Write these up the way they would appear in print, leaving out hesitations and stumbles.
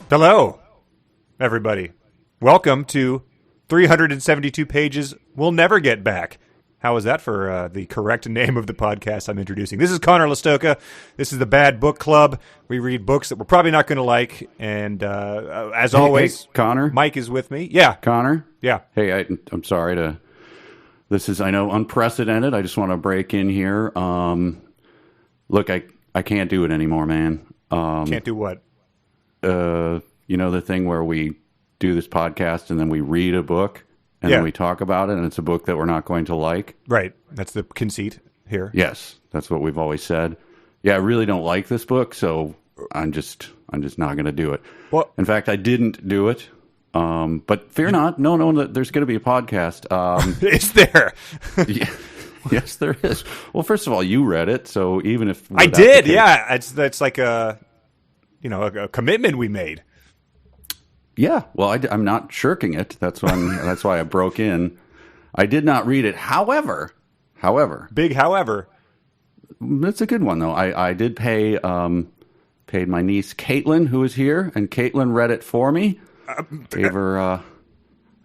Hello, everybody. Welcome to 372 pages we'll never get back. How is that for the correct name of the podcast I'm introducing? This is Conor Listoka. This is the Bad Book Club. We read books that we're probably not going to like. And as always, hey, Connor? Mike is with me. Yeah. Connor? Yeah. Hey, I'm sorry to... This is, I know, unprecedented. I just want to break in here. Look, I can't do it anymore, man. Can't do what? You know the thing where we do this podcast and then we read a book and then we talk about it and it's a book that we're not going to like? Right. That's the conceit here. Yes. That's what we've always said. Yeah, I really don't like this book, so I'm just not going to do it. Well, in fact, I didn't do it. But fear not. No, there's going to be a podcast. Is there? Yeah. Yes, there is. Well, first of all, you read it, so even if I did, yeah, that's like a commitment we made. Yeah, well, I'm not shirking it. That's why I broke in. I did not read it. However, big however, it's a good one though. I did paid my niece Caitlin, who is here, and Caitlin read it for me. Gave her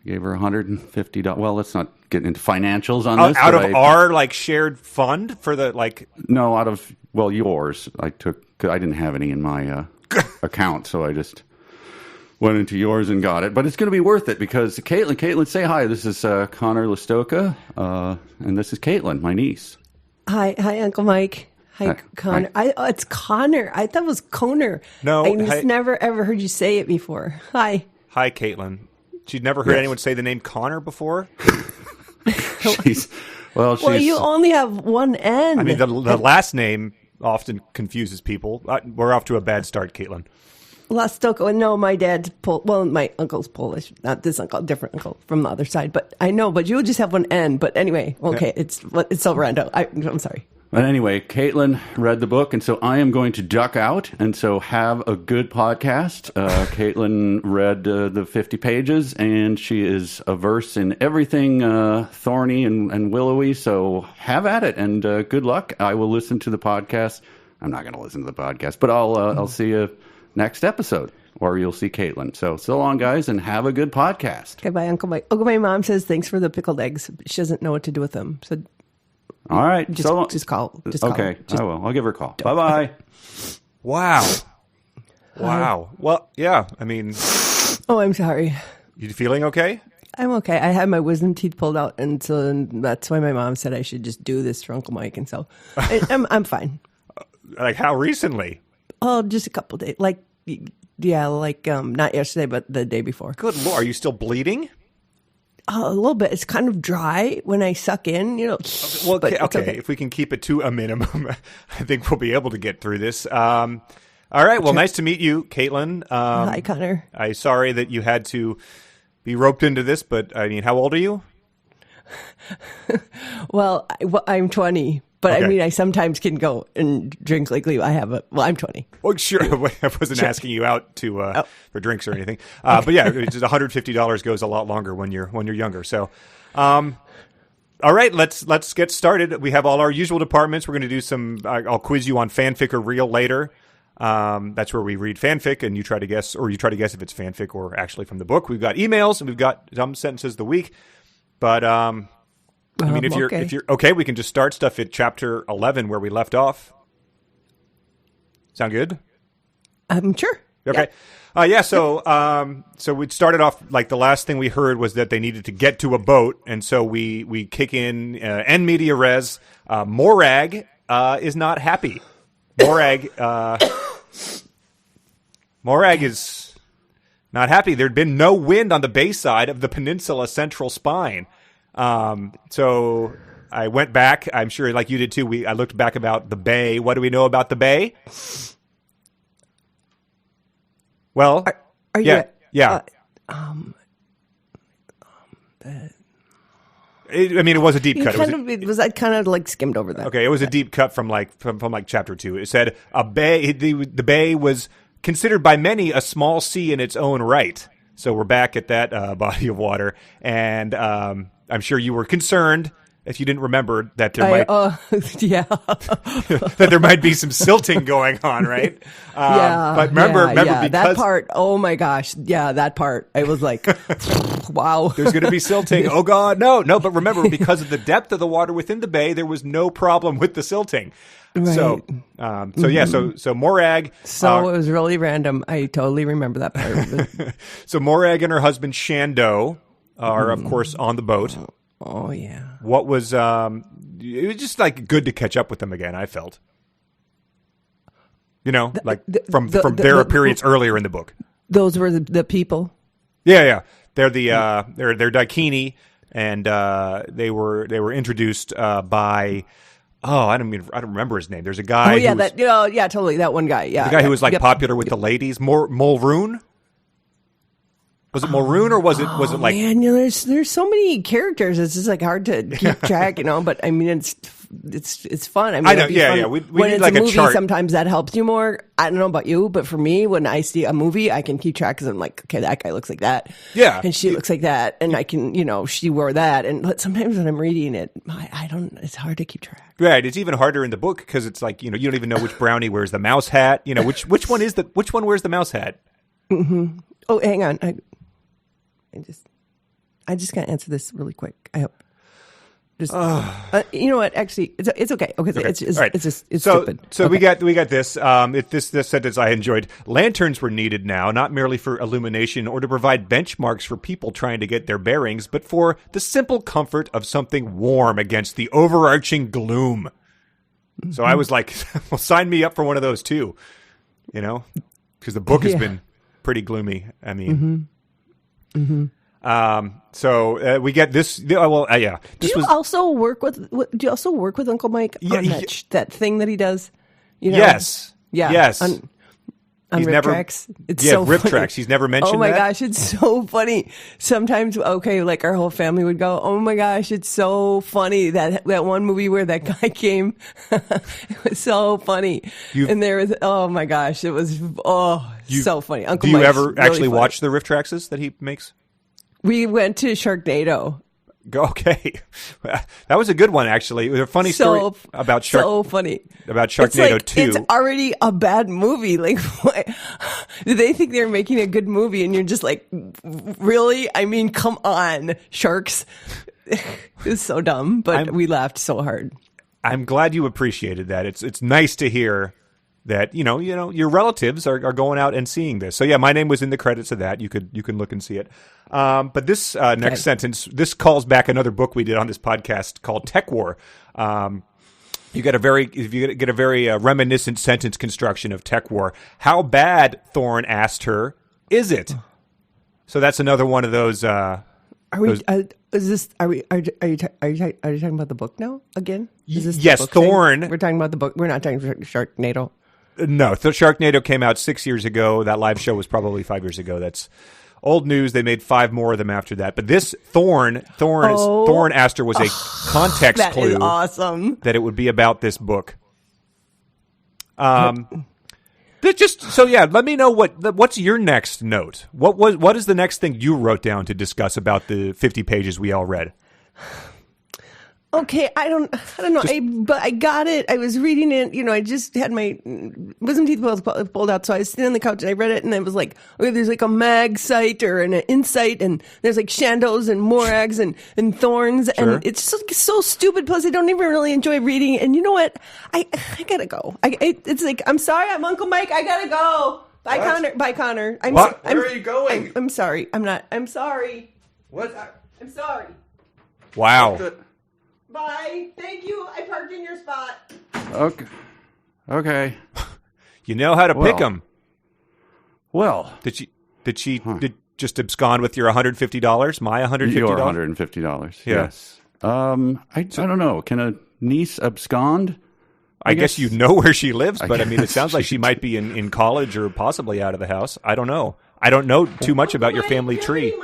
$150. Well, let's not get into financials on this. Out of our shared fund for the No, out of yours. I didn't have any in my account, so I just went into yours and got it. But it's going to be worth it because Caitlin, say hi. This is Conor Listoka, and this is Caitlin, my niece. Hi, Uncle Mike. Hi, Conor. Hi. It's Conor. I thought it was Conor. No, I just never ever heard you say it before. Hi, Caitlin. She'd never heard anyone say the name Conor before. Well, you only have one N. I mean, the last name often confuses people. We're off to a bad start, Caitlin. Listoka. No, my dad's my uncle's Polish. Not this uncle, different uncle from the other side. But I know. But you just have one N. But anyway, okay, yeah. It's so random. I'm sorry. But anyway, Caitlin read the book, and so I am going to duck out, and so have a good podcast. Caitlin read the 50 pages, and she is averse in everything thorny and willowy, so have at it, and good luck. I will listen to the podcast. I'm not going to listen to the podcast, but I'll see you next episode, or you'll see Caitlin. So long, guys, and have a good podcast. Okay, bye, Uncle Mike. My mom says thanks for the pickled eggs. She doesn't know what to do with them, so... All right. Just call. Okay, I will. I'll give her a call. Bye-bye. Wow. Well, yeah, I mean... Oh, I'm sorry. You feeling okay? I'm okay. I had my wisdom teeth pulled out, and so that's why my mom said I should just do this for Uncle Mike, and so I'm fine. Like how recently? Oh, just a couple days. Not yesterday, but the day before. Good Lord. Are you still bleeding? A little bit. It's kind of dry when I suck in, Well, okay. If we can keep it to a minimum, I think we'll be able to get through this. All right. Well, nice to meet you, Caitlin. Hi, Connor. I'm sorry that you had to be roped into this, but I mean, how old are you? Well, I'm 20. But okay. I mean, I sometimes can go and drink legally. I'm 20. Well, sure. I wasn't asking you out to for drinks or anything. But yeah, it's just $150 goes a lot longer when you're younger. So, all right, let's get started. We have all our usual departments. We're going to do some. I'll quiz you on fanfic or real later. That's where we read fanfic, and you try to guess if it's fanfic or actually from the book. We've got emails, and we've got some sentences of the week. But I mean, if you're okay, we can just start stuff at chapter 11 where we left off. Sound good? Sure. Okay. Yeah. So we started off the last thing we heard was that they needed to get to a boat, and so we kick in en media res. Morag is not happy. Morag is not happy. There'd been no wind on the bay side of the peninsula central spine. So I went back. I'm sure, like you did too. I looked back about the bay. What do we know about the bay? Well, are you? Yeah. It was a deep cut. I kind of skimmed over that. Okay, it was a deep cut from chapter 2. It said a bay. The bay was considered by many a small sea in its own right. So we're back at that body of water, and I'm sure you were concerned if you didn't remember that there might yeah, that there might be some silting going on, right? But remember because that part. Oh my gosh, yeah, that part. I was like, wow, there's going to be silting. Oh God, no. But remember, because of the depth of the water within the bay, there was no problem with the silting. Right. So Morag. So it was really random. I totally remember that part. So Morag and her husband Shando are, of course, on the boat. Oh yeah. What was it was just like good to catch up with them again, I felt. From their appearance earlier in the book. Those were the people. Yeah. They're they're Daikini, and they were introduced by I don't remember his name. There's a guy. Oh yeah, totally, that one guy. Yeah, the guy who was popular with the ladies. Mulroon. Was it Mulroon or was it like? Man, there's so many characters. It's just like hard to keep track, But I mean, it's fun. I mean, I know. Yeah. We when need it's like a a movie, chart. sometimes that helps you more. I don't know about you, but for me, when I see a movie, I can keep track because I'm like, okay, that guy looks like that. Yeah, and she looks like that, and I can, she wore that. But sometimes when I'm reading it, I don't. It's hard to keep track. Right. It's even harder in the book because it's like you don't even know which brownie wears the mouse hat. Which one wears the mouse hat? Mm-hmm. Oh, hang on. I just gotta answer this really quick. I hope. You know what? Actually, it's okay. Okay, it's stupid. So okay. we got this. This sentence I enjoyed. Lanterns were needed now, not merely for illumination or to provide benchmarks for people trying to get their bearings, but for the simple comfort of something warm against the overarching gloom. Mm-hmm. So I was like, "Well, sign me up for one of those too," because the book has been pretty gloomy. I mean. Mm-hmm. Mm-hmm. So we get this. Do you also work with Uncle Mike on that thing that he does? Yes. Yeah. Yes. On Rip Tracks. It's so Rip funny. Tracks. He's never mentioned. Oh my that? gosh, it's so funny. Sometimes, like our whole family would go, "Oh my gosh, it's so funny that one movie where that guy came." It was so funny, and there was, oh my gosh, it was so funny. Uncle do you Mike's ever really actually funny. watch the Riff Tracks that he makes? We went to Sharknado. Okay, that was a good one. Actually, it was a funny story about So funny about Sharknado 2. It's already a bad movie. Like, why? Did they think they were making a good movie? And you're just like, really? I mean, come on, sharks. It's so dumb, but we laughed so hard. I'm glad you appreciated that. It's nice to hear that your relatives are going out and seeing this. So yeah, my name was in the credits of that. You can look and see it. But this next sentence, this calls back another book we did on this podcast called Tech War. You get a very reminiscent sentence construction of Tech War. How bad, Thorne asked her, is it? So that's another one of those. Are you talking about the book now again? Is this yes, Thorne. We're talking about the book. We're not talking about Sharknado. No, Sharknado came out 6 years ago. That live show was probably 5 years ago. That's old news. They made 5 more of them after that. But this Thorne asked her was a context that clue. Is awesome. That it would be about this book. Let me know what's your next note. What is the next thing you wrote down to discuss about the 50 pages we all read? Okay, I don't know, but I got it. I was reading it, I just had my wisdom teeth pulled out, so I was sitting on the couch and I read it, and I was like, okay, there's like a mag site or an insight, and there's like Shandos and Morags and Thorns, sure. And it's so stupid, plus I don't even really enjoy reading, and you know what? I gotta go. It's like, I'm sorry, I'm Uncle Mike, I gotta go. Bye, what? Connor. Bye, Connor. Where are you going? I'm sorry. I'm sorry. What? I'm sorry. Wow. Bye. Thank you. I parked in your spot. Okay. You know how to pick them. Well, did she just abscond with your $150? My $150? Your $150. Yeah. Yes. I don't know. Can a niece abscond? I guess you know where she lives, but I mean, it sounds like she might be in college or possibly out of the house. I don't know. I don't know too much about your family tree.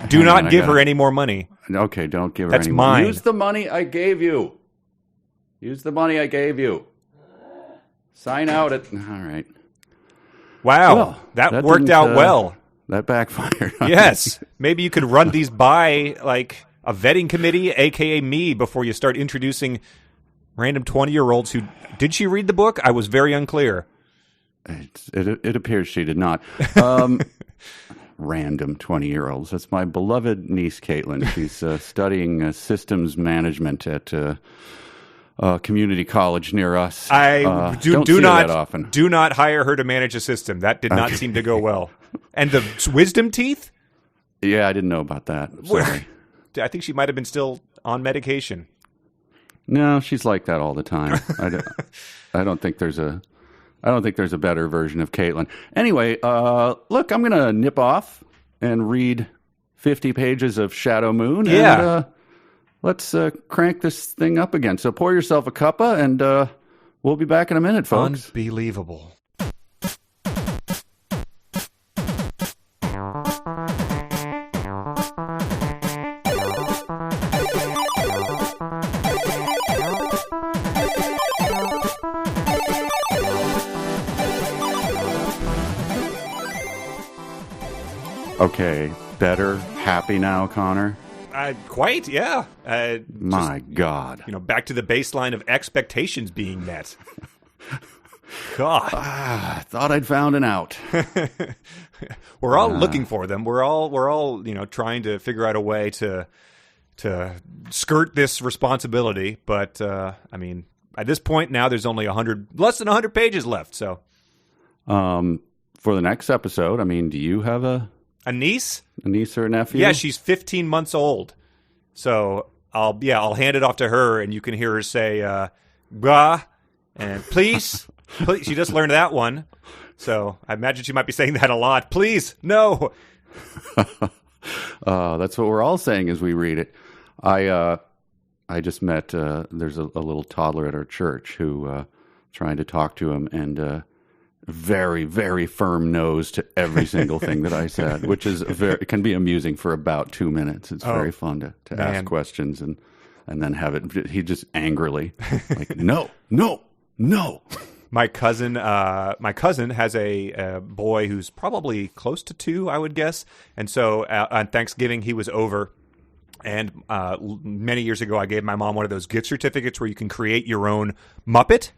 Do not give her any more money. Okay, don't give her That's any more. mine. Use the money I gave you. Sign out at... All right. Wow. Well, that worked out well. That backfired. Yes. Maybe you could run these by, like, a vetting committee, a.k.a. me, before you start introducing random 20-year-olds who... Did she read the book? I was very unclear. It appears she did not. Random 20-year-olds. That's my beloved niece, Caitlin. She's studying systems management at community college near us. I don't see her that often. Do not hire her to manage a system. That did not seem to go well. And the wisdom teeth? Yeah, I didn't know about that. Sorry. I think she might have been still on medication. No, she's like that all the time. I don't think there's a better version of Caitlin. Anyway, look, I'm going to nip off and read 50 pages of Shadow Moon. Yeah. And let's crank this thing up again. So pour yourself a cuppa, and we'll be back in a minute, folks. Unbelievable. Okay, better, happy now, Connor? Quite, yeah. My God. Back to the baseline of expectations being met. God. I thought I'd found an out. We're all looking for them. We're all trying to figure out a way to skirt this responsibility. But, at this point now, there's only less than 100 pages left, so. For the next episode, do you have a niece? A niece or a nephew? Yeah, she's 15 months old. So I'll hand it off to her, and you can hear her say, "Bah," and please. She just learned that one. So I imagine she might be saying that a lot. Please, no. That's what we're all saying as we read it. I just met, there's a little toddler at our church who trying to talk to him, and very, very firm nose to every single thing that I said, which is it can be amusing for about 2 minutes. It's very fun to ask questions and then have it. He just angrily like, no. My cousin has a boy who's probably close to 2, I would guess. And so on Thanksgiving, he was over. And many years ago, I gave my mom one of those gift certificates where you can create your own Muppet.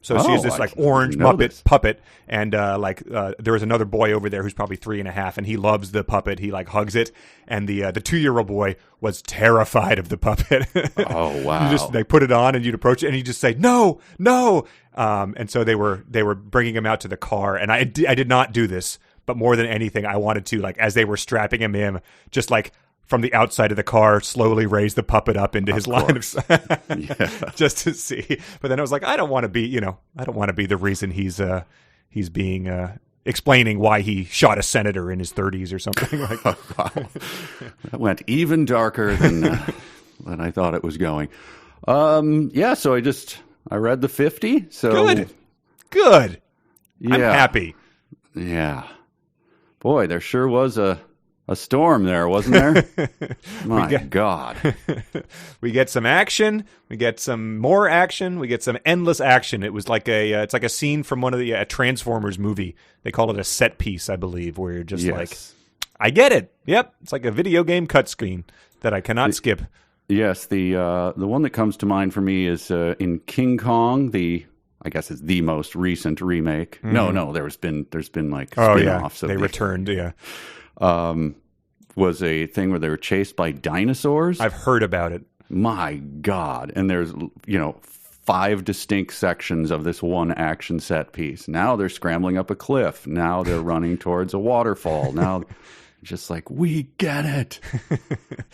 So she has this orange Muppet puppet, and there was another boy over there who's probably 3.5, and he loves the puppet. He hugs it, and the 2-year-old boy was terrified of the puppet. Oh wow! They put it on, and you'd approach it, and he'd just say no. And so they were bringing him out to the car, and I did not do this, but more than anything, I wanted to as they were strapping him in, just from the outside of the car, slowly raise the puppet up into his line of sight, just to see. But then I was like, I don't want to be the reason he's being explaining why he shot a senator in his 30s or something like that. Wow. That went even darker than I thought it was going. So I read the 50. So good. Yeah. I'm happy. Yeah. Boy, there sure was a storm there, wasn't there? My God. We get some action. We get some more action. We get some endless action. It was like it's like a scene from one of the Transformers movie. They call it a set piece, I believe, where you're just I get it. Yep. It's like a video game cutscene that I cannot skip. Yes. The one that comes to mind for me is in King Kong, I guess it's the most recent remake. Mm-hmm. No, there's been spin-offs. They returned, yeah. Was a thing where they were chased by dinosaurs. I've heard about it. My God. And there's, 5 distinct sections of this one action set piece. Now they're scrambling up a cliff. Now they're running towards a waterfall. Now just we get it.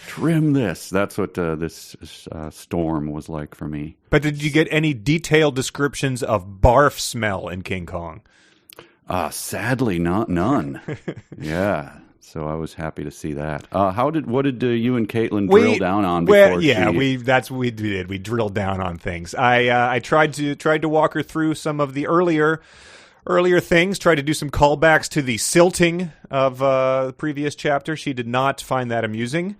Trim this. That's what this storm was like for me. But did you get any detailed descriptions of barf smell in King Kong? Sadly, none. Yeah. So I was happy to see that. What did you and Caitlin drill down on before? We did. We drilled down on things. I tried to walk her through some of the earlier things. Tried to do some callbacks to the silting of the previous chapter. She did not find that amusing.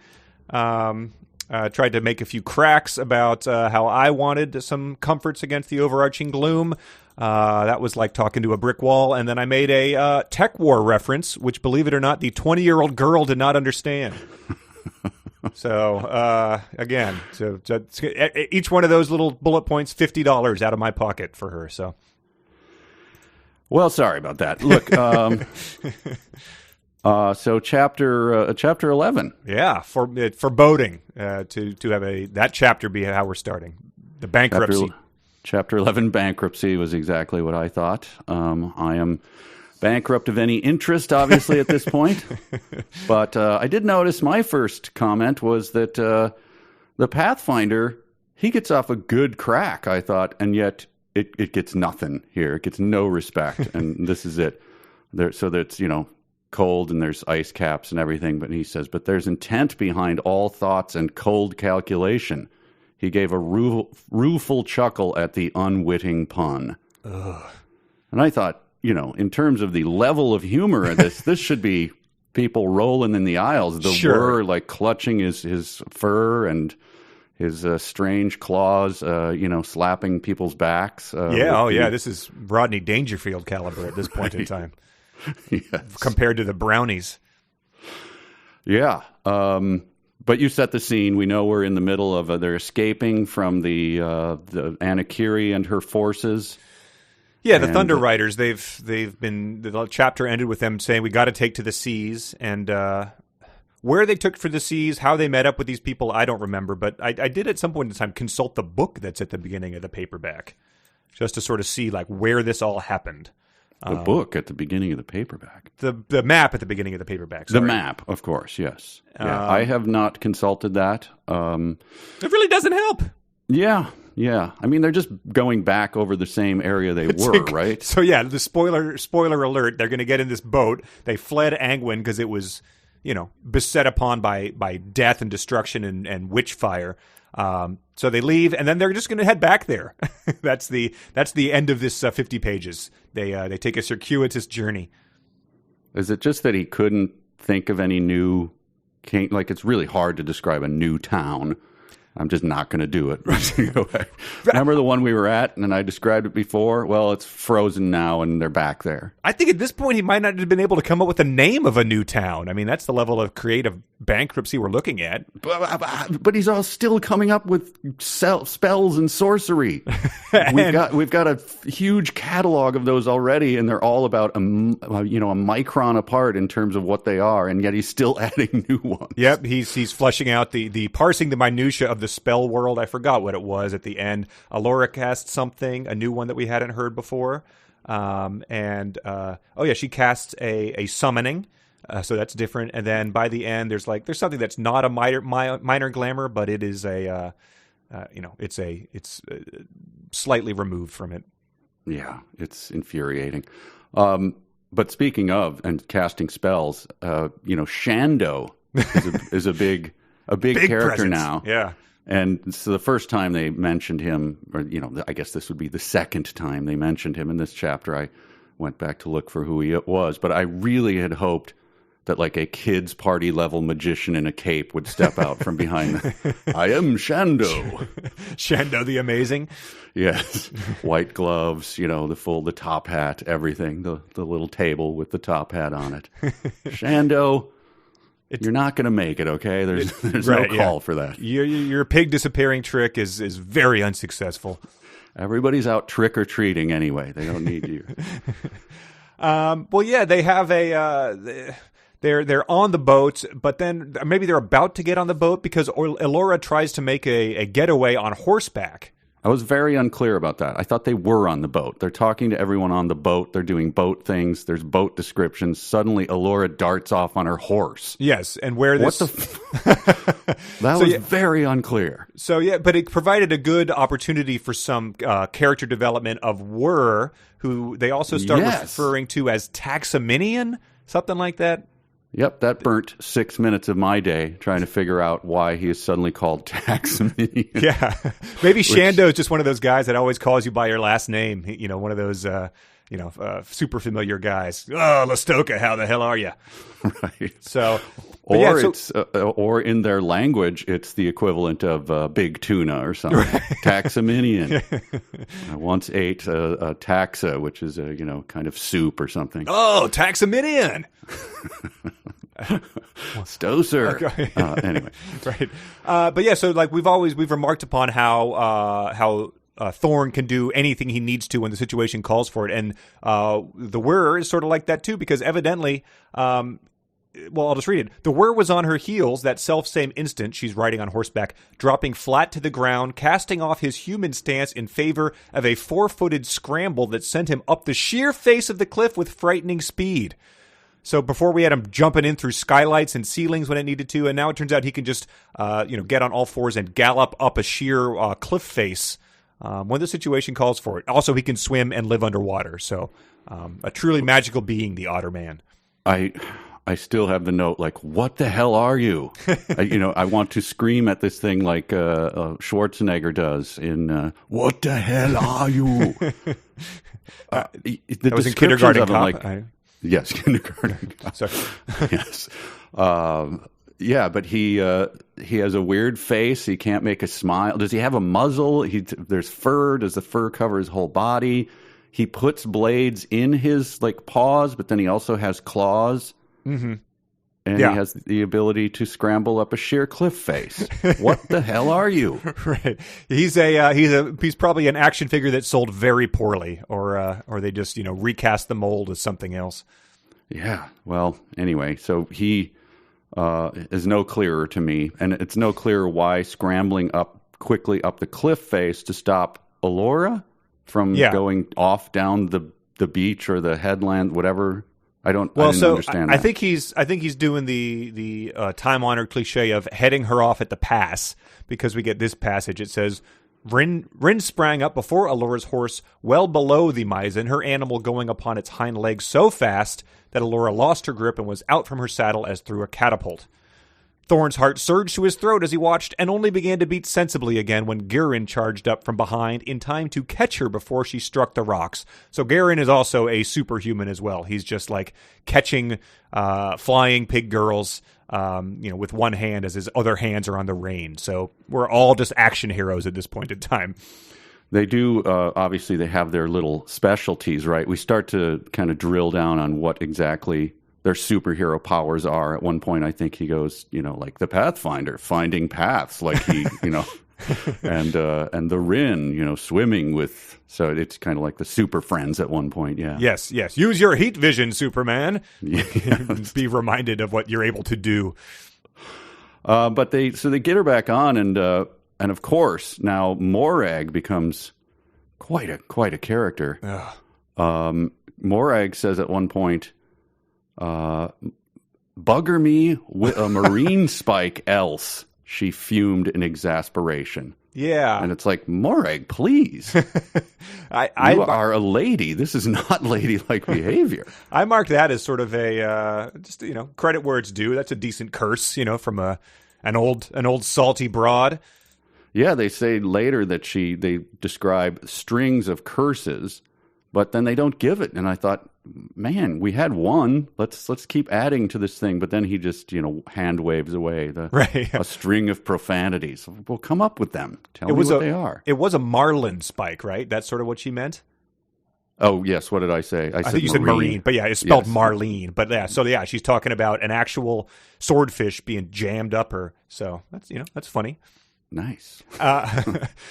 Tried to make a few cracks about how I wanted some comforts against the overarching gloom. That was like talking to a brick wall. And then I made a tech war reference, which, believe it or not, the 20-year-old girl did not understand. So again, so each one of those little bullet points, $50 out of my pocket for her. So, well, sorry about that. Look, so chapter 11. Yeah, foreboding to have that chapter be how we're starting the bankruptcy. Chapter 11, bankruptcy, was exactly what I thought. I am bankrupt of any interest, obviously, at this point. But I did notice my first comment was that the Pathfinder, he gets off a good crack, I thought, and yet it gets nothing here. It gets no respect, and this is it. So that's, cold and there's ice caps and everything, but he says, but there's intent behind all thoughts and cold calculation. He gave a rueful chuckle at the unwitting pun. Ugh. And I thought, in terms of the level of humor of this should be people rolling in the aisles. The were like clutching his fur and his strange claws, slapping people's backs. This is Rodney Dangerfield caliber at this point in time. Yes. Compared to the brownies. Yeah. But you set the scene. We know we're in the middle of they're escaping from the Anakiri and her forces. Yeah, the Thunder Riders. The chapter ended with them saying we got to take to the seas, and where they took for the seas, how they met up with these people, I don't remember. But I did at some point in time consult the book that's at the beginning of the paperback, just to sort of see like where this all happened. The book at the beginning of the paperback. The map at the beginning of the paperback. Sorry. The map, of course, yes. Yeah, I have not consulted that. It really doesn't help. Yeah. I mean, they're just going back over the same area they were, right? So yeah, the spoiler alert, they're going to get in this boat. They fled Angwin because it was, beset upon by death and destruction and witch fire. So they leave, and then they're just going to head back there. That's the end of this 50 pages. They take a circuitous journey. Is it just that he couldn't think of any new king? Like, it's really hard to describe a new town. I'm just not going to do it. Remember the one we were at, and I described it before? Well, it's frozen now, and they're back there. I think at this point he might not have been able to come up with a name of a new town. I mean, that's the level of creative bankruptcy we're looking at. But he's all still coming up with spells and sorcery. We've got a huge catalog of those already, and they're all about a micron apart in terms of what they are, and yet he's still adding new ones. Yep, he's fleshing out the parsing the minutia of the spell world. I forgot what it was at the end. Elora cast something, a new one that we hadn't heard before. She casts a summoning. So that's different. And then by the end, there's something that's not a minor glamour, but it is it's slightly removed from it. Yeah, it's infuriating. But speaking of and casting spells, Shando is a big character presence. Now. Yeah. And so the first time they mentioned him, or, I guess this would be the second time they mentioned him in this chapter, I went back to look for who he was. But I really had hoped that like a kid's party level magician in a cape would step out from behind I am Shando. Shando the Amazing. Yes. White gloves, the top hat, everything. The little table with the top hat on it. Shando. You're not going to make it, okay? There's no call for that. Your pig disappearing trick is very unsuccessful. Everybody's out trick-or-treating anyway. They don't need you. They have they're on the boat, but then maybe they're about to get on the boat because Elora tries to make a getaway on horseback. I was very unclear about that. I thought they were on the boat. They're talking to everyone on the boat. They're doing boat things. There's boat descriptions. Suddenly, Elora darts off on her horse. Yes, and where this... That was very unclear. So, yeah, but it provided a good opportunity for some character development of Wur, who they also start referring to as Taxaminian, something like that. Yep, that burnt 6 minutes of my day trying to figure out why he is suddenly called Taxaminian. Yeah, maybe Shando is just one of those guys that always calls you by your last name. One of those, super familiar guys. Oh, Lastoka, how the hell are you? Right. So, or in their language, it's the equivalent of big tuna or something. Right. Taxaminian. I once ate a taxa, which is a kind of soup or something. Oh, Taxaminian. Stoser. Okay. Anyway, right. But yeah, so like we've remarked upon how Thorn can do anything he needs to when the situation calls for it, and the Whir is sort of like that too, because evidently, well, I'll just read it. The Whir was on her heels that self-same instant. She's riding on horseback, dropping flat to the ground, casting off his human stance in favor of a 4-footed scramble that sent him up the sheer face of the cliff with frightening speed. So before we had him jumping in through skylights and ceilings when it needed to, and now it turns out he can just, get on all fours and gallop up a sheer cliff face when the situation calls for it. Also, he can swim and live underwater. So a truly magical being, the Otter Man. I still have the note like, what the hell are you? I want to scream at this thing like Schwarzenegger does in What the hell are you? That was in Kindergarten Cop. Yes, Kindergarten Cop. Sorry. Yes. Yeah, but he has a weird face. He can't make a smile. Does he have a muzzle? There's fur. Does the fur cover his whole body? He puts blades in his paws, but then he also has claws. Mm-hmm. And he has the ability to scramble up a sheer cliff face. What the hell are you? Right. He's probably an action figure that sold very poorly, or they just recast the mold as something else. Yeah. Well, anyway, so he is no clearer to me, and it's no clearer why scrambling up quickly up the cliff face to stop Elora from going off down the beach or the headland, whatever. I didn't understand that. I think he's doing the time-honored cliche of heading her off at the pass, because we get this passage. It says, Rin sprang up before Elora's horse, well below the Maizen, her animal going upon its hind legs so fast that Elora lost her grip and was out from her saddle as through a catapult. Thorn's heart surged to his throat as he watched, and only began to beat sensibly again when Garen charged up from behind in time to catch her before she struck the rocks. So Garen is also a superhuman as well. He's just catching flying pig girls, with one hand as his other hands are on the rein. So we're all just action heroes at this point in time. They do, obviously, they have their little specialties, right? We start to kind of drill down on what exactly their superhero powers are. At one point, I think he goes, like the Pathfinder, finding paths, like he, and the Rin, swimming with. So it's kind of like the Super Friends at one point. Yeah. Yes. Use your heat vision, Superman. Be reminded of what you're able to do. But they get her back on, and of course now Morag becomes quite a character. Morag says at one point, bugger me with a marine spike else, she fumed in exasperation. Yeah. And it's like, Morag, please. You are a lady. This is not ladylike behavior. I mark that as sort of a, credit where it's due. That's a decent curse, from an old salty broad. Yeah, they say later that they describe strings of curses, but then they don't give it. And I thought, man, we had one. Let's keep adding to this thing. But then he just, hand waves away a string of profanities. Well, come up with them. Tell me what they are. It was a marlin spike, right? That's sort of what she meant. Oh, yes. What did I say? I think you said marine, but yeah, it's spelled Marlene. But yeah, so yeah, she's talking about an actual swordfish being jammed up her. So that's funny. Nice.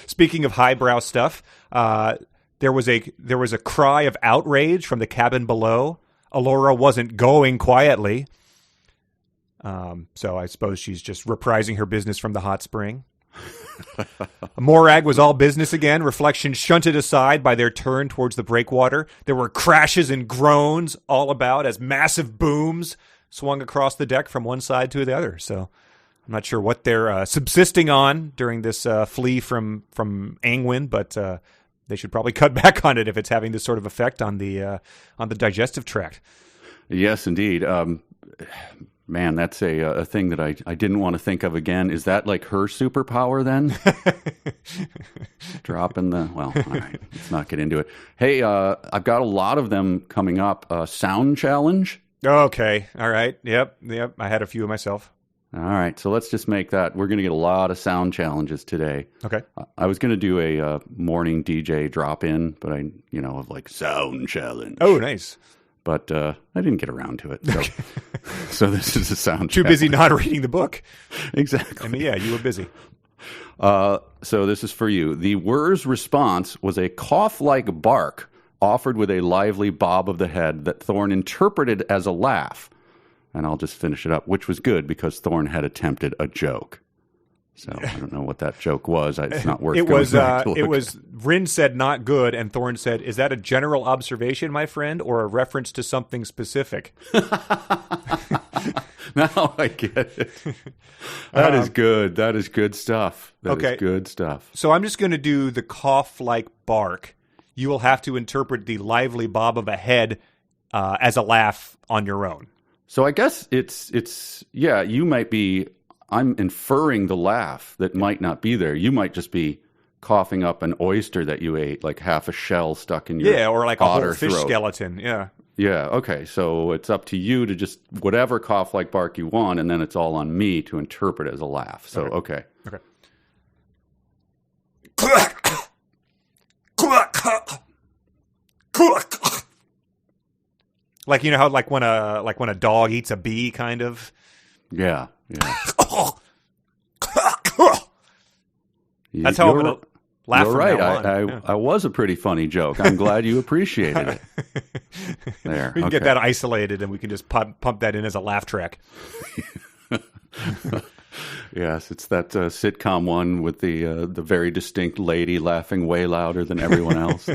Speaking of highbrow stuff, there was a cry of outrage from the cabin below. Elora wasn't going quietly. So I suppose she's just reprising her business from the hot spring. Morag was all business again, reflection shunted aside by their turn towards the breakwater. There were crashes and groans all about as massive booms swung across the deck from one side to the other. So I'm not sure what they're subsisting on during this flee from Angwin, but they should probably cut back on it if it's having this sort of effect on the digestive tract. Yes, indeed. Man, that's a thing that I didn't want to think of again. Is that like her superpower then? Dropping the... Well, all right. Let's not get into it. Hey, I've got a lot of them coming up. Sound challenge. Okay. All right. Yep. I had a few myself. All right. So let's just make that. We're going to get a lot of sound challenges today. Okay. I was going to do a morning DJ drop-in, but of like sound challenge. Oh, nice. But I didn't get around to it. So, so this is a sound Too challenge. busy not reading the book. Exactly. I mean, yeah, you were busy. So this is for you. The Wur's response was a cough-like bark offered with a lively bob of the head that Thorne interpreted as a laugh. And I'll just finish it up, which was good because Thorne had attempted a joke. So I don't know what that joke was. It's not worth going back to look. It was, Rin said not good, and Thorne said, is that a general observation, my friend, or a reference to something specific? Now I get it. That is good. That is good stuff. That is good stuff. So I'm just going to do the cough-like bark. You will have to interpret the lively bob of a head as a laugh on your own. So I guess it's you might be... I'm inferring the laugh that might not be there. You might just be coughing up an oyster that you ate, like half a shell stuck in your or like a whole fish throat. skeleton. Yeah. Yeah, okay. So it's up to you to just whatever cough-like bark you want, and then it's all on me to interpret it as a laugh. So, okay. Like, you know how like when a dog eats a bee, kind of. Yeah. That's how I'm going to laugh You're from right. now on. I was a pretty funny joke. I'm glad you appreciated it. There. We can get that isolated, and we can just pump that in as a laugh track. Yes, it's that sitcom one with the very distinct lady laughing way louder than everyone else,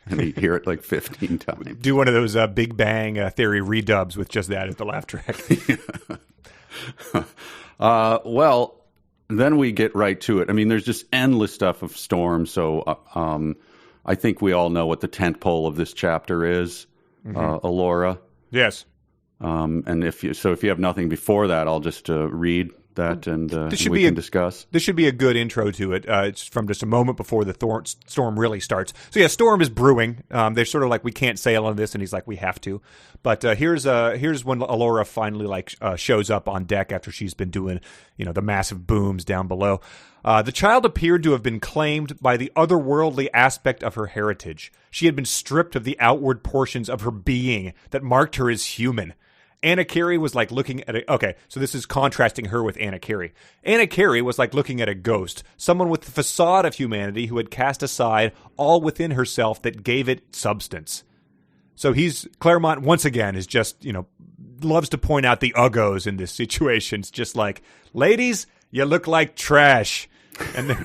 and you hear it like 15 times. Do one of those Big Bang Theory redubs with just that as the laugh track. Well, then we get right to it. I mean, there's just endless stuff of Storm. So I think we all know what the tentpole of this chapter is, Elora. Yes. And if you have nothing before that, I'll just read that and we can discuss. This should be a good intro to it. It's from just a moment before the storm really starts. So yeah, storm is brewing. They're sort of like, we can't sail on this, and he's like, we have to. But here's when Elora finally shows up on deck after she's been doing the massive booms down below. The child appeared to have been claimed by the otherworldly aspect of her heritage. She had been stripped of the outward portions of her being that marked her as human. Anna Carey was like looking at so this is contrasting her with Anna Carey. Anna Carey was like looking at a ghost, someone with the facade of humanity who had cast aside all within herself that gave it substance. So Claremont once again is just, loves to point out the uggos in this situation. It's just like, ladies, you look like trash. And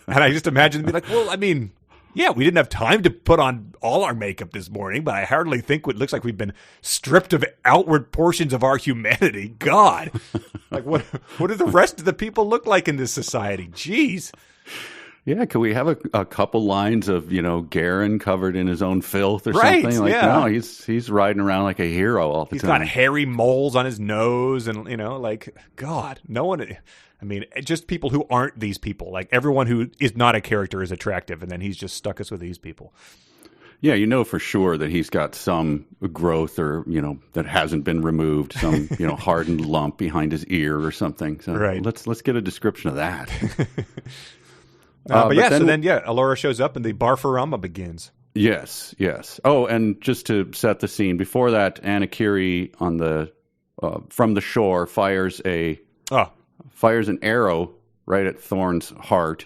I just imagine them being like, well, I mean, yeah, we didn't have time to put on all our makeup this morning, but I hardly think it looks like we've been stripped of outward portions of our humanity. God, like what do the rest of the people look like in this society? Jeez. Yeah, could we have a couple lines of Garen covered in his own filth or right, something? Like, yeah. No, he's riding around like a hero all the He's time. got hairy moles on his nose, and God, no one. I mean, just people who aren't these people. Like, everyone who is not a character is attractive, and then he's just stuck us with these people. Yeah, for sure that he's got some growth or, that hasn't been removed, some, hardened lump behind his ear or something. So right. Let's get a description of that. Elora shows up and the Barfarama begins. Yes. Oh, and just to set the scene, before that, Anna Carey on the from the shore fires an arrow right at Thorne's heart,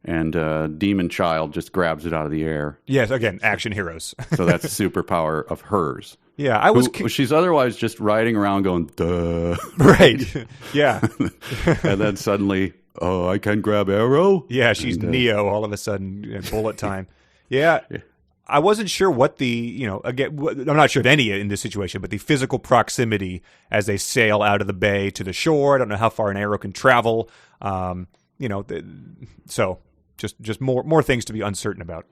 and Demon Child just grabs it out of the air. Yes, again, action heroes. So that's a superpower of hers. Yeah, she's otherwise just riding around going, duh. Right, yeah. And then suddenly, oh, I can grab arrow? Yeah, she's Neo all of a sudden, bullet time. Yeah. I wasn't sure what again, I'm not sure of any in this situation, but the physical proximity as they sail out of the bay to the shore. I don't know how far an arrow can travel. So just more things to be uncertain about.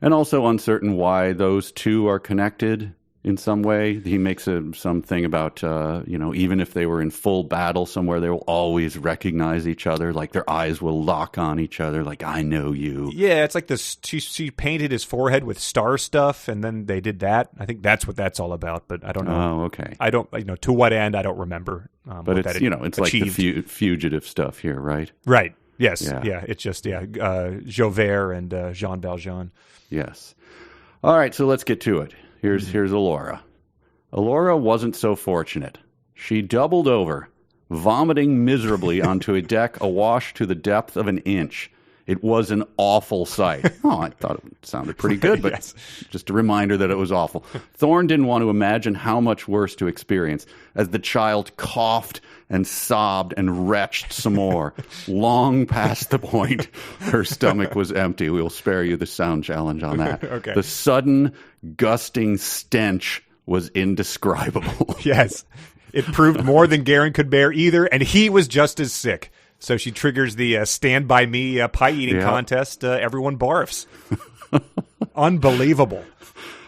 And also uncertain why those two are connected. in some way. He makes something about, even if they were in full battle somewhere, they will always recognize each other. Like their eyes will lock on each other. Like, I know you. Yeah, it's like this. She painted his forehead with star stuff, and then they did that. I think that's what that's all about, but I don't know. Oh, okay. I don't, to what end, I don't remember. But it's, it's achieved. like the fugitive stuff here, right? Right. Yes. Yeah. It's just, Javert and Jean Valjean. Yes. All right, so let's get to it. Here's Elora. Elora wasn't so fortunate. She doubled over, vomiting miserably onto a deck awash to the depth of an inch. It was an awful sight. Oh, I thought it sounded pretty good, but yes. Just a reminder that it was awful. Thorne didn't want to imagine how much worse to experience as the child coughed and sobbed and retched some more, long past the point her stomach was empty. We will spare you the sound challenge on that. Okay. The sudden, gusting stench was indescribable. Yes. It proved more than Garen could bear either, and he was just as sick. So she triggers the Stand By Me pie eating contest. Everyone barfs. Unbelievable.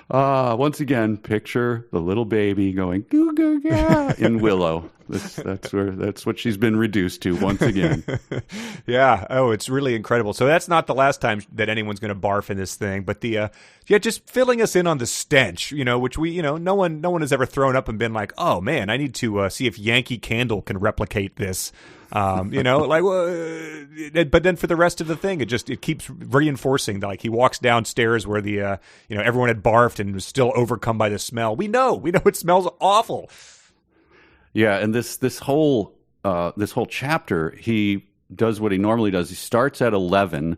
Once again, picture the little baby going goo goo gah in Willow. That's what she's been reduced to once again. Yeah. Oh, it's really incredible. So that's not the last time that anyone's going to barf in this thing, but just filling us in on the stench, which we, no one has ever thrown up and been like, oh man, I need to see if Yankee Candle can replicate this. But then for the rest of the thing, it keeps reinforcing that, like, he walks downstairs where the everyone had barfed and was still overcome by the smell. We know it smells awful. Yeah, and this whole chapter, he does what he normally does. He starts at 11,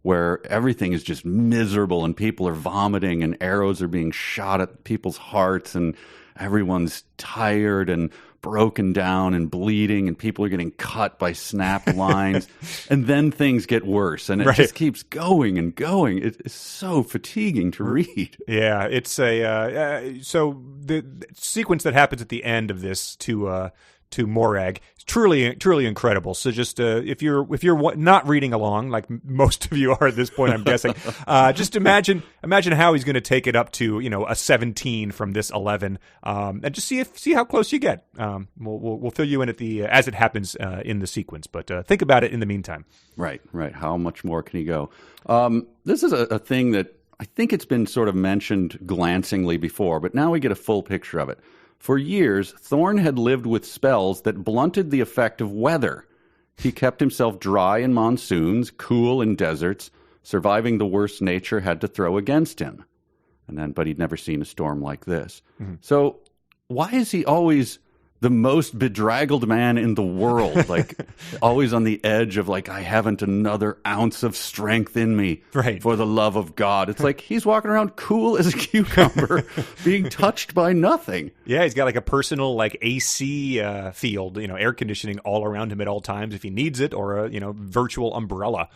where everything is just miserable and people are vomiting and arrows are being shot at people's hearts and everyone's tired and broken down and bleeding and people are getting cut by snapped lines. And then things get worse and it just keeps going and going. It's so fatiguing to read. Yeah, it's so the sequence that happens at the end of this to Morag is truly incredible. So just if you're not reading along like most of you are at this point, I'm guessing, just imagine how he's going to take it up to a 17 from this 11, and just see how close you get. We'll fill you in at as it happens in the sequence, but think about it in the meantime. Right. How much more can he go? This is a thing that I think it's been sort of mentioned glancingly before, but now we get a full picture of it. For years, Thorne had lived with spells that blunted the effect of weather. He kept himself dry in monsoons, cool in deserts, surviving the worst nature had to throw against him. But he'd never seen a storm like this. Mm-hmm. So why is he always the most bedraggled man in the world? Like, always on the edge of, like, I haven't another ounce of strength in me, for the love of God. It's like he's walking around cool as a cucumber, being touched by nothing. Yeah, he's got like a personal like AC field, air conditioning all around him at all times if he needs it, or a virtual umbrella.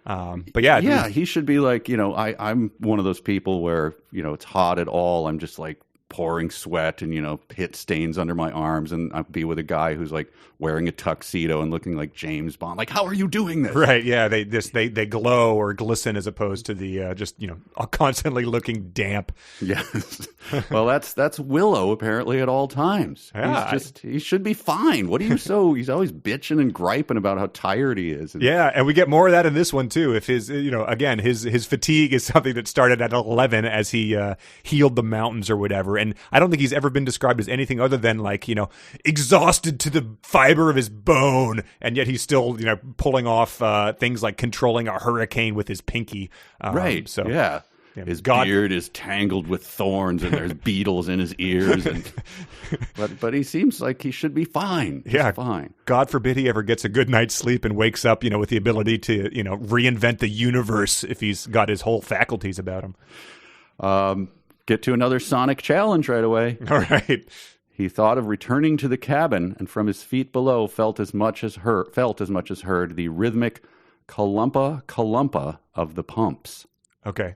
But yeah, he should be like, I'm one of those people where it's hot at all. I'm just like pouring sweat and pit stains under my arms, and I'd be with a guy who's like wearing a tuxedo and looking like James Bond. Like, how are you doing this? Right? Yeah, they glow or glisten as opposed to the just constantly looking damp. Yes. Well, that's Willow apparently at all times. Yeah, he should be fine. What are you he's always bitching and griping about how tired he is. Yeah, and we get more of that in this one too. If his again his fatigue is something that started at 11 as he healed the mountains or whatever. And I don't think he's ever been described as anything other than like, exhausted to the fiber of his bone. And yet he's still, pulling off things like controlling a hurricane with his pinky. Right. So, yeah. His beard is tangled with thorns and there's beetles in his ears. But he seems like he should be fine. He's fine. God forbid he ever gets a good night's sleep and wakes up, with the ability to, reinvent the universe if he's got his whole faculties about him. Get to another Sonic challenge right away. All right. He thought of returning to the cabin, and from his feet below felt as much as heard the rhythmic kalumpa of the pumps. Okay.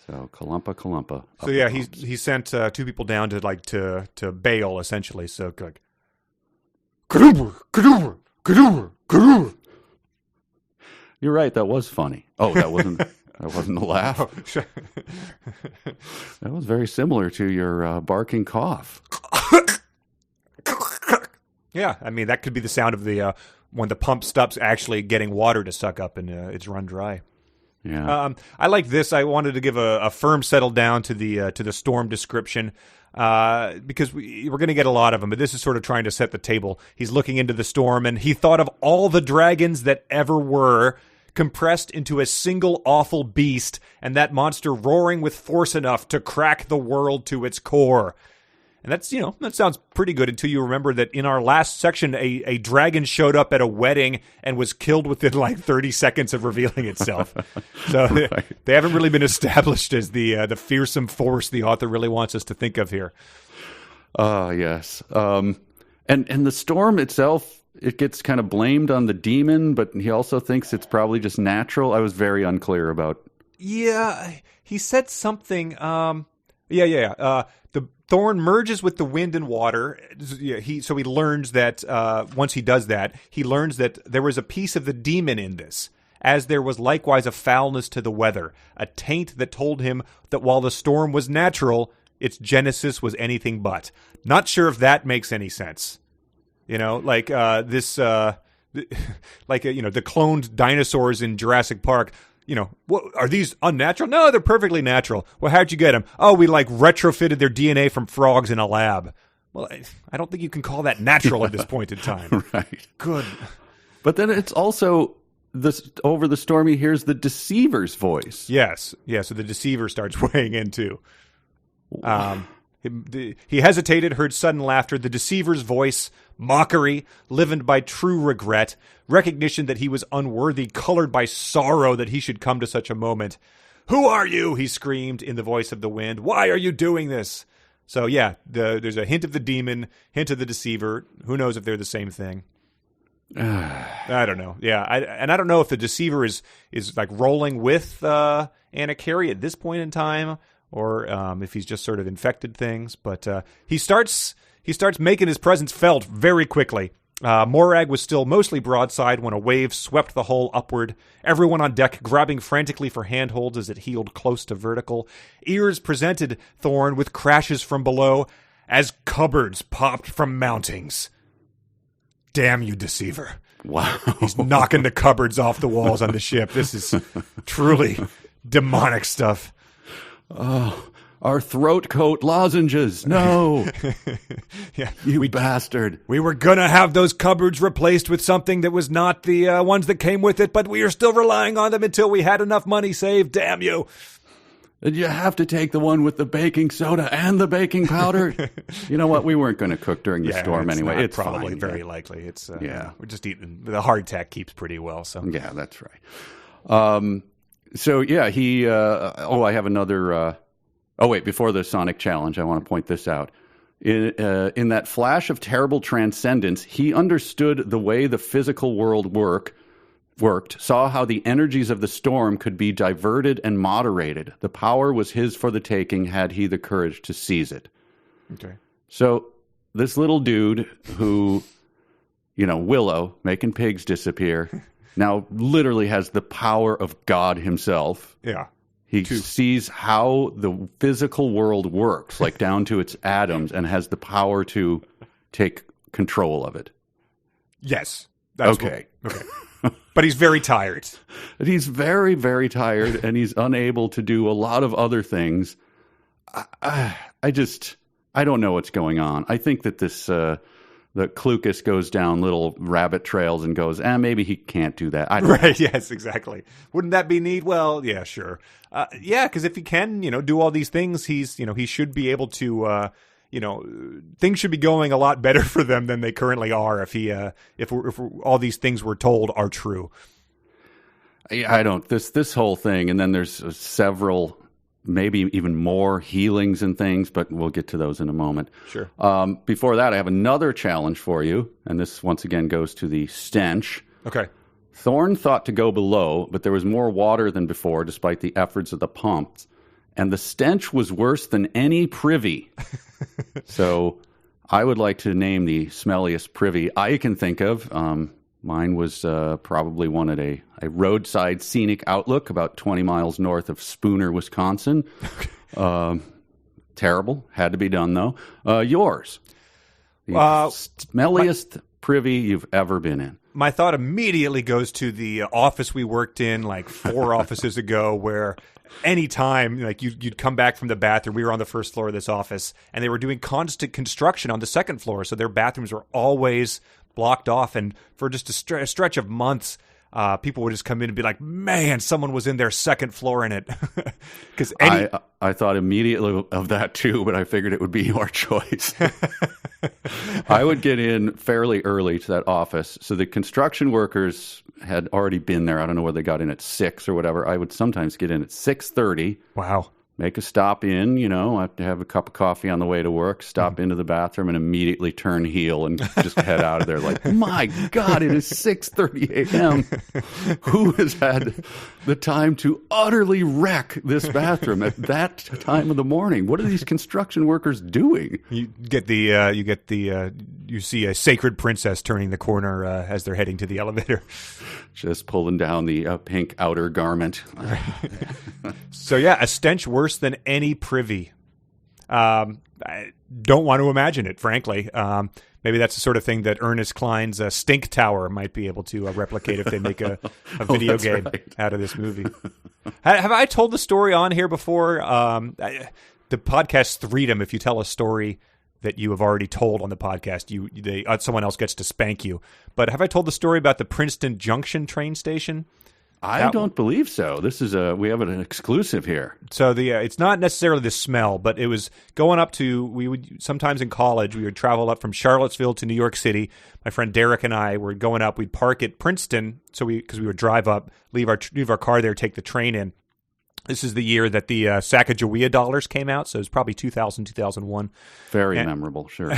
So kalumpa. So yeah, he sent two people down to bail essentially. So like, you're right. That was funny. Oh, that wasn't. That wasn't a laugh. That was very similar to your barking cough. Yeah, I mean, that could be the sound of the when the pump stops actually getting water to suck up and it's run dry. Yeah. I like this. I wanted to give a firm settle down to the storm description because we're going to get a lot of them, but this is sort of trying to set the table. He's looking into the storm, and he thought of all the dragons that ever were, compressed into a single awful beast, and that monster roaring with force enough to crack the world to its core. And that's, that sounds pretty good until you remember that in our last section, a dragon showed up at a wedding and was killed within like 30 seconds of revealing itself. So they haven't really been established as the fearsome force the author really wants us to think of here. Yes. And the storm itself, it gets kind of blamed on the demon, but he also thinks it's probably just natural. I was very unclear about. Yeah, he said something. The thorn merges with the wind and water. So he learns that once he does that, he learns that there was a piece of the demon in this, as there was likewise a foulness to the weather, a taint that told him that while the storm was natural, its genesis was anything but. Not sure if that makes any sense. The cloned dinosaurs in Jurassic Park. What, are these unnatural? No, they're perfectly natural. Well, how'd you get them? Oh, we retrofitted their DNA from frogs in a lab. Well, I don't think you can call that natural at this point in time. Right. Good. But then it's also over the storm, he hears the deceiver's voice. Yes. Yeah, so the deceiver starts weighing in too. He hesitated, heard sudden laughter, the deceiver's voice, mockery, livened by true regret, recognition that he was unworthy, colored by sorrow that he should come to such a moment. "Who are you?" he screamed in the voice of the wind. "Why are you doing this?" So yeah, there's a hint of the demon, hint of the deceiver. Who knows if they're the same thing? I don't know. Yeah, I don't know if the deceiver is like rolling with Anna Carey at this point in time, or if he's just sort of infected things. But he starts making his presence felt very quickly. Morag was still mostly broadside when a wave swept the hull upward, everyone on deck grabbing frantically for handholds as it heeled close to vertical. Ears presented Thorn with crashes from below as cupboards popped from mountings. Damn you, deceiver. Wow. He's knocking the cupboards off the walls on the ship. This is truly demonic stuff. Oh, our throat coat lozenges. No. Yeah, you bastard. We were going to have those cupboards replaced with something that was not the ones that came with it, but we are still relying on them until we had enough money saved. Damn you. Did you have to take the one with the baking soda and the baking powder? You know what? We weren't going to cook during the storm anyway. It's probably fine, very likely. It's we're just eating. The hardtack keeps pretty well. So yeah, that's right. So yeah, he. I have another. Wait, before the Sonic Challenge, I want to point this out. In that flash of terrible transcendence, he understood the way the physical world worked, saw how the energies of the storm could be diverted and moderated. The power was his for the taking had he the courage to seize it. Okay. So this little dude who, Willow, making pigs disappear, now literally has the power of God himself. Yeah. He sees how the physical world works, like down to its atoms, and has the power to take control of it. Yes. Okay. Okay. But he's very tired. He's very, very tired, and he's unable to do a lot of other things. I don't know what's going on. I think that that Clucas goes down little rabbit trails and goes, maybe he can't do that. Right, yes, exactly. Wouldn't that be neat? Well, yeah, sure. Because if he can, do all these things, he should be able to, things should be going a lot better for them than they currently are if all these things we're told are true. I don't. This whole thing, and then there's several, maybe even more healings and things, but we'll get to those in a moment. Sure. Before that, I have another challenge for you, and this once again goes to the stench. Okay. Thorn thought to go below, but there was more water than before, despite the efforts of the pumps, and the stench was worse than any privy. So I would like to name the smelliest privy I can think of. Mine was probably one at a roadside scenic outlook about 20 miles north of Spooner, Wisconsin. Terrible. Had to be done, though. Yours. The smelliest privy you've ever been in. My thought immediately goes to the office we worked in like 4 offices ago, where anytime like you'd come back from the bathroom, we were on the first floor of this office, and they were doing constant construction on the second floor, so their bathrooms were always blocked off. And for just a stretch of months, people would just come in and be like, man, someone was in their second floor in it. Because I thought immediately of that too, but I figured it would be your choice. I would get in fairly early to that office. So the construction workers had already been there. I don't know whether they got in at 6 or whatever. I would sometimes get in at 6:30. Wow. Make a stop in, I have to have a cup of coffee on the way to work, stop into the bathroom, and immediately turn heel and just head out of there like, my God, it is 6:30 a.m. Who has had the time to utterly wreck this bathroom at that time of the morning? What are these construction workers doing? You see a sacred princess turning the corner as they're heading to the elevator. Just pulling down the pink outer garment. So yeah, a stench worse than any privy. I don't want to imagine it, frankly. Maybe that's the sort of thing that Ernest Cline's Stink Tower might be able to replicate if they make a video game out of this movie. Have I told the story on here before? The podcast Freedom, if you tell a story that you have already told on the podcast, someone else gets to spank you. But have I told the story about the Princeton Junction train station? I don't believe so. We have an exclusive here. So it's not necessarily the smell, but it was going up to, we would sometimes in college, we would travel up from Charlottesville to New York City. My friend Derek and I were going up. We'd park at Princeton, because we would drive up, leave our car there, take the train in. This is the year that the Sacagawea dollars came out, so it was probably 2000, 2001. Very memorable, sure.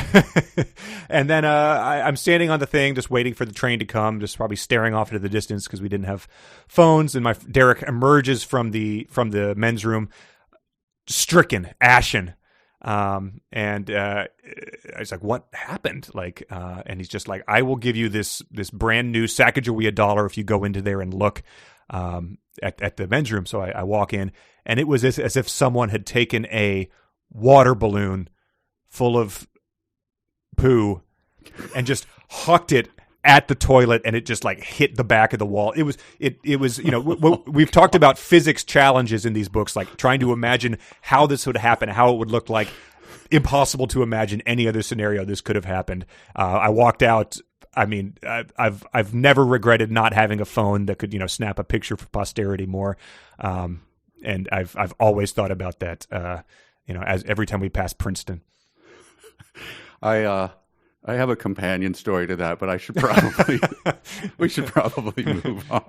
And then I'm standing on the thing, just waiting for the train to come, just probably staring off into the distance because we didn't have phones. And Derek emerges from the men's room, stricken, ashen. And I was like, "What happened?" And he's just like, "I will give you this brand new Sacagawea dollar if you go into there and look." At the men's room. So I walk in, and it was as if someone had taken a water balloon full of poo and just hucked it at the toilet, and it just hit the back of the wall. It was we've talked about physics challenges in these books, like trying to imagine how this would happen, how it would look like. Impossible to imagine any other scenario this could have happened. I walked out. I mean, I've never regretted not having a phone that could, snap a picture for posterity more. And I've always thought about that, as every time we pass Princeton. I have a companion story to that, but we should probably move on.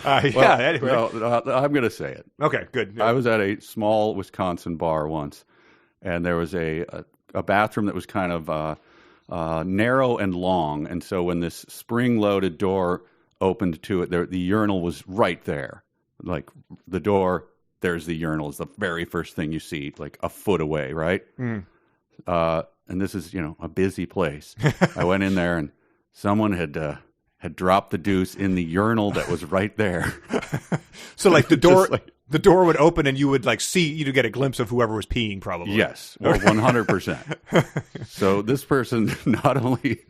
Anyway. Well, I'm going to say it. Okay, good. I was at a small Wisconsin bar once, and there was a bathroom that was kind of narrow and long, and so when this spring-loaded door opened to it, the urinal was right there. Like the door, there's the urinal. It's the very first thing you see, like a foot away, right? Mm. And this is, a busy place. I went in there, and someone had dropped the deuce in the urinal that was right there. So, the door. The door would open and you would see, you'd get a glimpse of whoever was peeing probably. Yes, or 100%. So this person not only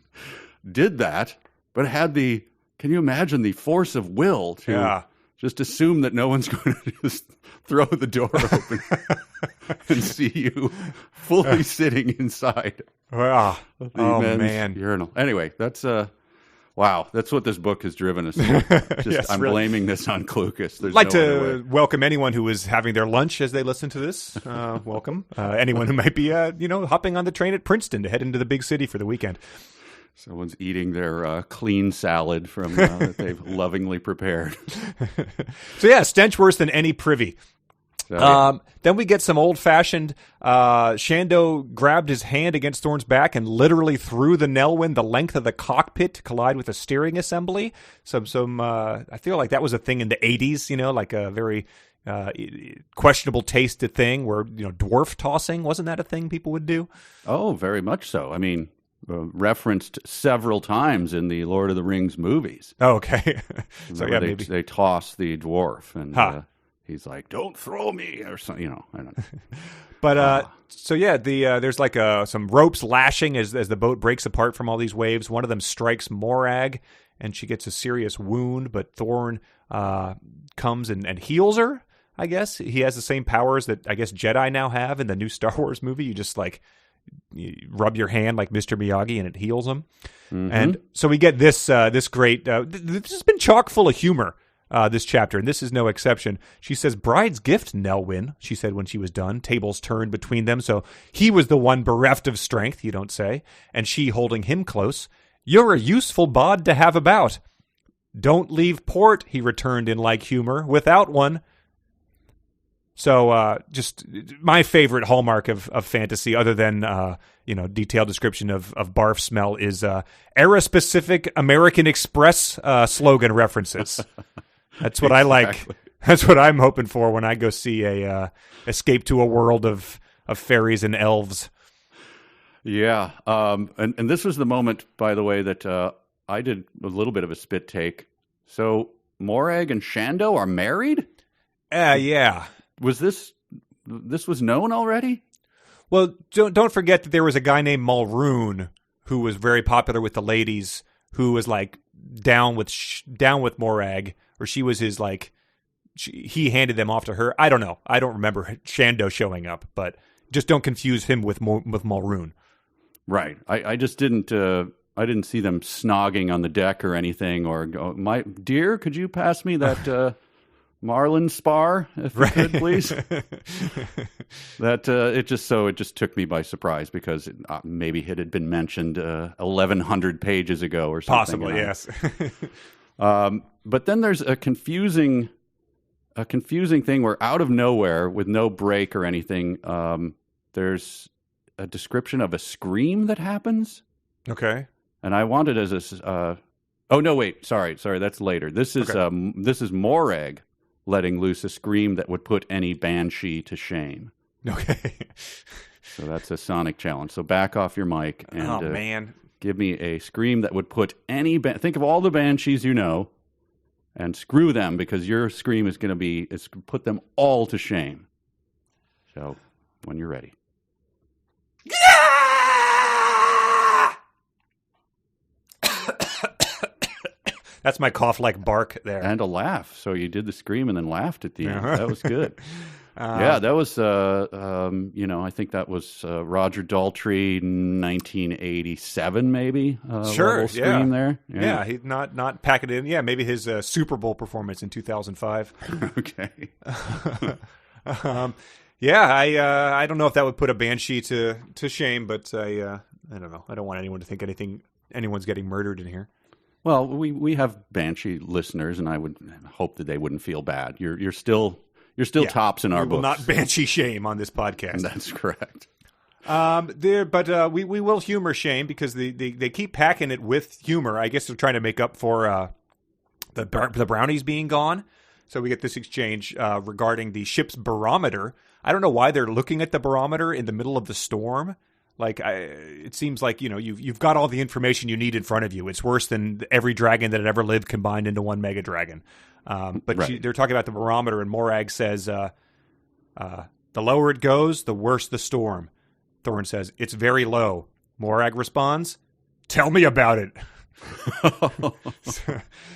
did that, but had can you imagine the force of will to just assume that no one's going to just throw the door open and see you fully sitting inside. Oh man. Urinal. Anyway, that's wow, that's what this book has driven us to. Yes, I'm blaming this on Clucas. I'd like to welcome anyone who is having their lunch as they listen to this. Welcome. Anyone who might be, hopping on the train at Princeton to head into the big city for the weekend. Someone's eating their clean salad from that they've lovingly prepared. So yeah, stench worse than any privy. Then we get some old-fashioned. Shando grabbed his hand against Thorne's back and literally threw the Nelwyn the length of the cockpit to collide with a steering assembly. I feel like that was a thing in the 80s. Like a very questionable tasted thing where dwarf tossing, wasn't that a thing people would do? Oh, very much so. I mean, referenced several times in the Lord of the Rings movies. Oh, okay. So yeah, they, maybe they toss the dwarf, and he's like, "Don't throw me," or something. I don't know. But so yeah, there's like some ropes lashing as the boat breaks apart from all these waves. One of them strikes Morag, and she gets a serious wound. But Thorn comes and heals her. I guess he has the same powers that I guess Jedi now have in the new Star Wars movie. You just like you rub your hand like Mr. Miyagi and it heals him. Mm-hmm. And so we get this great. This has been chock full of humor. This chapter, and this is no exception. She says, "Bride's gift, Nelwyn," she said when she was done. Tables turned between them, so he was the one bereft of strength, you don't say, and she holding him close. "You're a useful bod to have about." "Don't leave port," he returned in like humor, "without one." So just my favorite hallmark of fantasy, other than detailed description of barf smell, is era-specific American Express slogan references. That's what I like. That's what I'm hoping for when I go see a Escape to a World of fairies and elves. Yeah, and this was the moment, by the way, that I did a little bit of a spit take. So Morag and Shando are married? Yeah. Was this was known already? Well, don't forget that there was a guy named Mulroon who was very popular with the ladies, who was like down with Morag, or she was his like. He handed them off to her. I don't know. I don't remember Shando showing up, but just don't confuse him with Mulroon. Right. I just didn't. I didn't see them snogging on the deck or anything. Or go, "My dear, could you pass me that?" Marlin spar, if you could, please. It just took me by surprise because maybe it had been mentioned 1,100 pages ago or something. Possibly, yes. But then there's a confusing thing where out of nowhere, with no break or anything, there's a description of a scream that happens. Okay. And I wanted as a. Oh no! Wait, sorry, that's later. This is Morag letting loose a scream that would put any banshee to shame. Okay. So that's a sonic challenge. So back off your mic and man, give me a scream that would put any think of all the banshees you know and screw them, because your scream is going to put them all to shame. So when you're ready. That's my cough-like bark there. And a laugh. So you did the scream and then laughed at the end. That was good. Yeah, that was, I think that was Roger Daltrey, 1987, maybe. Sure, scream there. Yeah, he not pack it in. Yeah, maybe his Super Bowl performance in 2005. Okay. I don't know if that would put a banshee to shame, but I don't know. I don't want anyone to think anyone's getting murdered in here. Well, we have Banshee listeners, and I would hope that they wouldn't feel bad. You're still tops in our books. We will not Banshee shame on this podcast. That's correct. We will humor shame because they keep packing it with humor. I guess they're trying to make up for the brownies being gone. So we get this exchange regarding the ship's barometer. I don't know why they're looking at the barometer in the middle of the storm. Like, it seems like, you've got all the information you need in front of you. It's worse than every dragon that had ever lived combined into one mega dragon. But they're talking about the barometer, and Morag says, the lower it goes, the worse the storm. Thorn says, "It's very low." Morag responds, "Tell me about it."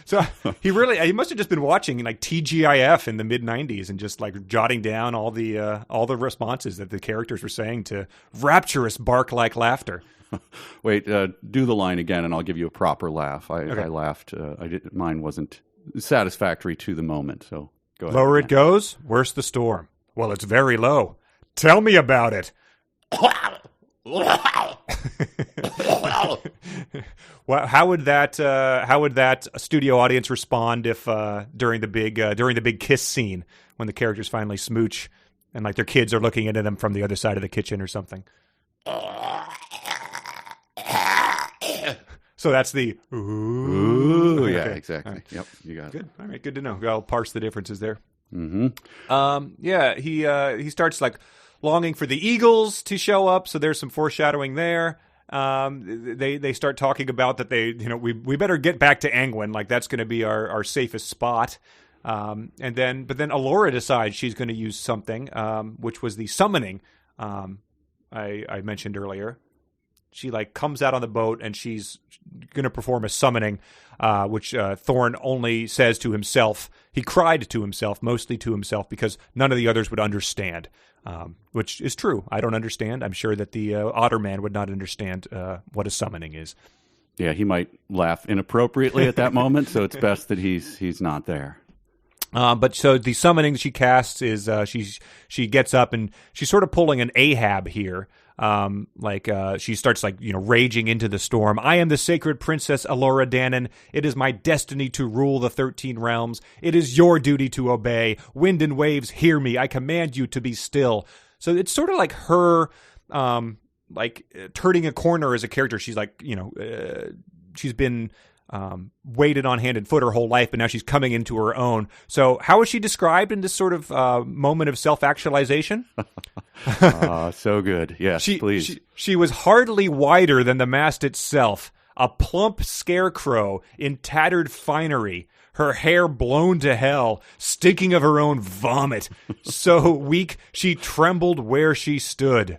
so he must have just been watching like TGIF in the mid-90s and just like jotting down all the responses that the characters were saying to rapturous bark-like laughter. Wait, do the line again and I'll give you a proper laugh. I laughed. Mine wasn't satisfactory to the moment, so go ahead. Lower it goes, worse the storm. Well, it's very low. Tell me about it. Well, how would that studio audience respond if during the big kiss scene when the characters finally smooch and like their kids are looking into them from the other side of the kitchen or something? So that's the ooh, yeah, okay. Exactly. Right. Yep, you got it. Good. All right, good to know. I'll parse the differences there. Mm-hmm. He starts like longing for the eagles to show up, so there's some foreshadowing there. They start talking about that we better get back to Angwin, like that's going to be our safest spot. But then Elora decides she's going to use something, which was the summoning I mentioned earlier. She comes out on the boat and she's going to perform a summoning, which Thorn only says to himself. He cried to himself, mostly to himself, because none of the others would understand, which is true. I don't understand. I'm sure that the Otter Man would not understand what a summoning is. Yeah, he might laugh inappropriately at that moment, so it's best that he's not there. But so the summoning she casts is she gets up and she's sort of pulling an Ahab here. She starts raging into the storm. I am the sacred princess Elora Danon. It is my destiny to rule the 13 realms. It is your duty to obey. Wind and waves, hear me. I command you to be still. So it's sort of like her, turning a corner as a character. She's she's been waited on hand and foot her whole life, but now she's coming into her own. So how is she described in this sort of moment of self-actualization? So good. Yes, please. She was hardly wider than the mast itself, a plump scarecrow in tattered finery, her hair blown to hell, stinking of her own vomit. So weak, she trembled where she stood.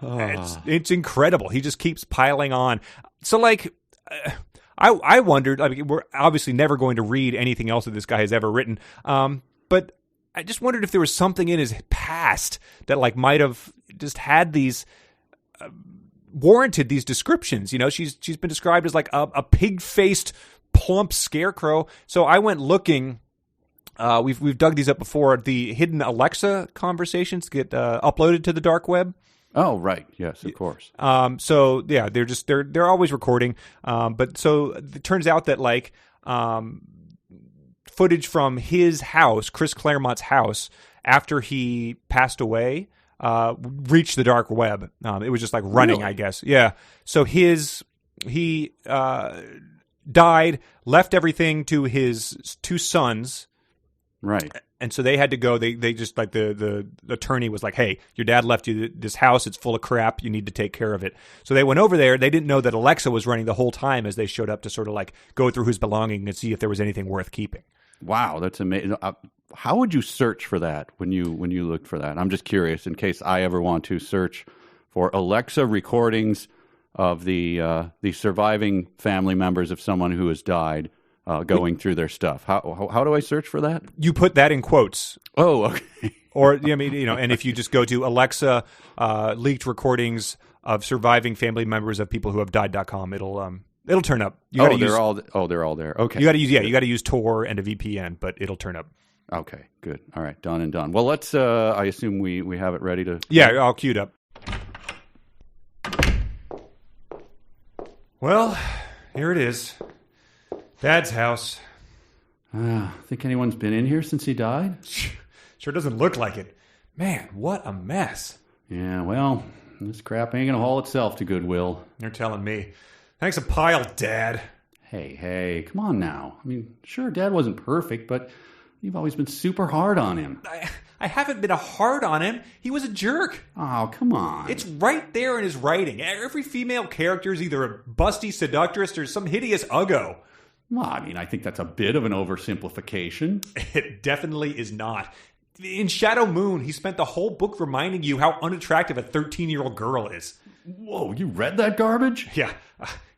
It's incredible. He just keeps piling on. So I wondered, we're obviously never going to read anything else that this guy has ever written, but I just wondered if there was something in his past that might have just had these, warranted these descriptions. She's been described as a pig-faced, plump scarecrow. So I went looking. We've dug these up before. The hidden Alexa conversations get uploaded to the dark web. Oh, right. Yes, of course. So yeah, they're always recording. But so it turns out that footage from his house, Chris Claremont's house, after he passed away, reached the dark web. It was just running, really? I guess. Yeah. So he died, left everything to his two sons. Right. And so they had to go. They just the attorney was like, "Hey, your dad left you this house. It's full of crap. You need to take care of it." So they went over there. They didn't know that Alexa was running the whole time as they showed up to sort of go through his belongings and see if there was anything worth keeping. Wow, that's amazing. How would you search for that when you looked for that? I'm just curious in case I ever want to search for Alexa recordings of the surviving family members of someone who has died. Going through their stuff. How do I search for that? You put that in quotes. Oh, okay. Or and if you just go to Alexa leaked recordings of surviving family members of people who have died.com, it'll turn up. They're all there. Okay. You got to use Tor and a VPN, but it'll turn up. Okay, good. All right, done and done. Well, let's I assume we have it ready to. Yeah, I'll queue it up. Well, here it is. Dad's house. Think anyone's been in here since he died? Sure doesn't look like it. Man, what a mess. Yeah, well, this crap ain't gonna haul itself to Goodwill. You're telling me. Thanks a pile, Dad. Hey, come on now. Sure, Dad wasn't perfect, but you've always been super hard on him. I haven't been hard on him. He was a jerk. Oh, come on. It's right there in his writing. Every female character is either a busty seductress or some hideous uggo. Well, I think that's a bit of an oversimplification. It definitely is not. In Shadow Moon, he spent the whole book reminding you how unattractive a 13-year-old girl is. Whoa, you read that garbage? Yeah.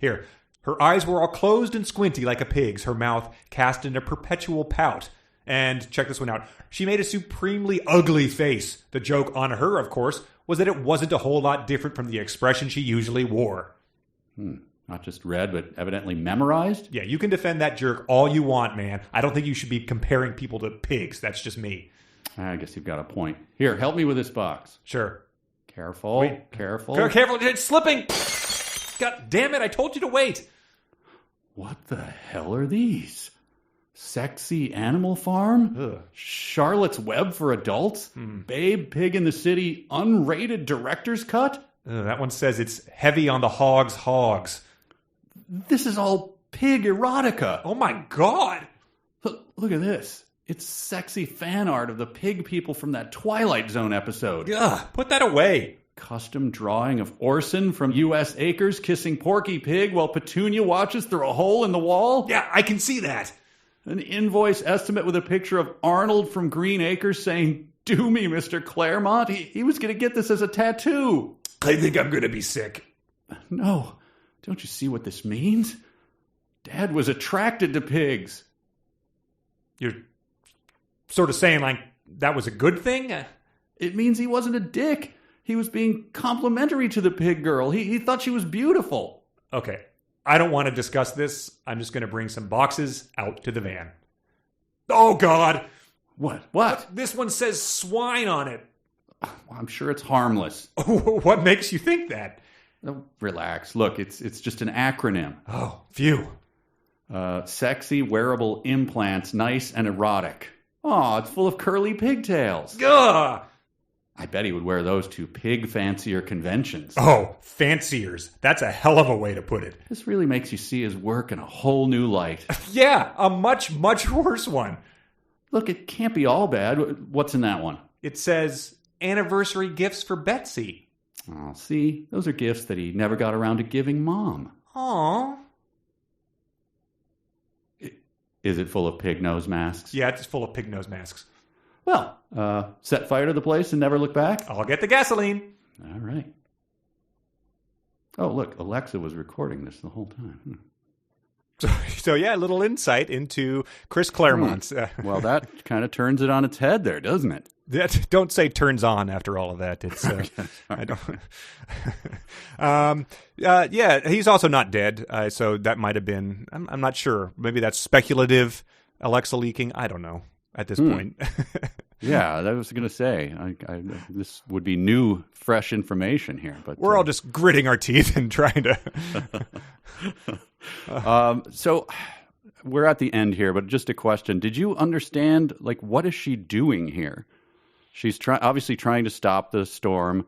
Here. Her eyes were all closed and squinty like a pig's, her mouth cast in a perpetual pout. And check this one out. She made a supremely ugly face. The joke on her, of course, was that it wasn't a whole lot different from the expression she usually wore. Not just read, but evidently memorized? Yeah, you can defend that jerk all you want, man. I don't think you should be comparing people to pigs. That's just me. I guess you've got a point. Here, help me with this box. Sure. Careful. Wait. Careful. Careful. It's slipping. God damn it. I told you to wait. What the hell are these? Sexy Animal Farm? Ugh. Charlotte's Web for adults? Babe Pig in the City unrated director's cut? That one says it's heavy on the hogs. This is all pig erotica. Oh my God. Look at this. It's sexy fan art of the pig people from that Twilight Zone episode. Ugh, put that away. custom drawing of Orson from U.S. Acres kissing Porky Pig while Petunia watches through a hole in the wall. Yeah, I can see that. An invoice estimate with a picture of Arnold from Green Acres saying, "Do me, Mr. Claremont. He was going to get this as a tattoo." I think I'm going to be sick. No, don't you see what this means? Dad was attracted to pigs. You're sort of saying like that was a good thing? It means he wasn't a dick. He was being complimentary to the pig girl. He thought she was beautiful. Okay, I don't want to discuss this. I'm just going to bring some boxes out to the van. Oh, God. What? This one says swine on it. I'm sure it's harmless. What makes you think that? Oh, relax. Look, it's just an acronym. Oh, phew. Sexy wearable implants, nice and erotic. Oh, it's full of curly pigtails. Ugh. I bet he would wear those to pig fancier conventions. Oh, fanciers. That's a hell of a way to put it. This really makes you see his work in a whole new light. Yeah, a much, much worse one. Look, it can't be all bad. What's in that one? It says, anniversary gifts for Betsy. Oh, see? Those are gifts that he never got around to giving Mom. Aww. Is it full of pig nose masks? Yeah, it's full of pig nose masks. Well, set fire to the place and never look back? I'll get the gasoline. All right. Oh, look, Alexa was recording this the whole time. So yeah, a little insight into Chris Claremont's. Well, that kind of turns it on its head there, doesn't it? Don't say turns on after all of that. It's I don't. Yeah, he's also not dead. So that might have been. I'm not sure. Maybe that's speculative. Alexa leaking. I don't know at this point. Yeah, I was going to say this would be new, fresh information here. But we're all just gritting our teeth and trying to. So we're at the end here, but just a question: did you understand? Like, what is she doing here? She's obviously trying to stop the storm,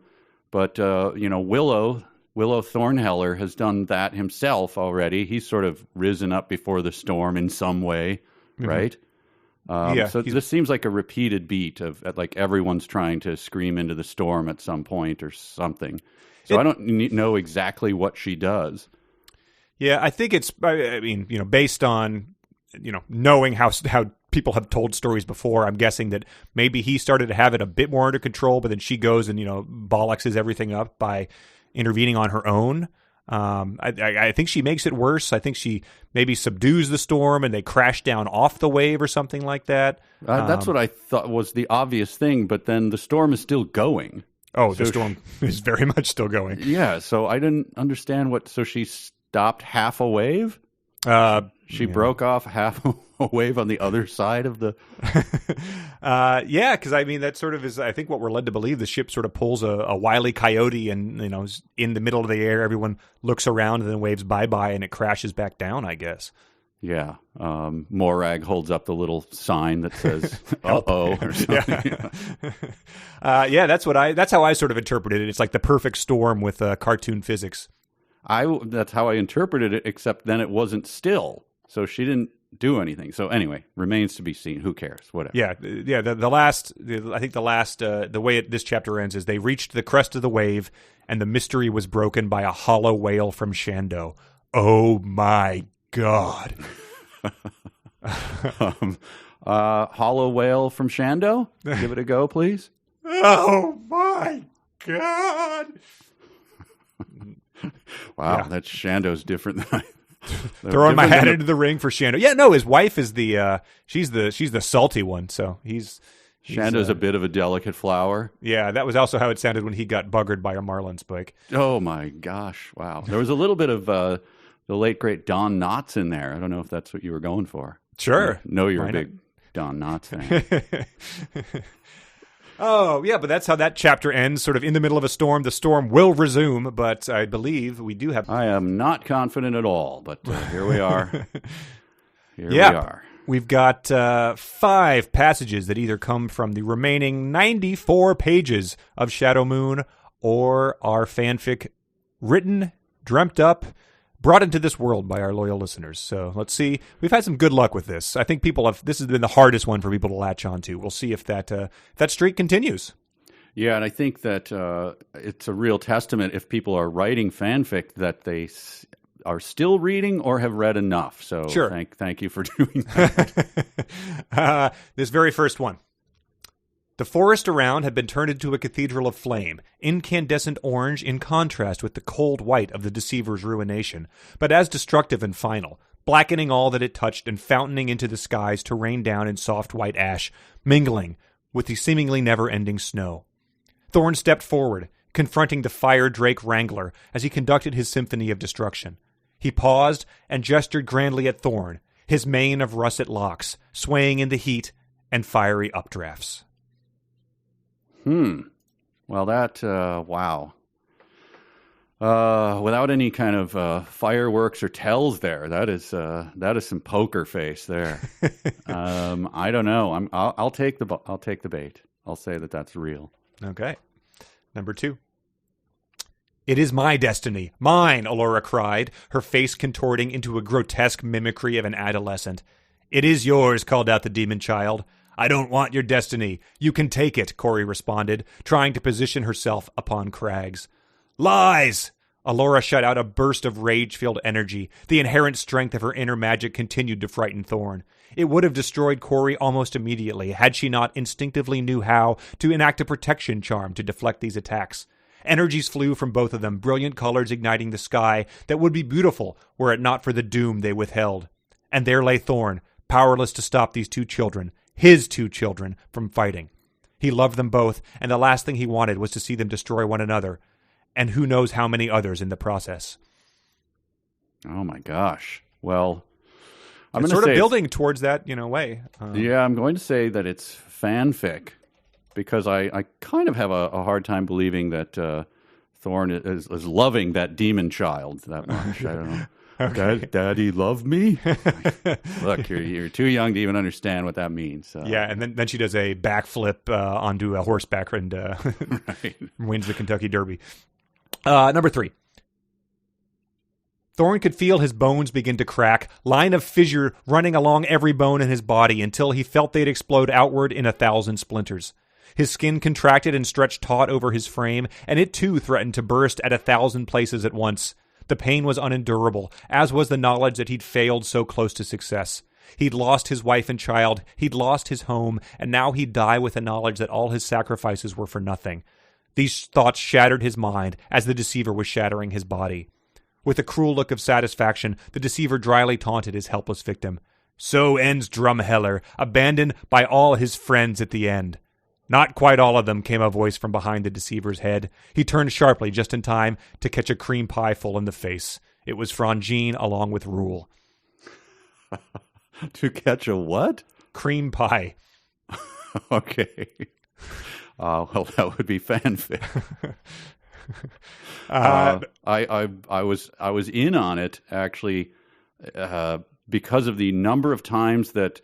but Willow Thornheller has done that himself already. He's sort of risen up before the storm in some way, right? So this seems like a repeated beat of like everyone's trying to scream into the storm at some point or something. So I don't know exactly what she does. Yeah, I think it's. I mean, based on knowing how people have told stories before, I'm guessing that maybe he started to have it a bit more under control, but then she goes and bollockses everything up by intervening on her own. I think she makes it worse. I think she maybe subdues the storm and they crash down off the wave or something like that. That's what I thought was the obvious thing, but then the storm is still going. Oh, the storm is very much still going. Yeah, so I didn't understand so she stopped half a wave? She broke off half a wave on the other side of the... Yeah, because I mean, that sort of is, I think, what we're led to believe. The ship sort of pulls a wily coyote and, is in the middle of the air. Everyone looks around and then waves bye-bye and it crashes back down, I guess. Yeah. Morag holds up the little sign that says, uh-oh, or something. Yeah, that's how I sort of interpreted it. It's like the perfect storm with cartoon physics. That's how I interpreted it, except then it wasn't still. So she didn't do anything. So anyway, remains to be seen. Who cares? Whatever. Yeah. I think the way this chapter ends is they reached the crest of the wave and the mystery was broken by a hollow wail from Shando. Oh my God. Hollow wail from Shando? Give it a go, please. Oh my God. Wow, that Shando's different than throwing my hat into the ring for Shando. Yeah, no, his wife is she's the salty one. So Shando's a bit of a delicate flower. Yeah, that was also how it sounded when he got buggered by a marlin spike. Oh my gosh! Wow, there was a little bit of the late great Don Knotts in there. I don't know if that's what you were going for. Sure, I know you're a big Don Knotts fan. Oh, yeah, but that's how that chapter ends, sort of in the middle of a storm. The storm will resume, but I believe we do have... I am not confident at all, but here we are. We are. We've got 5 passages that either come from the remaining 94 pages of Shadow Moon or our fanfic written, dreamt up, brought into this world by our loyal listeners. So let's see. We've had some good luck with this. I think this has been the hardest one for people to latch onto. We'll see if that streak continues. Yeah, and I think that it's a real testament if people are writing fanfic that they are still reading or have read enough. So sure. Thank you for doing that. This very first one. The forest around had been turned into a cathedral of flame, incandescent orange in contrast with the cold white of the deceiver's ruination, but as destructive and final, blackening all that it touched and fountaining into the skies to rain down in soft white ash, mingling with the seemingly never-ending snow. Thorn stepped forward, confronting the fire drake wrangler as he conducted his symphony of destruction. He paused and gestured grandly at Thorn, his mane of russet locks, swaying in the heat and fiery updrafts. Well, that, wow. Without any kind of fireworks or tells there, that is some poker face there. I don't know. I'll take the bait. I'll say that that's real. Okay. Number 2. It is my destiny. Mine, Elora cried, her face contorting into a grotesque mimicry of an adolescent. It is yours, called out the demon child. I don't want your destiny. You can take it, Corey responded, trying to position herself upon crags. Lies! Elora shut out a burst of rage-filled energy. The inherent strength of her inner magic continued to frighten Thorn. It would have destroyed Corey almost immediately had she not instinctively knew how to enact a protection charm to deflect these attacks. Energies flew from both of them, brilliant colors igniting the sky that would be beautiful were it not for the doom they withheld. And there lay Thorn, powerless to stop these 2 children, his 2 children, from fighting. He loved them both, and the last thing he wanted was to see them destroy one another, and who knows how many others in the process. Oh my gosh. Well, I'm it's going to sort say of building towards that, way. Yeah, I'm going to say that it's fanfic because I kind of have a hard time believing that Thorn is loving that demon child that much. I don't know. Okay. Daddy love me? Look, you're too young to even understand what that means. So. Yeah, and then she does a backflip onto a horseback and right. wins the Kentucky Derby. Number 3. Thorn could feel his bones begin to crack, line of fissure running along every bone in his body until he felt they'd explode outward in 1,000 splinters. His skin contracted and stretched taut over his frame, and it too threatened to burst at 1,000 places at once. The pain was unendurable, as was the knowledge that he'd failed so close to success. He'd lost his wife and child, he'd lost his home, and now he'd die with the knowledge that all his sacrifices were for nothing. These thoughts shattered his mind as the deceiver was shattering his body. With a cruel look of satisfaction, the deceiver dryly taunted his helpless victim. So ends Drumheller, abandoned by all his friends at the end. Not quite all of them, came a voice from behind the deceiver's head. He turned sharply just in time to catch a cream pie full in the face. It was Frangine along with Rule. To catch a what? Cream pie. Okay. Well, that would be fanfic. I was in on it actually because of the number of times that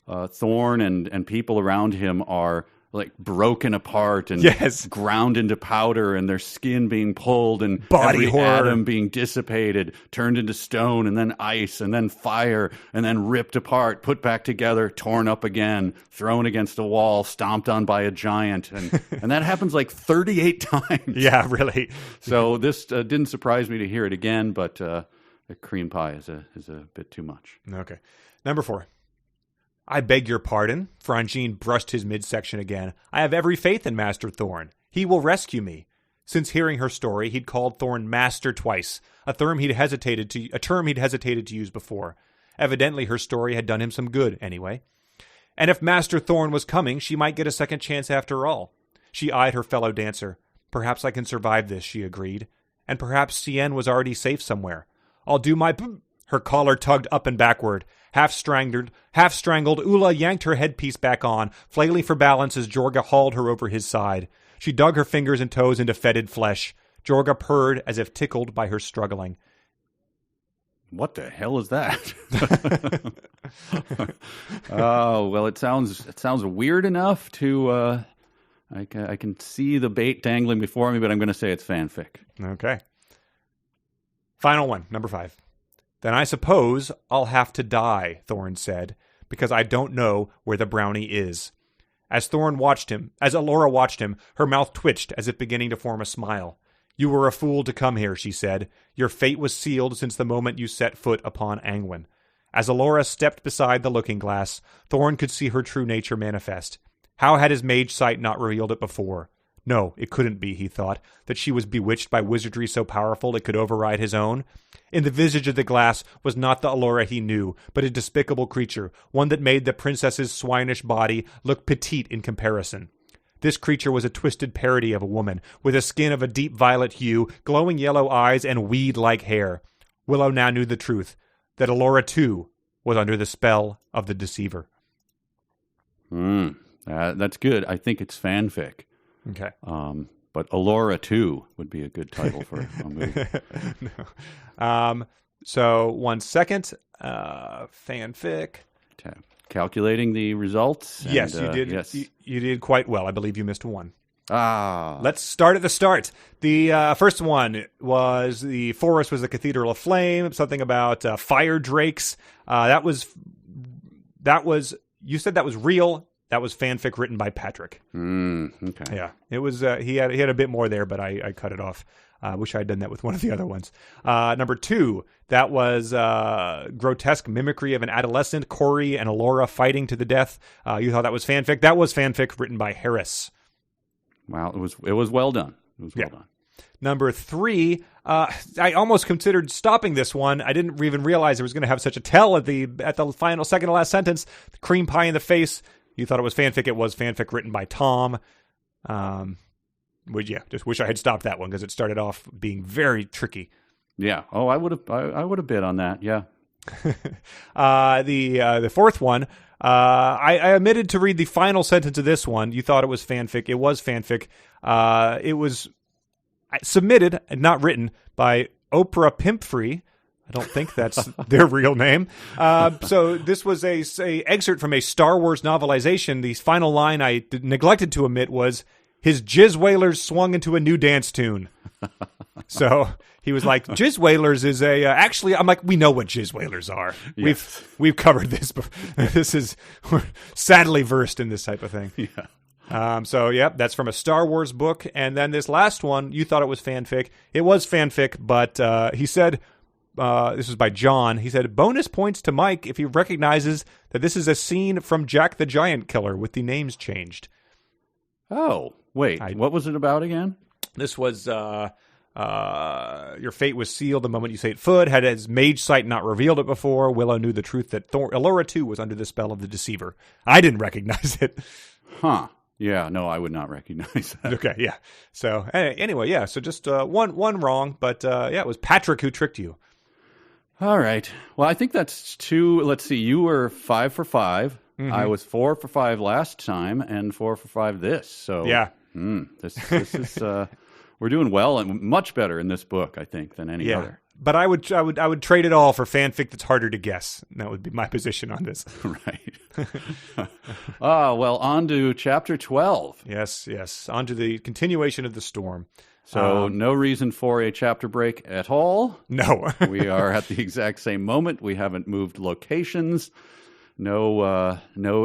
Thorn and people around him are like broken apart and ground into powder, and their skin being pulled, and body every horror, atom being dissipated, turned into stone, and then ice, and then fire, and then ripped apart, put back together, torn up again, thrown against a wall, stomped on by a giant, and that happens like 38 times. Yeah, really. So this didn't surprise me to hear it again, but the cream pie is a bit too much. Okay, number 4. I beg your pardon. Frangine brushed his midsection again. I have every faith in Master Thorn. He will rescue me. Since hearing her story, he'd called Thorn Master twice, a term he'd hesitated to use before. Evidently, her story had done him some good, anyway. And if Master Thorn was coming, she might get a second chance after all. She eyed her fellow dancer. Perhaps I can survive this, she agreed. And perhaps Cien was already safe somewhere. I'll do my... Her collar tugged up and backward. Half strangled, Ula yanked her headpiece back on, flailing for balance as Jorga hauled her over his side. She dug her fingers and toes into fetid flesh. Jorga purred as if tickled by her struggling. What the hell is that? Oh, well, it sounds weird enough to... I can see the bait dangling before me, but I'm going to say it's fanfic. Okay. Final one, number 5. Then I suppose I'll have to die, Thorn said, because I don't know where the brownie is. As Elora watched him, her mouth twitched as if beginning to form a smile. You were a fool to come here, she said. Your fate was sealed since the moment you set foot upon Angwin. As Elora stepped beside the looking glass, Thorn could see her true nature manifest. How had his mage sight not revealed it before? No, it couldn't be, he thought, that she was bewitched by wizardry so powerful it could override his own. In the visage of the glass was not the Elora he knew, but a despicable creature, one that made the princess's swinish body look petite in comparison. This creature was a twisted parody of a woman, with a skin of a deep violet hue, glowing yellow eyes, and weed-like hair. Willow now knew the truth, that Elora, too, was under the spell of the deceiver. That's good. I think it's fanfic. Okay. But Elora 2 would be a good title for a movie. No. So 1 second. Fanfic. Calculating the results. Yes, and, you did. Yes. You did quite well. I believe you missed one. Let's start at the start. The first one was the forest was a cathedral of flame. Something about fire drakes. That was. You said that was real. That was fanfic written by Patrick. Okay. Yeah, it was. He had a bit more there, but I cut it off. I wish I had done that with one of the other ones. Number 2, that was grotesque mimicry of an adolescent, Corey and Elora fighting to the death. You thought that was fanfic. That was fanfic written by Harris. Wow, it was well done. It was well done. Number 3, I almost considered stopping this one. I didn't even realize it was going to have such a tell at the final second to last sentence. The cream pie in the face. You thought it was fanfic. It was fanfic written by Tom. Just wish I had stopped that one because it started off being very tricky. Yeah. Oh, I would have bid on that. Yeah. The fourth one, I omitted to read the final sentence of this one. You thought it was fanfic. It was fanfic. It was submitted and not written by Oprah Pimpfree. I don't think that's their real name. So this was a excerpt from a Star Wars novelization. The final line I neglected to omit was, his jizz whalers swung into a new dance tune. So he was like, jizz whalers is a, actually, I'm like, we know what jizz whalers are. Yes. We've covered this before. We're sadly versed in this type of thing. Yeah. So yeah, that's from a Star Wars book. And then this last one, you thought it was fanfic. It was fanfic, but he said, this was by John. He said, bonus points to Mike if he recognizes that this is a scene from Jack the Giant Killer with the names changed. Oh, wait. What was it about again? This was, your fate was sealed the moment you set foot. Had his mage sight not revealed it before, Willow knew the truth that Elora too was under the spell of the deceiver. I didn't recognize it. Huh. Yeah, no, I would not recognize that. Okay, yeah. So anyway, yeah. So just one wrong, but yeah, it was Patrick who tricked you. All right. Well, I think that's 2. Let's see. You were 5 for 5. Mm-hmm. I was 4 for 5 last time, and 4 for 5 this. So yeah, this is we're doing well and much better in this book, I think, than any other. But I would trade it all for fanfic that's harder to guess. That would be my position on this. Right. Well, on to chapter 12. Yes. On to the continuation of the storm. So no reason for a chapter break at all. No. We are at the exact same moment. We haven't moved locations. No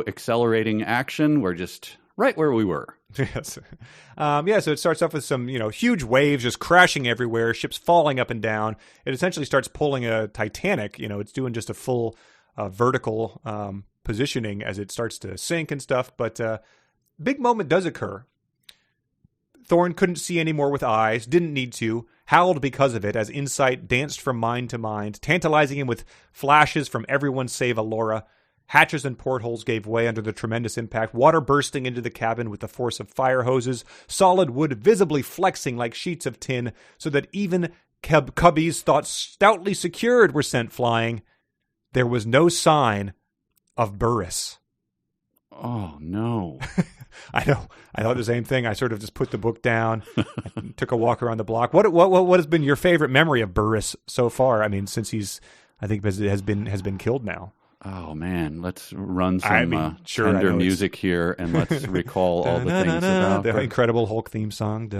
accelerating action. We're just right where we were. Yes. So it starts off with some, huge waves just crashing everywhere, ships falling up and down. It essentially starts pulling a Titanic. It's doing just a full vertical positioning as it starts to sink and stuff. But big moment does occur. Thorn couldn't see any more with eyes, didn't need to, howled because of it as insight danced from mind to mind, tantalizing him with flashes from everyone save Elora. Hatches and portholes gave way under the tremendous impact, water bursting into the cabin with the force of fire hoses, solid wood visibly flexing like sheets of tin, so that even cubbies thought stoutly secured were sent flying. There was no sign of Burris. Oh, no. I know. I thought the same thing. I sort of just put the book down, I took a walk around the block. What has been your favorite memory of Burris so far? I mean, since I think has been killed now. Oh man, let's run some tender music here, and let's recall all the things about the Incredible Hulk theme song.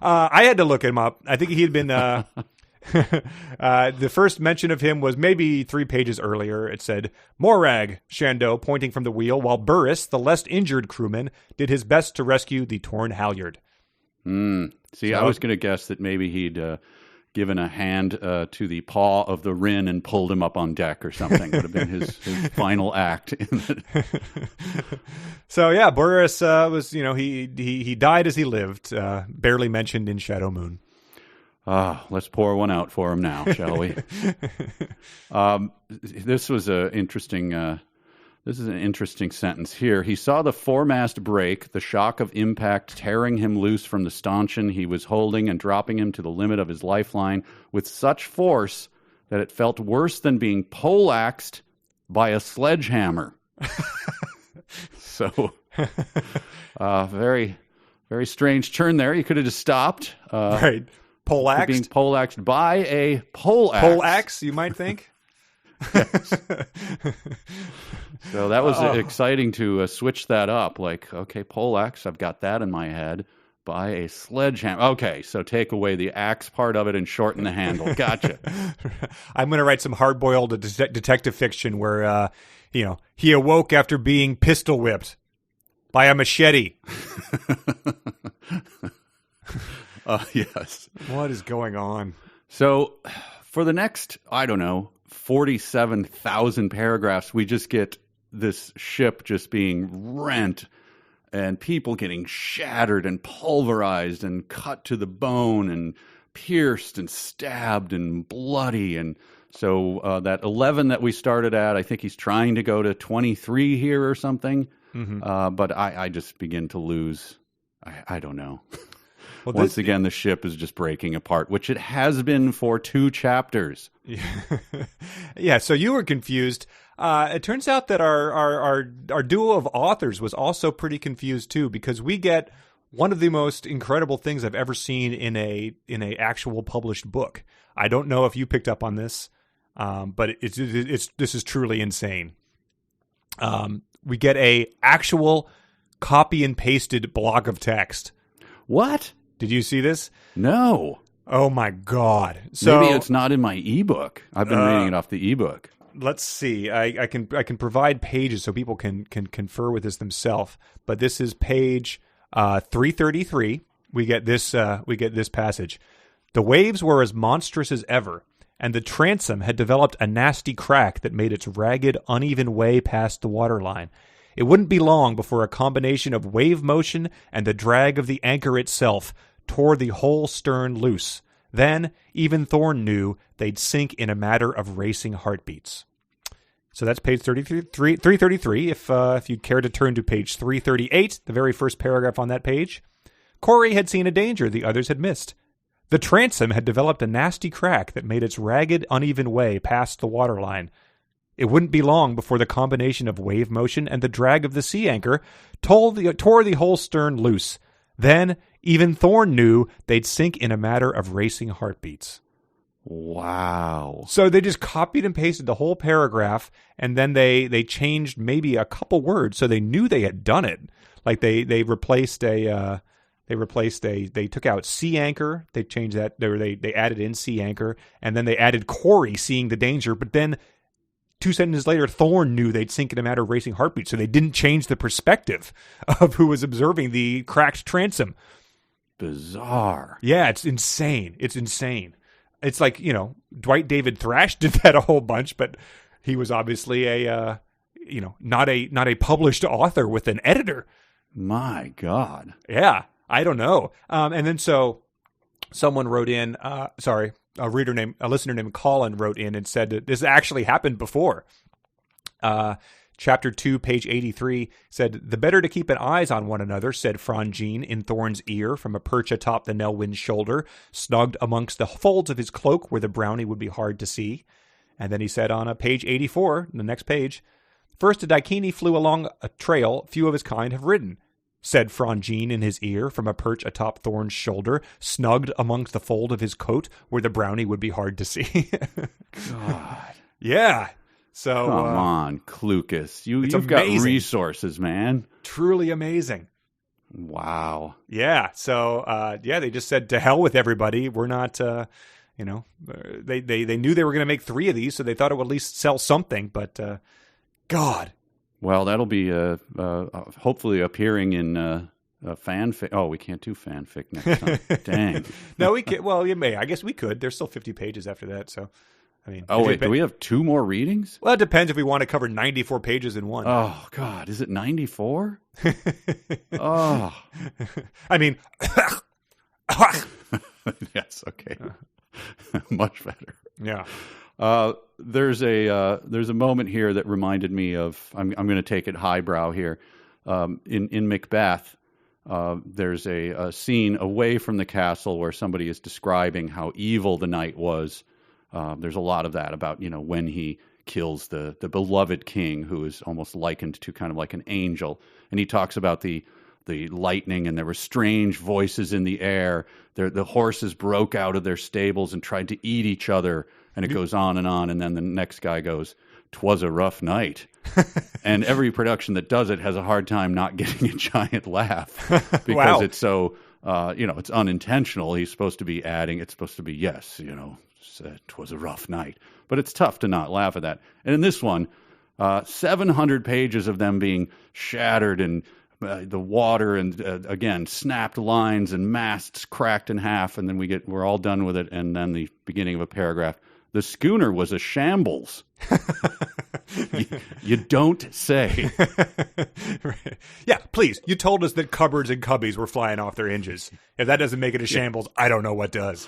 I had to look him up. I think he had been. The first mention of him was maybe 3 pages earlier. It said, Morag, Shando pointing from the wheel, while Burris, the less injured crewman, did his best to rescue the torn halyard. See, I was going to guess that maybe he'd given a hand to the paw of the Rin and pulled him up on deck or something. Would have been his final act. So yeah, Burris was, he died as he lived, barely mentioned in Shadow Moon. Let's pour one out for him now, shall we? This was an interesting sentence here. He saw the foremast break, the shock of impact tearing him loose from the stanchion he was holding and dropping him to the limit of his lifeline with such force that it felt worse than being poleaxed by a sledgehammer. So, very, very strange turn there. You could have just stopped. Right. Poleaxed? Being poleaxed by a poleaxe. Poleaxe, you might think? So that was exciting to switch that up. Like, okay, poleaxe, I've got that in my head. By a sledgehammer. Okay, so take away the axe part of it and shorten the handle. Gotcha. I'm going to write some hard-boiled detective fiction where, he awoke after being pistol whipped by a machete. Yes. What is going on? So for the next, 47,000 paragraphs, we just get this ship just being rent and people getting shattered and pulverized and cut to the bone and pierced and stabbed and bloody. And so that 11 that we started at, I think he's trying to go to 23 here or something. Mm-hmm. But I just begin to lose. I don't know. Well, once again, the ship is just breaking apart, which it has been for 2 chapters. Yeah, so you were confused. It turns out that our duo of authors was also pretty confused too, because we get one of the most incredible things I've ever seen in a actual published book. I don't know if you picked up on this, but this is truly insane. We get a actual copy and pasted block of text. What? Did you see this? No. Oh my God! So maybe it's not in my ebook. I've been reading it off the ebook. Let's see. I can provide pages so people can confer with this themselves. But this is page 333. We get this passage. The waves were as monstrous as ever, and the transom had developed a nasty crack that made its ragged, uneven way past the waterline. It wouldn't be long before a combination of wave motion and the drag of the anchor itself tore the whole stern loose. Then, even Thorne knew they'd sink in a matter of racing heartbeats. So that's page 333. If you'd care to turn to page 338, the very first paragraph on that page. Corey had seen a danger the others had missed. The transom had developed a nasty crack that made its ragged, uneven way past the waterline. It wouldn't be long before the combination of wave motion and the drag of the sea anchor tore the whole stern loose. Then, even Thorne knew they'd sink in a matter of racing heartbeats. Wow. So they just copied and pasted the whole paragraph, and then they changed maybe a couple words, so they knew they had done it. Like they took out sea anchor, they changed that, they added in sea anchor, and then they added Corey seeing the danger, but then 2 sentences later, Thorne knew they'd sink in a matter of racing heartbeats, so they didn't change the perspective of who was observing the cracked transom. Bizarre. Yeah, it's insane. It's like, Dwight David Thrash did that a whole bunch, but he was obviously not a published author with an editor. My God. Yeah, I don't know. And then so someone wrote in, a listener named Colin wrote in and said that this actually happened before. Chapter 2, page 83 said, "The better to keep an eyes on one another," said Franjean in Thorne's ear from a perch atop the Nelwyn's shoulder, snugged amongst the folds of his cloak where the brownie would be hard to see. And then he said on page 84, the next page, "First a Daikini flew along a trail few of his kind have ridden," said Franjean in his ear from a perch atop Thorne's shoulder, snugged amongst the fold of his coat where the brownie would be hard to see. God. Yeah. So come on, Clucas. You've got resources, man. Truly amazing. Wow. Yeah. So they just said to hell with everybody. We're not They knew they were going to make 3 of these, so they thought it would at least sell something. But God, well, that'll be hopefully appearing in fanfic. Oh, we can't do fanfic next time. Dang. No, we can. Well, you may. I guess we could. There's still 50 pages after that, so. I mean, oh wait, do we have 2 more readings? Well, it depends if we want to cover 94 pages in one. Oh God, is it 94? Oh, I mean, yes, okay, much better. Yeah. There's a moment here that reminded me of. I'm going to take it highbrow here. In Macbeth, there's a scene away from the castle where somebody is describing how evil the knight was. There's a lot of that about, when he kills the beloved king, who is almost likened to kind of like an angel. And he talks about the lightning, and there were strange voices in the air. The horses broke out of their stables and tried to eat each other. And it goes on. And then the next guy goes, "'Twas a rough night." And every production that does it has a hard time not getting a giant laugh because Wow. It's so, it's unintentional. He's supposed to be adding, it's supposed to be, yes, 'twas a rough night. But it's tough to not laugh at that. And in this one, 700 pages of them being shattered and the water and, again, snapped lines and masts cracked in half. And then we're all done with it. And then the beginning of a paragraph. The schooner was a shambles. You don't say. Right. Yeah, please. You told us that cupboards and cubbies were flying off their hinges. If that doesn't make it a shambles, I don't know what does.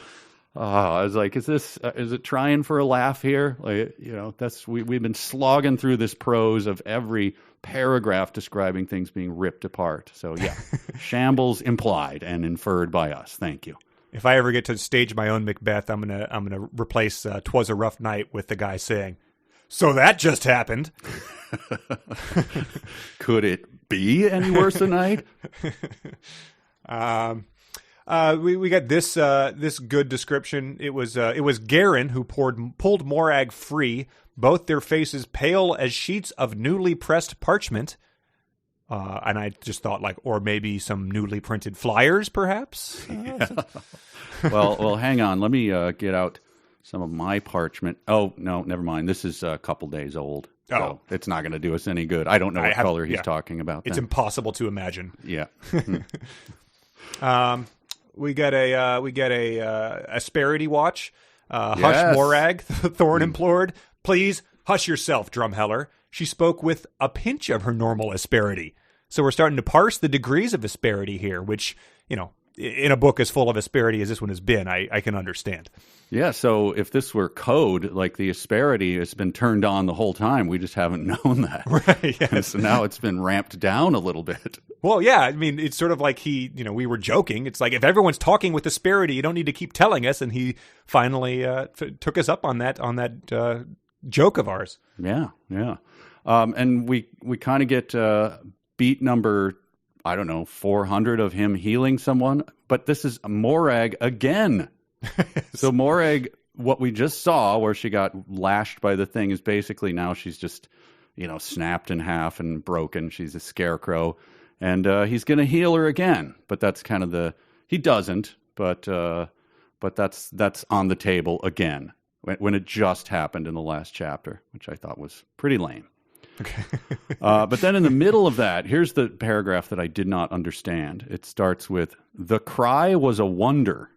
I was like, is it trying for a laugh here? Like, we've been slogging through this prose of every paragraph describing things being ripped apart. So yeah, shambles implied and inferred by us. Thank you. If I ever get to stage my own Macbeth, I'm gonna replace "'Twas a rough night" with the guy saying, "So that just happened." Could it be any worse tonight? We got this good description. It was Garin who pulled Morag free, both their faces pale as sheets of newly pressed parchment. And I just thought, or maybe some newly printed flyers, perhaps. Yeah. Well, hang on. Let me get out some of my parchment. Oh no, never mind. This is a couple days old. So it's not going to do us any good. I don't know what color he's talking about. It's impossible to imagine. Yeah. We get a asperity watch. Yes. Hush, Morag. Thorne implored. Please hush yourself, Drumheller. She spoke with a pinch of her normal asperity. So we're starting to parse the degrees of asperity here, which, in a book as full of asperity as this one has been, I can understand. Yeah, so if this were code, like the asperity has been turned on the whole time, we just haven't known that. Right, yes. And so now it's been ramped down a little bit. Well, yeah, I mean, it's sort of like we were joking. It's like, if everyone's talking with asperity, you don't need to keep telling us. And he finally took us up on that joke of ours. Yeah. And we kind of get beat number, 400 of him healing someone. But this is Morag again. So Morag, what we just saw where she got lashed by the thing is basically now she's just, snapped in half and broken. She's a scarecrow. And he's going to heal her again. But that's kind of he doesn't. But that's on the table again. When it just happened in the last chapter, which I thought was pretty lame. Okay. But then in the middle of that, here's the paragraph that I did not understand. It starts with, "The cry was a wonder."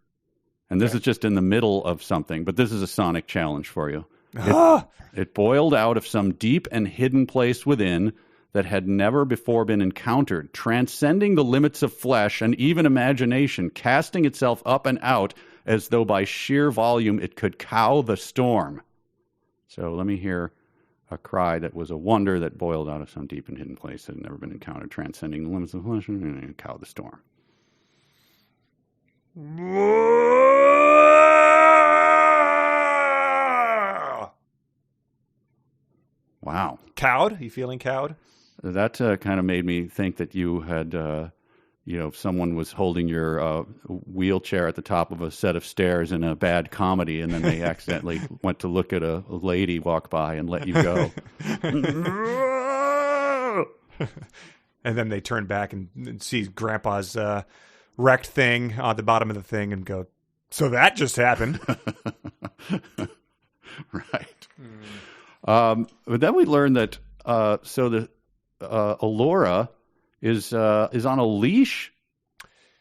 And this is just in the middle of something, but this is a sonic challenge for you. It boiled out of some deep and hidden place within that had never before been encountered, transcending the limits of flesh and even imagination, casting itself up and out as though by sheer volume it could cow the storm. So let me hear a cry that was a wonder that boiled out of some deep and hidden place that had never been encountered, transcending the limits of flesh and cow the storm. Wow. Cowed? You feeling cowed? That kind of made me think that you had, someone was holding your wheelchair at the top of a set of stairs in a bad comedy, and then they accidentally went to look at a lady walk by and let you go. And then they turn back and see Grandpa's wrecked thing on the bottom of the thing and go, "So that just happened." But then we learned that so the Elora is on a leash.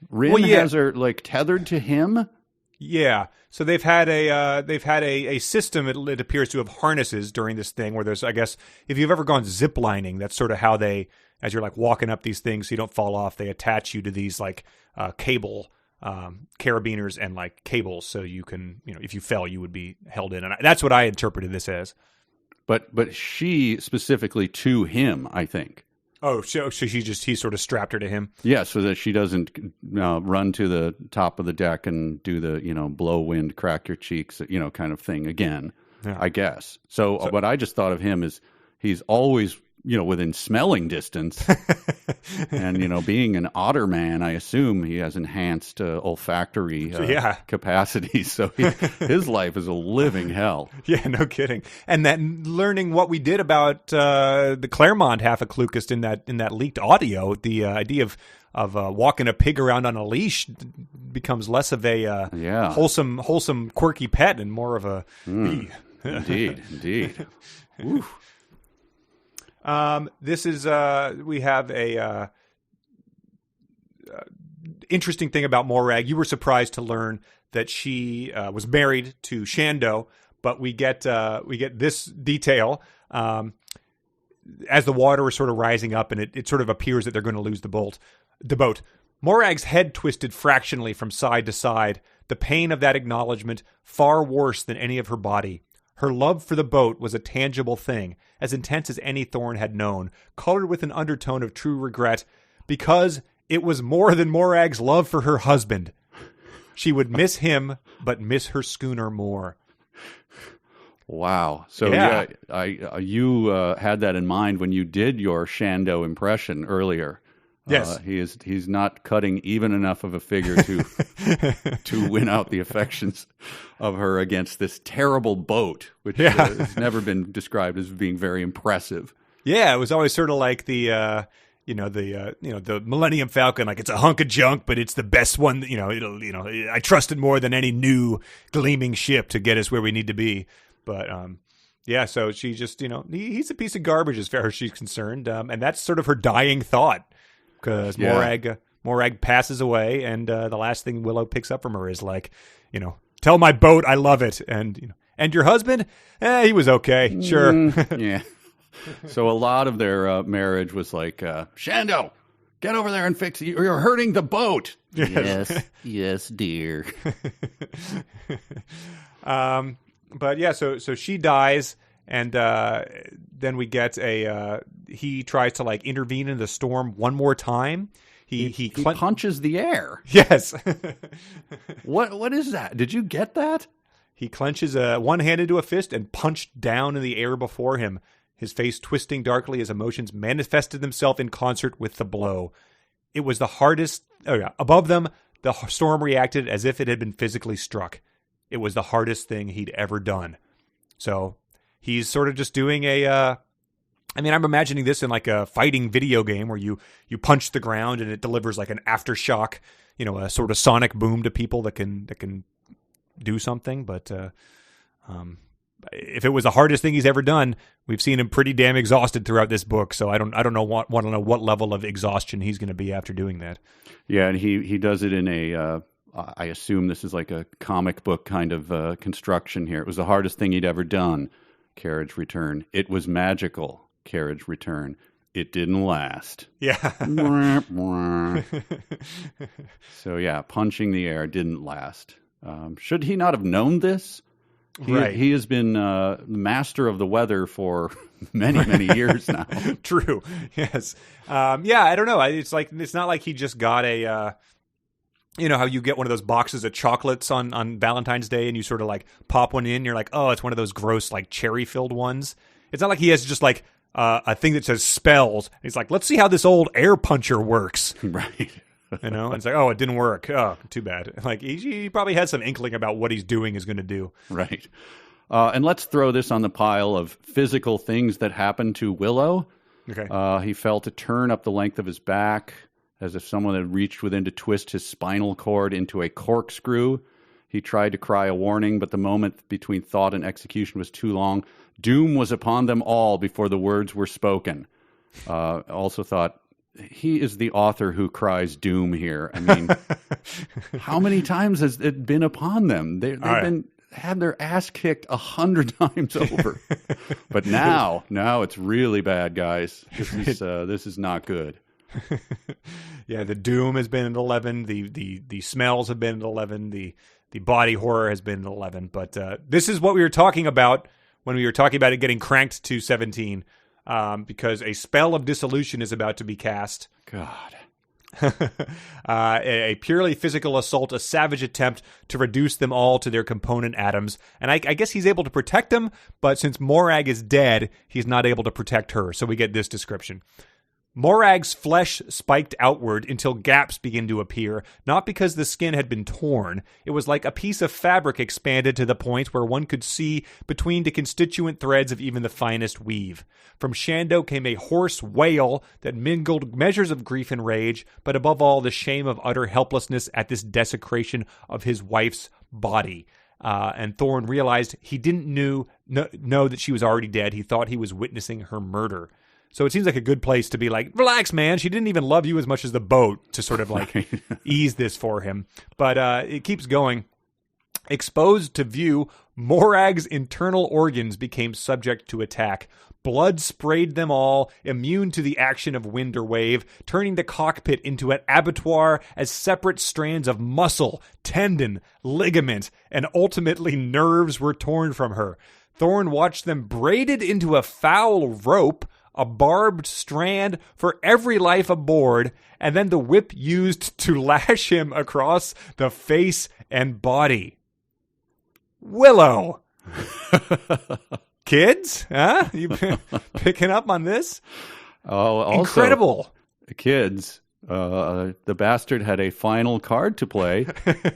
Rin has her like tethered to him. Yeah. So they've had a system. It appears to have harnesses during this thing where there's, I guess, if you've ever gone zip lining, that's sort of how they, as you're like walking up these things so you don't fall off, they attach you to these like cable carabiners and like cables so you can, if you fell, you would be held in. And that's what I interpreted this as. But she specifically to him, I think. Oh, so he sort of strapped her to him? Yeah, so that she doesn't run to the top of the deck and do the, blow wind, crack your cheeks, kind of thing again, I guess. So what I just thought of him is he's always, within smelling distance. And, being an otter man, I assume he has enhanced olfactory capacities. So his life is a living hell. Yeah, no kidding. And then learning what we did about the Claremont half-a-clucist in that leaked audio, the idea of walking a pig around on a leash becomes less of a wholesome, quirky pet and more of a... Indeed. Ooh. This is we have a interesting thing about Morag. You were surprised to learn that she was married to Shando, but we get this detail as the water is sort of rising up, and it sort of appears that they're going to lose the boat. Morag's head twisted fractionally from side to side. The pain of that acknowledgement far worse than any of her body. Her love for the boat was a tangible thing, as intense as any Thorne had known, colored with an undertone of true regret, because it was more than Morag's love for her husband. She would miss him, but miss her schooner more. Wow. So you had that in mind when you did your Shando impression earlier. Yes. He's not cutting even enough of a figure to win out the affections of her against this terrible boat, which has never been described as being very impressive. Yeah, it was always sort of like the Millennium Falcon, like it's a hunk of junk, but it's the best one. I trust it more than any new gleaming ship to get us where we need to be. But so she just he's a piece of garbage as far as she's concerned, and that's sort of her dying thought. Because Morag passes away, and the last thing Willow picks up from her is like, tell my boat I love it, and your husband, he was okay, sure. Yeah. So a lot of their marriage was like, Shando, get over there and fix it. You're hurting the boat. Yes, dear. So she dies. And then we get he tries to like intervene in the storm one more time. He punches the air. Yes. What is that? Did you get that? He clenches one hand into a fist and punched down in the air before him, his face twisting darkly as emotions manifested themselves in concert with the blow. It was the hardest. Above them, the storm reacted as if it had been physically struck. It was the hardest thing he'd ever done. So he's sort of just doing I'm imagining this in like a fighting video game where you punch the ground and it delivers like an aftershock, a sort of sonic boom to people that can do something. But if it was the hardest thing he's ever done, we've seen him pretty damn exhausted throughout this book. So I don't know want to know what level of exhaustion he's going to be after doing that. Yeah, and he does it in a I assume this is like a comic book kind of construction here. It was the hardest thing he'd ever done. Carriage return. It was magical. Carriage return. It didn't last. Yeah. So punching the air didn't last. Should he not have known this? He has been master of the weather for many, many years now. True. Yes. I don't know. It's not like he just got a. How you get one of those boxes of chocolates on Valentine's Day and you sort of like pop one in. You're like, oh, it's one of those gross like cherry filled ones. It's not like he has just like a thing that says spells. He's like, let's see how this old air puncher works. Right. And it's like, oh, it didn't work. Oh, too bad. Like he probably has some inkling about what he's doing is going to do. Right. And let's throw this on the pile of physical things that happened to Willow. Okay. He felt a turn up the length of his back, as if someone had reached within to twist his spinal cord into a corkscrew. He tried to cry a warning, but the moment between thought and execution was too long. Doom was upon them all before the words were spoken. Also thought, he is the author who cries doom here. I mean, how many times has it been upon them? They've had their ass kicked 100 times over. But now it's really bad, guys. This is not good. Yeah, the doom has been at 11. The smells have been at 11. The body horror has been at 11. But this is what we were talking about when we were talking about it getting cranked to 17. Because a spell of dissolution is about to be cast. God. A purely physical assault, a savage attempt to reduce them all to their component atoms. And I guess he's able to protect them, but since Morag is dead, he's not able to protect her. So we get this description. Morag's flesh spiked outward until gaps began to appear, not because the skin had been torn. It was like a piece of fabric expanded to the point where one could see between the constituent threads of even the finest weave. From Shando came a hoarse wail that mingled measures of grief and rage, but above all the shame of utter helplessness at this desecration of his wife's body. And Thorn realized he didn't know that she was already dead. He thought he was witnessing her murder. So it seems like a good place to be like, relax, man. She didn't even love you as much as the boat, to sort of like ease this for him. But it keeps going. Exposed to view, Morag's internal organs became subject to attack. Blood sprayed them all, immune to the action of wind or wave, turning the cockpit into an abattoir as separate strands of muscle, tendon, ligament, and ultimately nerves were torn from her. Thorn watched them braided into a foul rope, a barbed strand for every life aboard, and then the whip used to lash him across the face and body. Willow! Kids? Huh? You picking up on this? Oh, also, incredible. Kids. The bastard had a final card to play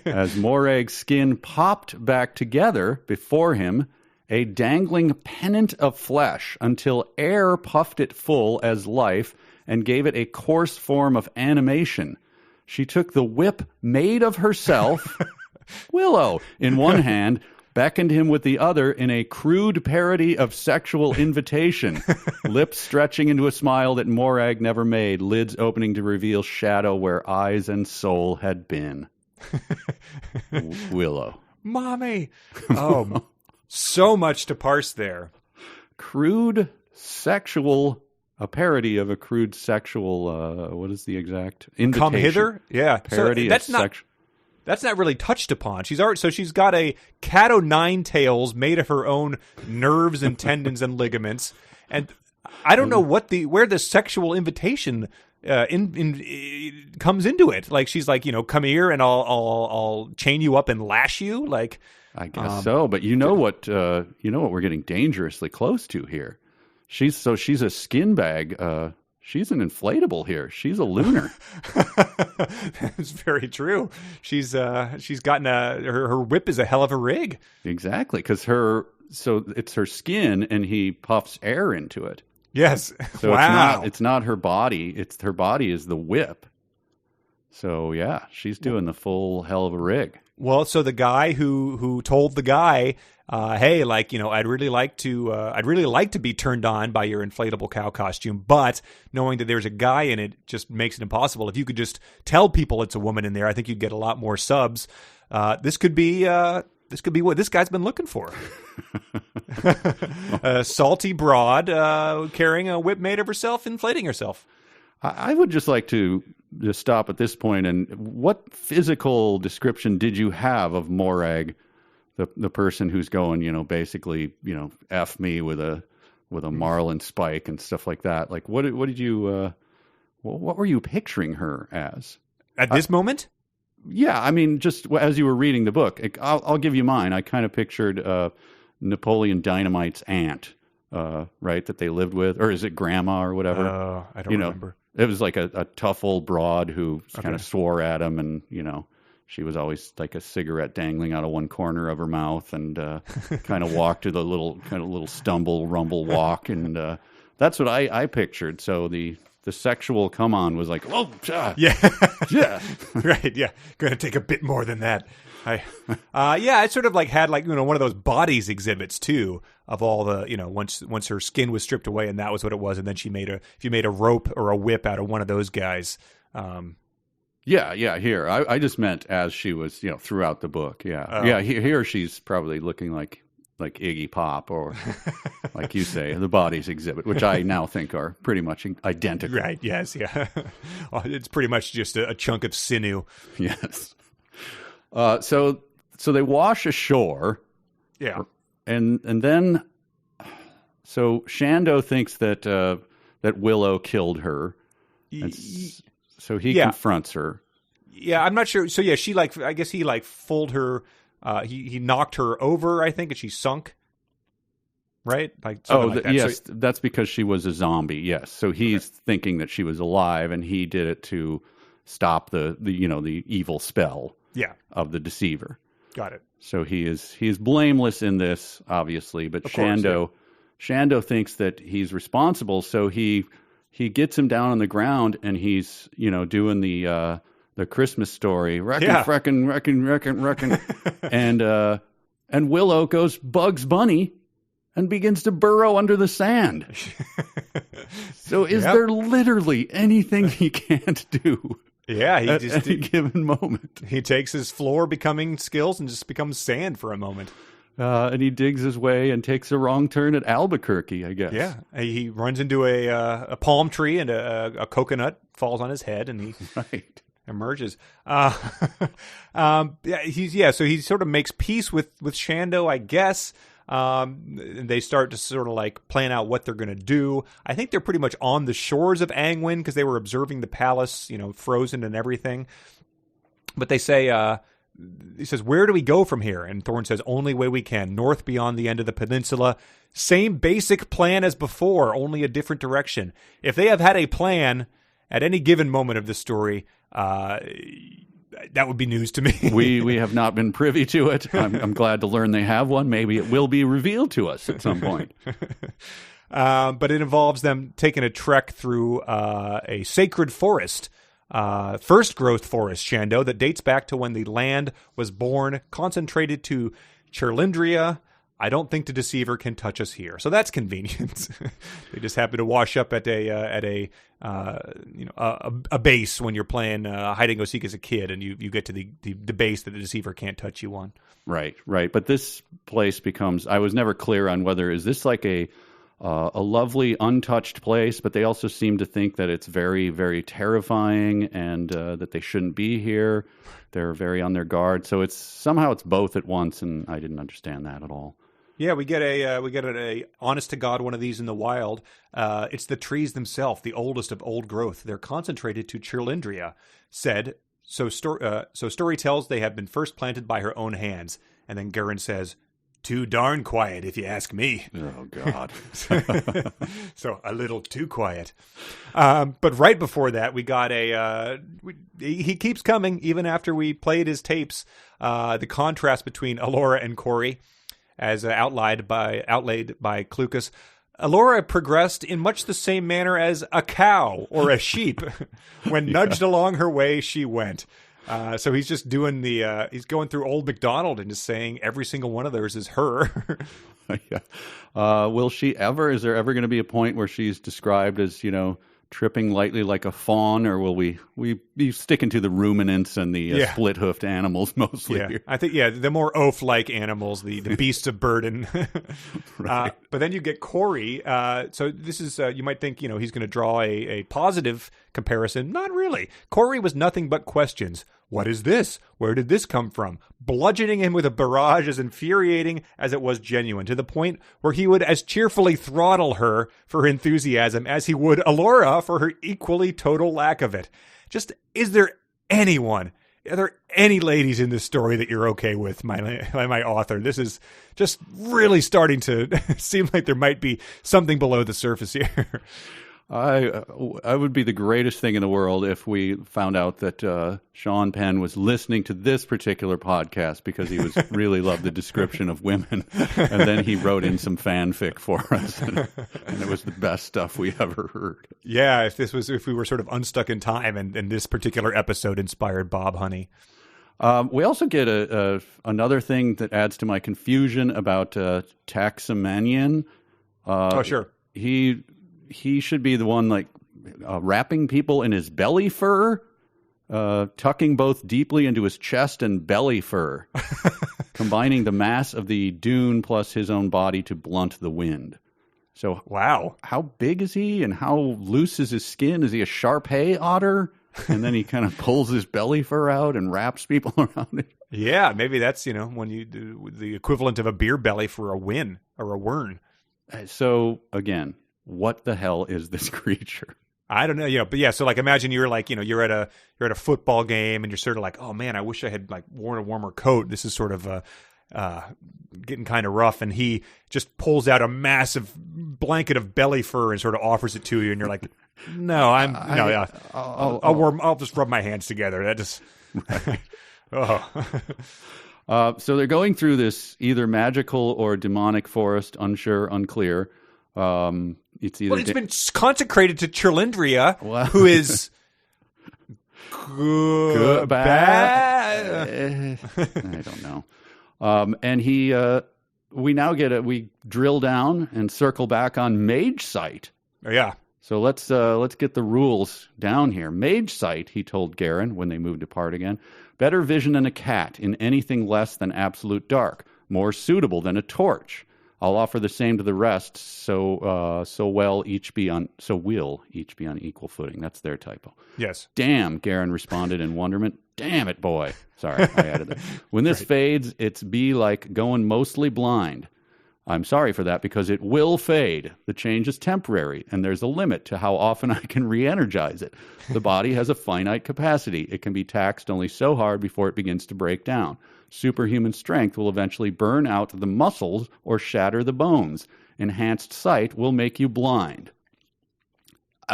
as Morag's skin popped back together before him, a dangling pennant of flesh, until air puffed it full as life and gave it a coarse form of animation. She took the whip made of herself, Willow, in one hand, beckoned him with the other in a crude parody of sexual invitation, lips stretching into a smile that Morag never made, lids opening to reveal shadow where eyes and soul had been. Willow. Mommy! Oh, so much to parse there. Crude sexual, a parody of a crude sexual, what is the exact invitation? Come hither? Yeah. Parody so that's of not, that's not really touched upon. She's got a cat o' nine tails made of her own nerves and tendons and ligaments. And I don't know where the sexual invitation comes into it. Like she's like, come here and I'll chain you up and lash you. Like, I guess so, but you know what we're getting dangerously close to here. She's a skin bag. She's an inflatable here. She's a lunar. That's very true. She's gotten her whip is a hell of a rig. Exactly, because it's her skin and he puffs air into it. Yes. So wow. It's not her body. It's her body is the whip. So yeah, she's doing the full hell of a rig. Well, so the guy who told the guy, hey, I'd really like to be turned on by your inflatable cow costume, but knowing that there's a guy in it just makes it impossible. If you could just tell people it's a woman in there, I think you'd get a lot more subs. This could be what this guy's been looking for. A salty broad carrying a whip made of herself, inflating herself. I would just like to just stop at this point. And what physical description did you have of Morag, the person who's going, basically, F me with a marlin spike and stuff like that? Like, what did you, what were you picturing her as? At this moment? Yeah, I mean, just as you were reading the book, I'll give you mine. I kind of pictured Napoleon Dynamite's aunt, right, that they lived with, or is it grandma or whatever? I don't remember. It was like a tough old broad who kind of swore at him, and she was always like a cigarette dangling out of one corner of her mouth, and kind of walked to the little stumble rumble walk, and that's what I pictured. So the sexual come on was like, oh, yeah, yeah, right, yeah, going to take a bit more than that. I sort of like had like, one of those bodies exhibits too of all the, once her skin was stripped away and that was what it was. And then if you made a rope or a whip out of one of those guys. Yeah. Here, I just meant as she was, throughout the book. Yeah. Here she's probably looking like Iggy Pop or like you say, the bodies exhibit, which I now think are pretty much identical. Right. Yes. Yeah. It's pretty much just a chunk of sinew. Yes. So they wash ashore. Yeah. And then, so Shando thinks that Willow killed her. So he confronts her. Yeah, I'm not sure. So yeah, I guess he fooled her. He knocked her over, I think, and she sunk. Right? Like that. Yes, that's because she was a zombie. Yes. So he's thinking that she was alive, and he did it to stop the evil spell. Yeah. Of the deceiver. Got it. So he is blameless in this, obviously, but Shando thinks that he's responsible, so he gets him down on the ground and he's, doing the Christmas story, wrecking, and Willow goes Bugs Bunny and begins to burrow under the sand. So is there literally anything he can't do? Yeah, at any given moment. He takes his floor becoming skills and just becomes sand for a moment. And he digs his way and takes a wrong turn at Albuquerque, I guess. Yeah, he runs into a palm tree and a coconut falls on his head, and he emerges. So he sort of makes peace with Shando, I guess. They start to sort of like plan out what they're going to do. I think they're pretty much on the shores of Angwin because they were observing the palace, frozen and everything. But they say, he says, "Where do we go from here?" And Thorne says, "Only way we can, north beyond the end of the peninsula. Same basic plan as before, only a different direction." If they have had a plan at any given moment of the story, that would be news to me. We have not been privy to it. I'm glad to learn they have one. Maybe it will be revealed to us at some point. But it involves them taking a trek through a sacred forest, first growth forest, Shando, that dates back to when the land was born, concentrated to Cherlindria. I don't think the deceiver can touch us here, so that's convenient. They just happen to wash up at a base when you're playing hide and go seek as a kid, and you get to the base that the deceiver can't touch you on. Right. But this place becomes. I was never clear on whether is this like a lovely untouched place, but they also seem to think that it's very, very terrifying and that they shouldn't be here. They're very on their guard, so it's both at once, and I didn't understand that at all. Yeah, we get a honest to God one of these in the wild. It's the trees themselves, the oldest of old growth. They're concentrated to Cherlindria. Said so. Story tells they have been first planted by her own hands, and then Garen says, "Too darn quiet, if you ask me." Oh God! So a little too quiet. But right before that, we got he keeps coming even after we played his tapes. The contrast between Elora and Corey, as outlaid by Clucas. Elora progressed in much the same manner as a cow or a sheep. When nudged along her way, she went. So he's just doing he's going through Old MacDonald and just saying every single one of those is her. Will she ever? Is there ever going to be a point where she's described as, tripping lightly like a fawn, or will we be sticking to the ruminants and the split-hoofed animals mostly? Yeah. Here? I think the more oaf-like animals, the beasts of burden. Right. But then you get Corey. So this is you might think he's going to draw a positive comparison. Not really. Corey was nothing but questions. What is this? Where did this come from? Bludgeoning him with a barrage as infuriating as it was genuine, to the point where he would as cheerfully throttle her for her enthusiasm as he would Elora for her equally total lack of it. Just, are there any ladies in this story that you're okay with, my author? This is just really starting to seem like there might be something below the surface here. I would be the greatest thing in the world if we found out that Sean Penn was listening to this particular podcast because he really loved the description of women, and then he wrote in some fanfic for us, and it was the best stuff we ever heard. Yeah, if we were sort of unstuck in time, and this particular episode inspired Bob Honey. We also get another thing that adds to my confusion about Taxamanian. Sure. He should be the one like wrapping people in his belly fur, tucking both deeply into his chest and belly fur, combining the mass of the dune plus his own body to blunt the wind. So, wow, how big is he, and how loose is his skin? Is he a Shar-Pei otter? And then he kind of pulls his belly fur out and wraps people around it. Yeah, maybe that's, when you do the equivalent of a beer belly for a win or a wern. So, again, what the hell is this creature? I don't know, but yeah, so like imagine you're like, you're at a football game and you're sort of like, oh man, I wish I had like worn a warmer coat. This is sort of getting kind of rough, and he just pulls out a massive blanket of belly fur and sort of offers it to you, and you're like, no, I'll just rub my hands together. That just So they're going through this either magical or demonic forest, unsure, unclear. It's either it's been consecrated to Chirlindria, who is good, bad. I don't know. And we drill down and circle back on Mage Sight. Oh, yeah. So let's get the rules down here. Mage Sight, he told Garen when they moved apart again, better vision than a cat in anything less than absolute dark, more suitable than a torch. I'll offer the same to the rest, so we'll each be on equal footing. That's their typo. Yes. Damn, Garen responded in wonderment. Damn it, boy. Sorry, I added that. When this fades, it's be like going mostly blind. I'm sorry for that because it will fade. The change is temporary, and there's a limit to how often I can re-energize it. The body has a finite capacity. It can be taxed only so hard before it begins to break down. Superhuman strength will eventually burn out the muscles or shatter the bones. Enhanced sight will make you blind.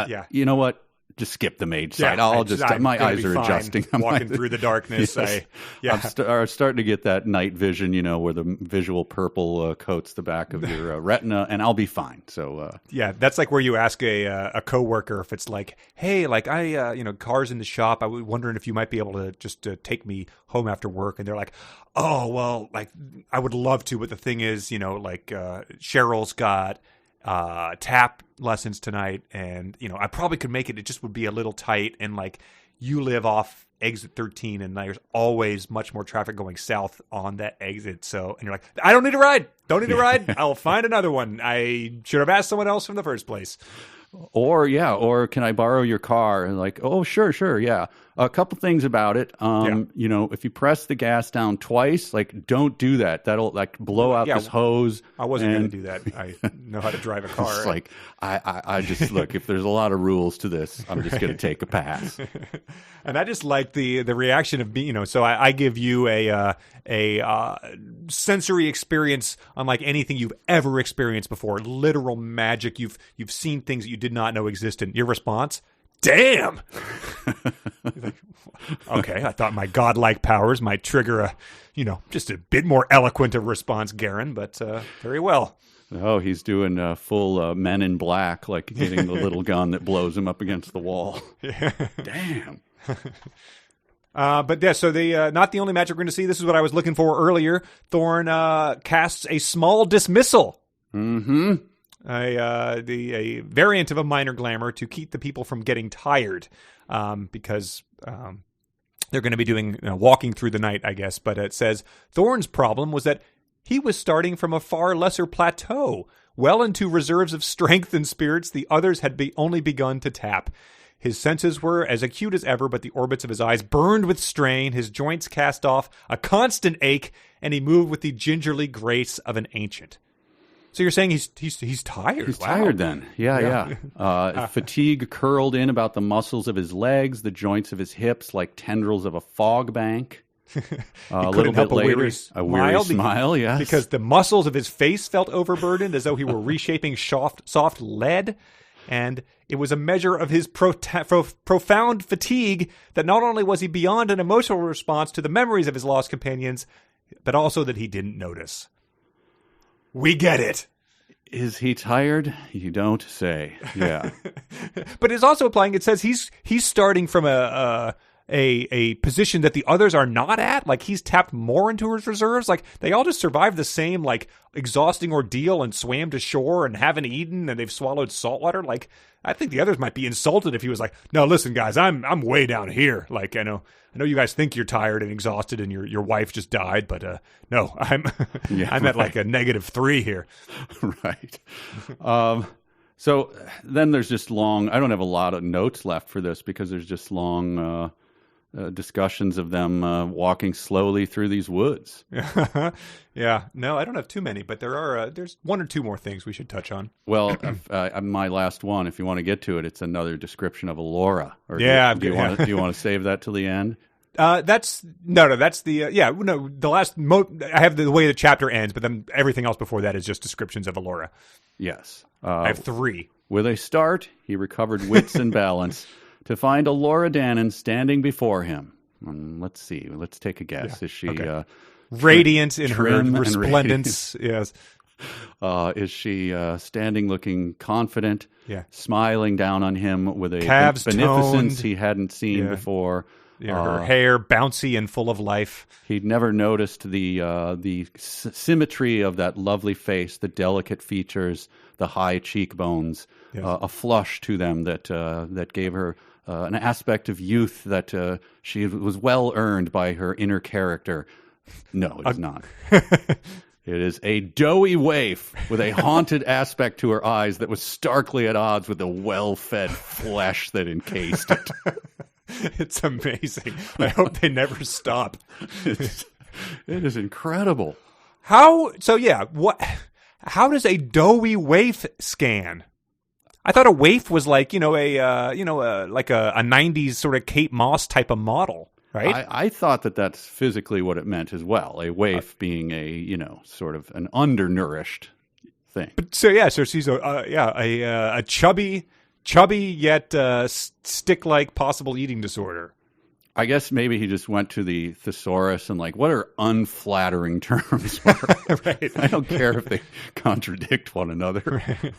Yeah. You know what? Just skip the Mage Sight. My eyes are adjusting. Walking through the darkness. Yes. I'm starting to get that night vision, where the visual purple coats the back of your retina, and I'll be fine. So yeah, that's like where you ask a coworker if it's like, hey, like car's in the shop. I was wondering if you might be able to just take me home after work, and they're like, oh well, like I would love to, but the thing is, Cheryl's got tap lessons tonight, and I probably could make it. It just would be a little tight, and like you live off exit 13, and there's always much more traffic going south on that exit. So, and you're like, I don't need a ride. I'll find another one. I should have asked someone else from the first place. Or can I borrow your car? And like, oh, sure, yeah. A couple things about it. If you press the gas down twice, like, don't do that. That'll like blow out this hose. I wasn't going to do that. I know how to drive a car. It's like, I just look. If there's a lot of rules to this, I'm just going to take a pass. And I just like the reaction of being, so I give you a sensory experience unlike anything you've ever experienced before. Literal magic. You've seen things that you did not know existed. Your response? Damn. Okay, I thought my godlike powers might trigger a, just a bit more eloquent a response, Garen, but very well. Oh, he's doing full Men in Black, like getting the little gun that blows him up against the wall. Yeah. Damn. But yeah, so not the only magic we're going to see. This is what I was looking for earlier. Thorn casts a small dismissal. Mm-hmm. A variant of a minor glamour to keep the people from getting tired, because they're going to be doing walking through the night, I guess. But it says Thorn's problem was that he was starting from a far lesser plateau, well into reserves of strength and spirits the others had only begun to tap. His senses were as acute as ever, but the orbits of his eyes burned with strain, his joints cast off a constant ache, and he moved with the gingerly grace of an ancient. So you're saying he's tired? He's tired then. Yeah. Fatigue curled in about the muscles of his legs, the joints of his hips like tendrils of a fog bank. A little bit later, a weary smile, yes. Because the muscles of his face felt overburdened as though he were reshaping soft lead. And it was a measure of his profound fatigue that not only was he beyond an emotional response to the memories of his lost companions, but also that he didn't notice. We get it. Is he tired? You don't say. Yeah. But it's also applying. It says he's starting from a a position that the others are not at. Like he's tapped more into his reserves. Like they all just survived the same like exhausting ordeal and swam to shore and haven't eaten and they've swallowed salt water. Like I think the others might be insulted if he was like, no, listen guys, I'm way down here. Like I know you guys think you're tired and exhausted and your wife just died, but no, I'm I'm at like a -3 here. Right. So then there's just long, I don't have a lot of notes left for this because there's just long discussions of them walking slowly through these woods. Yeah, no, I don't have too many, but there's one or two more things we should touch on. Well, my last one, if you want to get to it, it's another description of Elora. Or yeah, do you want to save that till the end? That's the last. I have the way the chapter ends, but then everything else before that is just descriptions of Elora. Yes, I have 3. With a start, he recovered wits and balance to find Elora Dannon standing before him. Let's see. Let's take a guess. Yeah. Is she radiant in her resplendence? Yes. Is she standing, looking confident? Yeah. Smiling down on him with a calves beneficence toned. He hadn't seen before. Yeah, her hair bouncy and full of life. He'd never noticed the symmetry of that lovely face, the delicate features, the high cheekbones, a flush to them that gave her an aspect of youth that she was well earned by her inner character. No, it's not. It is a doughy waif with a haunted aspect to her eyes that was starkly at odds with the well-fed flesh that encased it. It's amazing. I hope they never stop. It is incredible. How does a doughy waif scan? I thought a waif was like, like a 90s sort of Kate Moss type of model, right? I thought that's physically what it meant as well. A waif being a, sort of an undernourished thing. But so she's a chubby yet stick-like possible eating disorder. I guess maybe he just went to the thesaurus and what are unflattering terms? Right. I don't care if they contradict one another. Right.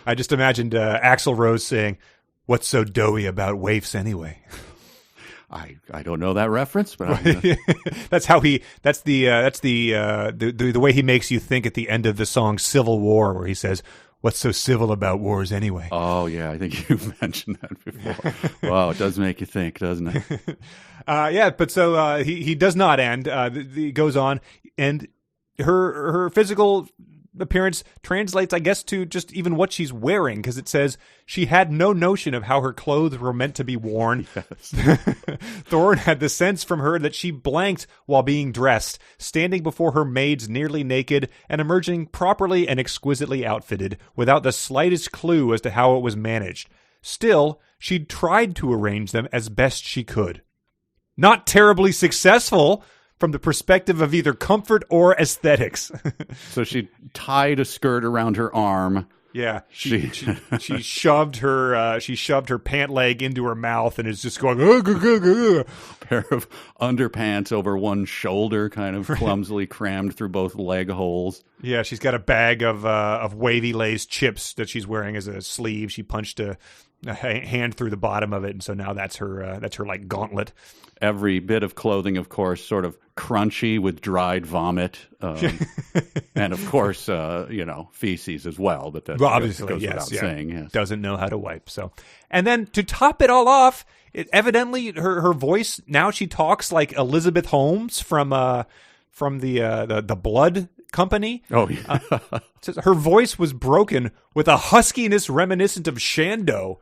I just imagined Axl Rose saying, "What's so doughy about waifs anyway?" I don't know that reference, but that's the way he makes you think at the end of the song "Civil War," where he says, "What's so civil about wars anyway?" Oh, yeah. I think you've mentioned that before. Wow, it does make you think, doesn't it? But so he does not end. He goes on, and her physical appearance translates, I guess, to just even what she's wearing, because it says she had no notion of how her clothes were meant to be worn. Yes. Thorne had the sense from her that she blanked while being dressed, standing before her maids nearly naked and emerging properly and exquisitely outfitted, without the slightest clue as to how it was managed. Still, she'd tried to arrange them as best she could. Not terribly successful from the perspective of either comfort or aesthetics. So she tied a skirt around her arm. Yeah, she shoved her pant leg into her mouth and is just going. A pair of underpants over one shoulder, kind of clumsily crammed through both leg holes. Yeah, she's got a bag of wavy Lay's chips that she's wearing as a sleeve. She punched a hand through the bottom of it, and so now that's her like gauntlet. Every bit of clothing, of course, sort of crunchy with dried vomit, and of course, feces as well. But that obviously goes without saying. Yes. Doesn't know how to wipe. So, and then to top it all off, evidently her voice now, she talks like Elizabeth Holmes from the Blood Company. Oh, yeah. Her voice was broken with a huskiness reminiscent of Shando.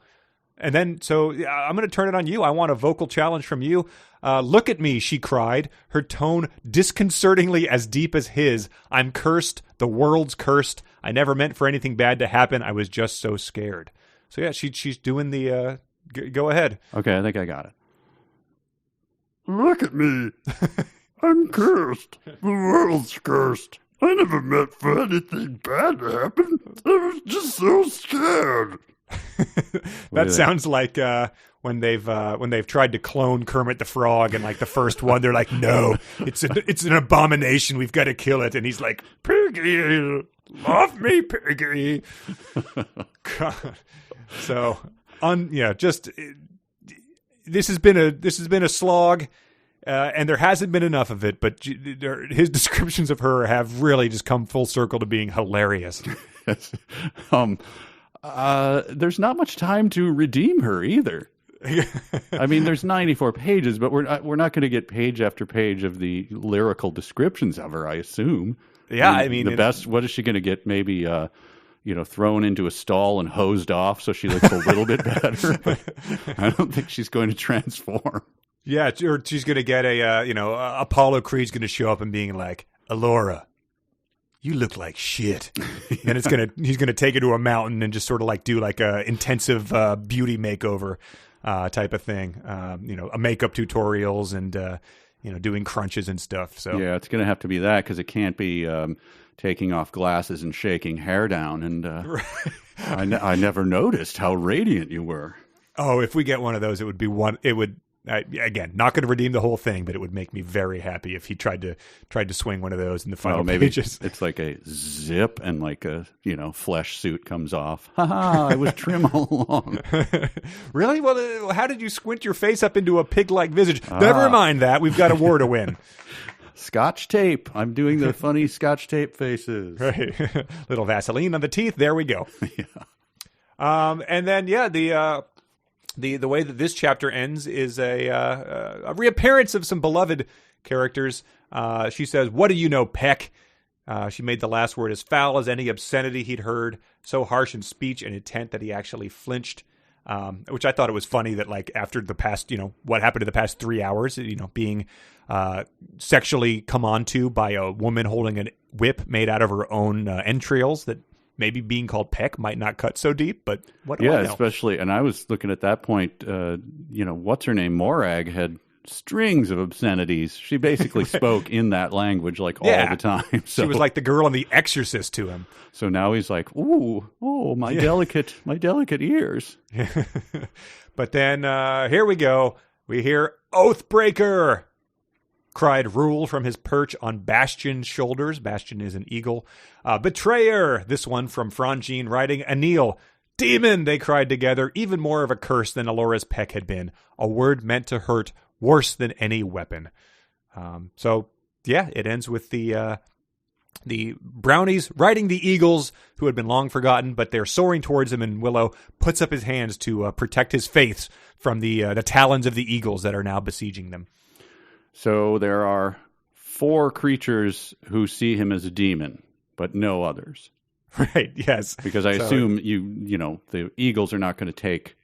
And then, so I'm going to turn it on you. I want a vocal challenge from you. Look at me, she cried, her tone disconcertingly as deep as his. I'm cursed. The world's cursed. I never meant for anything bad to happen. I was just so scared. So yeah, she's doing the, go ahead. Okay, I think I got it. Look at me. I'm cursed. The world's cursed. I never meant for anything bad to happen. I was just so scared. That sounds like when they've tried to clone Kermit the Frog, and like the first one, they're like, "No, it's an abomination. We've got to kill it." And he's like, "Piggy, love me, Piggy." God. So, just this has been a slog, and there hasn't been enough of it. But his descriptions of her have really just come full circle to being hilarious. There's not much time to redeem her either. I mean, there's 94 pages, but we're not going to get page after page of the lyrical descriptions of her, I assume. Yeah, I mean the best. What is she going to get? Maybe thrown into a stall and hosed off so she looks a little bit better. But I don't think she's going to transform. Yeah, or she's going to get Apollo Creed's going to show up and being like, Elora, you look like shit. Then he's going to take her to a mountain and just sort of like do like a intensive beauty makeover type of thing. A makeup tutorials and doing crunches and stuff. So yeah, it's going to have to be that because it can't be taking off glasses and shaking hair down. And I never noticed how radiant you were. Oh, if we get one of those, it would be one. It would. Again, not going to redeem the whole thing, but it would make me very happy if he tried to swing one of those in the final pages. It's like a zip and like a flesh suit comes off. Ha ha! I was trim all along. Really? Well, how did you squint your face up into a pig-like visage? Never mind that. We've got a war to win. Scotch tape. I'm doing the funny Scotch tape faces. Right. Little Vaseline on the teeth. There we go. Yeah. And then the way that this chapter ends is a reappearance of some beloved characters. She says, "What do you know, Peck?" She made the last word as foul as any obscenity he'd heard, so harsh in speech and intent that he actually flinched. Which I thought it was funny that like after the past, what happened in the past 3 hours, being sexually come on to by a woman holding a whip made out of her own entrails, that maybe being called Peck might not cut so deep, but what do I know? Especially, and I was looking at that point, what's her name? Morag had strings of obscenities. She basically spoke in that language all the time. So, she was like the girl in The Exorcist to him. So now he's like, my delicate ears. But then here we go. We hear Oathbreaker, cried Rule from his perch on Bastion's shoulders. Bastion is an eagle. Betrayer, this one from Frangine writing Anil. Demon, they cried together, even more of a curse than Elora's peck had been. A word meant to hurt, worse than any weapon. It ends with the brownies riding the eagles, who had been long forgotten, but they're soaring towards him, and Willow puts up his hands to protect his faiths from the talons of the eagles that are now besieging them. So there are 4 creatures who see him as a demon, but no others. Right, yes. Because I assume the eagles are not going to take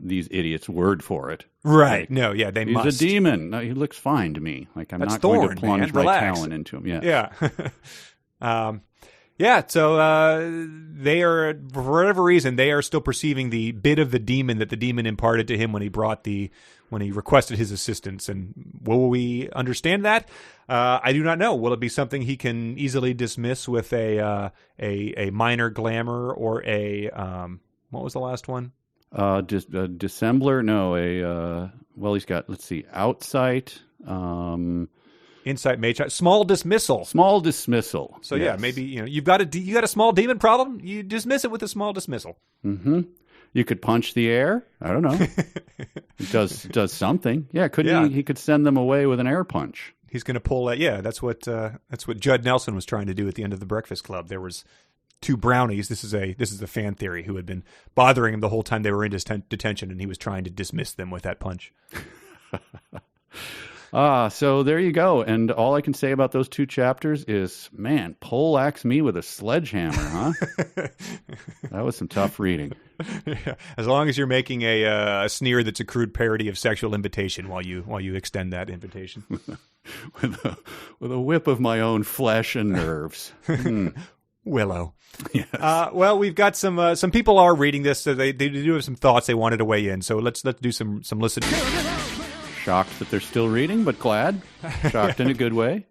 these idiots' word for it. Right. Like, no, yeah, must. He's a demon. No, he looks fine to me. Like I'm That's not Thorn, going to plunge my talon into him. Yeah. So they are, for whatever reason, they are still perceiving the bit of the demon that the demon imparted to him when he requested his assistance. And will we understand that? I do not know. Will it be something he can easily dismiss with a minor glamour or a what was the last one? Dissembler? No, he's got, let's see, Outsight. Insight, mage, small dismissal. Small dismissal. So yes. Maybe you've got a small demon problem. You dismiss it with a small dismissal. Mm-hmm. You could punch the air. I don't know. It does something. Yeah, couldn't he? He could send them away with an air punch. He's going to pull that. Yeah, that's what Judd Nelson was trying to do at the end of the Breakfast Club. There was 2 brownies. This is a fan theory, who had been bothering him the whole time they were in detention, and he was trying to dismiss them with that punch. So there you go. And all I can say about those 2 chapters is, man, poleaxe me with a sledgehammer, huh? That was some tough reading. Yeah. As long as you're making a sneer that's a crude parody of sexual invitation while you extend that invitation. with a whip of my own flesh and nerves. Willow. Yes. We've got some people are reading this, so they do have some thoughts they wanted to weigh in. So let's do some listening. Shocked that they're still reading, but glad. Shocked in a good way.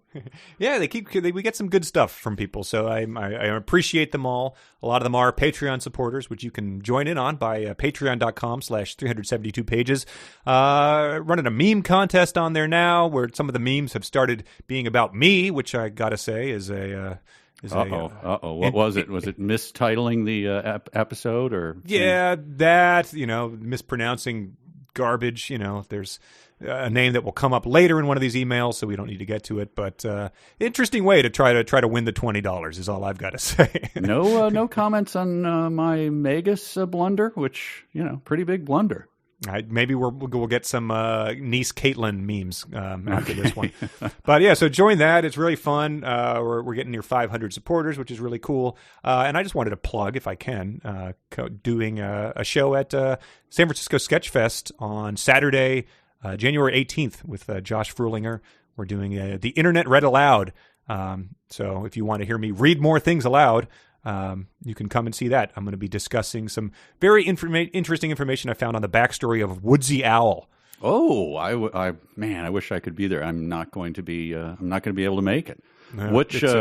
Yeah, we get some good stuff from people, so I appreciate them all. A lot of them are Patreon supporters, which you can join in on by patreon.com/372pages. Running a meme contest on there now, where some of the memes have started being about me, which I gotta say is a... What was it? Was it mistitling the episode, or? Yeah, that, mispronouncing garbage. There's a name that will come up later in one of these emails, so we don't need to get to it. But interesting way to try to win the $20 is all I've got to say. No comments on my Magus blunder, which pretty big blunder. Maybe we'll get some niece Caitlin memes after this one. But yeah, so join that. It's really fun. We're getting near 500 supporters, which is really cool. And I just wanted to plug, if I can, doing a show at San Francisco Sketch Fest on Saturday, January 18th with Josh Fruhlinger. We're doing the Internet Read Aloud. So if you want to hear me read more things aloud, you can come and see that. I'm going to be discussing some very interesting information I found on the backstory of Woodsy Owl. Oh, I wish I could be there. I'm not going to be able to make it. No,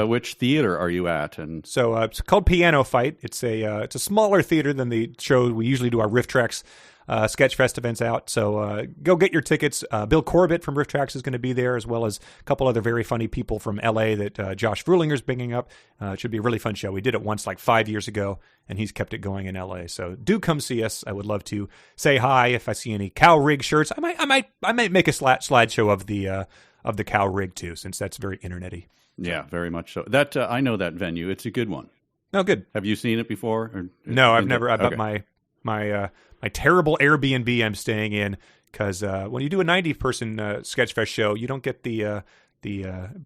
which theater are you at? And so it's called Piano Fight. It's a smaller theater than the show we usually do our Riff Tracks Sketchfest events out. So go get your tickets. Bill Corbett from Riff Tracks is going to be there, as well as a couple other very funny people from LA that Josh Fruhlinger's bringing up. It should be a really fun show. We did it once like 5 years ago, and he's kept it going in LA. So do come see us. I would love to say hi. If I see any cow rig shirts, I might make a slideshow of the cow rig too, since that's very internet-y. Yeah, very much so. That I know that venue. It's a good one. Oh, good. Have you seen it before? No, I've never. I've got my terrible Airbnb I'm staying in, because when you do a 90-person Sketchfest show, you don't get the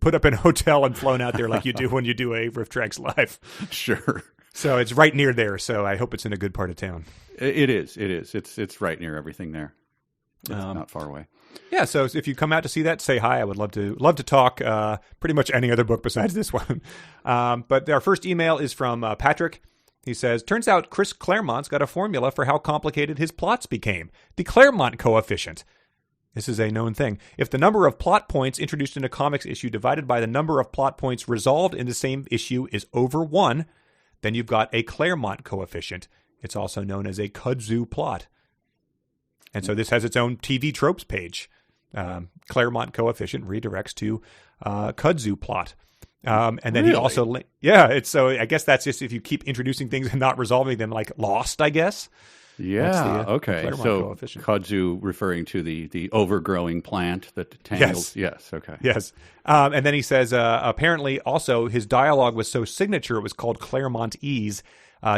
put up in a hotel and flown out there like you do when you do a Riff Tracks Live. Sure. So it's right near there. So I hope it's in a good part of town. It is. It's right near everything there. It's not far away. Yeah, so if you come out to see that, say hi. I would love to talk pretty much any other book besides this one. But our first email is from Patrick. He says, turns out Chris Claremont's got a formula for how complicated his plots became. The Claremont coefficient. This is a known thing. If the number of plot points introduced in a comics issue divided by the number of plot points resolved in the same issue is over 1, then you've got a Claremont coefficient. It's also known as a kudzu plot. And so this has its own TV tropes page. Claremont coefficient redirects to kudzu plot. And then really? He also, it's so I guess that's just if you keep introducing things and not resolving them, like Lost, I guess. Yeah. Okay. Claremont so coefficient. kudzu referring to the overgrowing plant that tangles. Yes. Okay. Yes. And then he says apparently also his dialogue was so signature it was called Claremont Ease.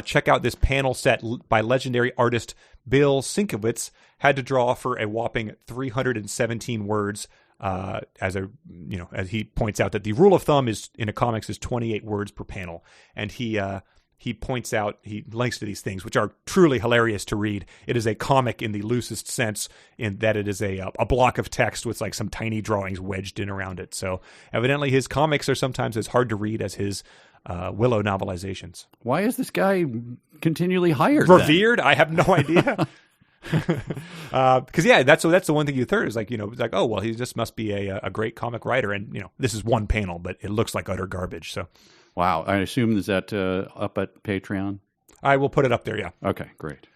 Check out this panel set by legendary artist Bill Sienkiewicz. Had to draw for a whopping 317 words. As he points out that the rule of thumb is in a comics is 28 words per panel, and he points out, he links to these things which are truly hilarious to read. It is a comic in the loosest sense, in that it is a block of text with like some tiny drawings wedged in around it. So evidently his comics are sometimes as hard to read as his Willow novelizations. Why is this guy continually hired? Revered? Then? I have no idea. Because that's the one thing you third is like, it's like, oh well, he just must be a great comic writer, and this is one panel, but it looks like utter garbage. So, wow, I assume is that up at Patreon? I will put it up there. Yeah. Okay, great.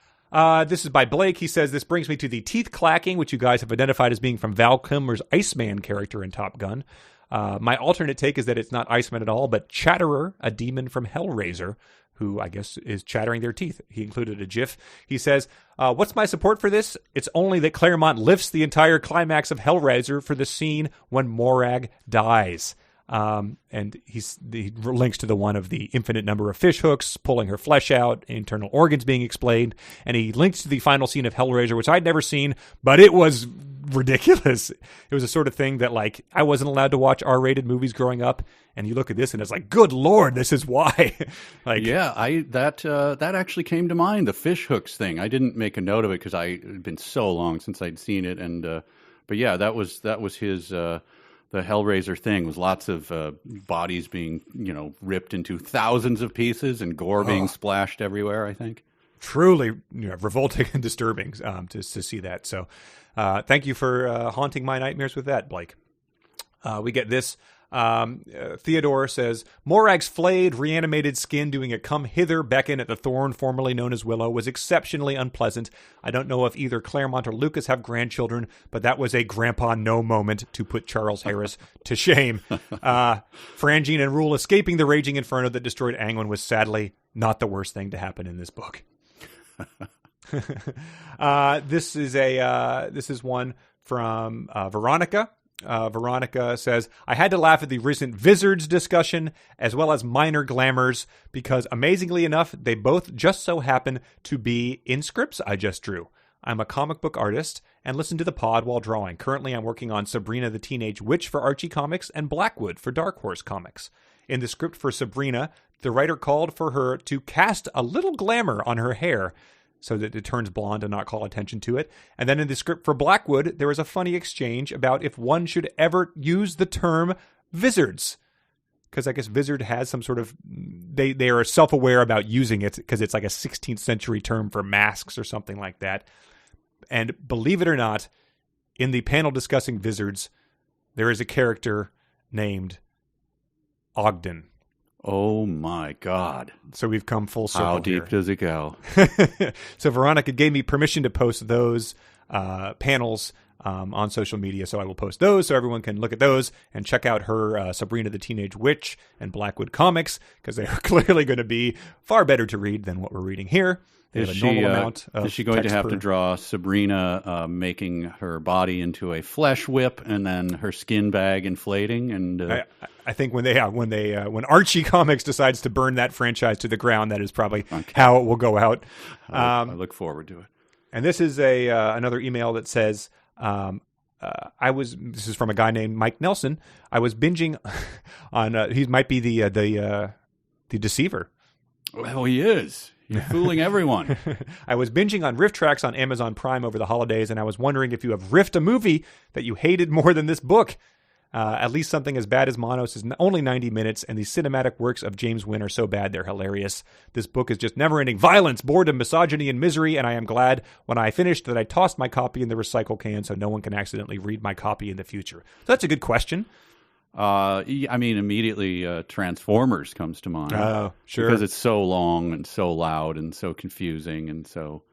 This is by Blake. He says this brings me to the teeth clacking, which you guys have identified as being from Val Kilmer's Iceman character in Top Gun. My alternate take is that it's not Iceman at all, but Chatterer, a demon from Hellraiser, who I guess is chattering their teeth. He included a GIF. He says, what's my support for this? It's only that Claremont lifts the entire climax of Hellraiser for the scene when Morag dies. And he links to the one of the infinite number of fish hooks, pulling her flesh out, internal organs being explained. And he links to the final scene of Hellraiser, which I'd never seen, but it was ridiculous. It was a sort of thing that, like, I wasn't allowed to watch R-rated movies growing up, and you look at this and it's like, good Lord, this is why. Like, yeah, that actually came to mind, the fish hooks thing. I didn't make a note of it because it had been so long since I'd seen it, and but yeah, that was his the Hellraiser thing, was lots of bodies being ripped into thousands of pieces and gore being splashed everywhere, I think. Truly revolting and disturbing to see that. So thank you for haunting my nightmares with that, Blake. We get this. Theodore says, Morag's flayed, reanimated skin doing a come hither beckon at the thorn formerly known as Willow was exceptionally unpleasant. I don't know if either Claremont or Lucas have grandchildren, but that was a grandpa no moment to put Charles Harris to shame. Frangine and Rule escaping the raging inferno that destroyed Angwin was sadly not the worst thing to happen in this book. This is one from Veronica. Veronica says, I had to laugh at the recent Wizards discussion as well as minor glamours because amazingly enough, they both just so happen to be in scripts I just drew. I'm a comic book artist and listen to the pod while drawing. Currently, I'm working on Sabrina the Teenage Witch for Archie Comics and Blackwood for Dark Horse Comics. In the script for Sabrina, the writer called for her to cast a little glamour on her hair so that it turns blonde and not call attention to it. And then in the script for Blackwood, there was a funny exchange about if one should ever use the term wizards. Because I guess wizard has some sort of... They are self-aware about using it because it's like a 16th century term for masks or something like that. And believe it or not, in the panel discussing wizards, there is a character named Ogden. Oh my God. So we've come full circle. How deep does it go? So Veronica gave me permission to post those panels on social media. So I will post those so everyone can look at those and check out her Sabrina the Teenage Witch and Blackwood comics because they are clearly going to be far better to read than what we're reading here. Is she going to have to draw Sabrina making her body into a flesh whip and then her skin bag inflating? And I think when Archie Comics decides to burn that franchise to the ground, that is probably how it will go out. I look forward to it. And this is another email that says, this is from a guy named Mike Nelson. I was binging on, he might be the deceiver. Well, he is. You're fooling everyone. I was binging on Riff Tracks on Amazon Prime over the holidays, and I was wondering if you have riffed a movie that you hated more than this book. At least something as bad as Monos is only 90 minutes, and the cinematic works of James Wynn are so bad they're hilarious. This book is just never-ending violence, boredom, misogyny, and misery, and I am glad when I finished that I tossed my copy in the recycle can so no one can accidentally read my copy in the future. So that's a good question. I mean, immediately Transformers comes to mind. Oh, sure. Because it's so long and so loud and so confusing and so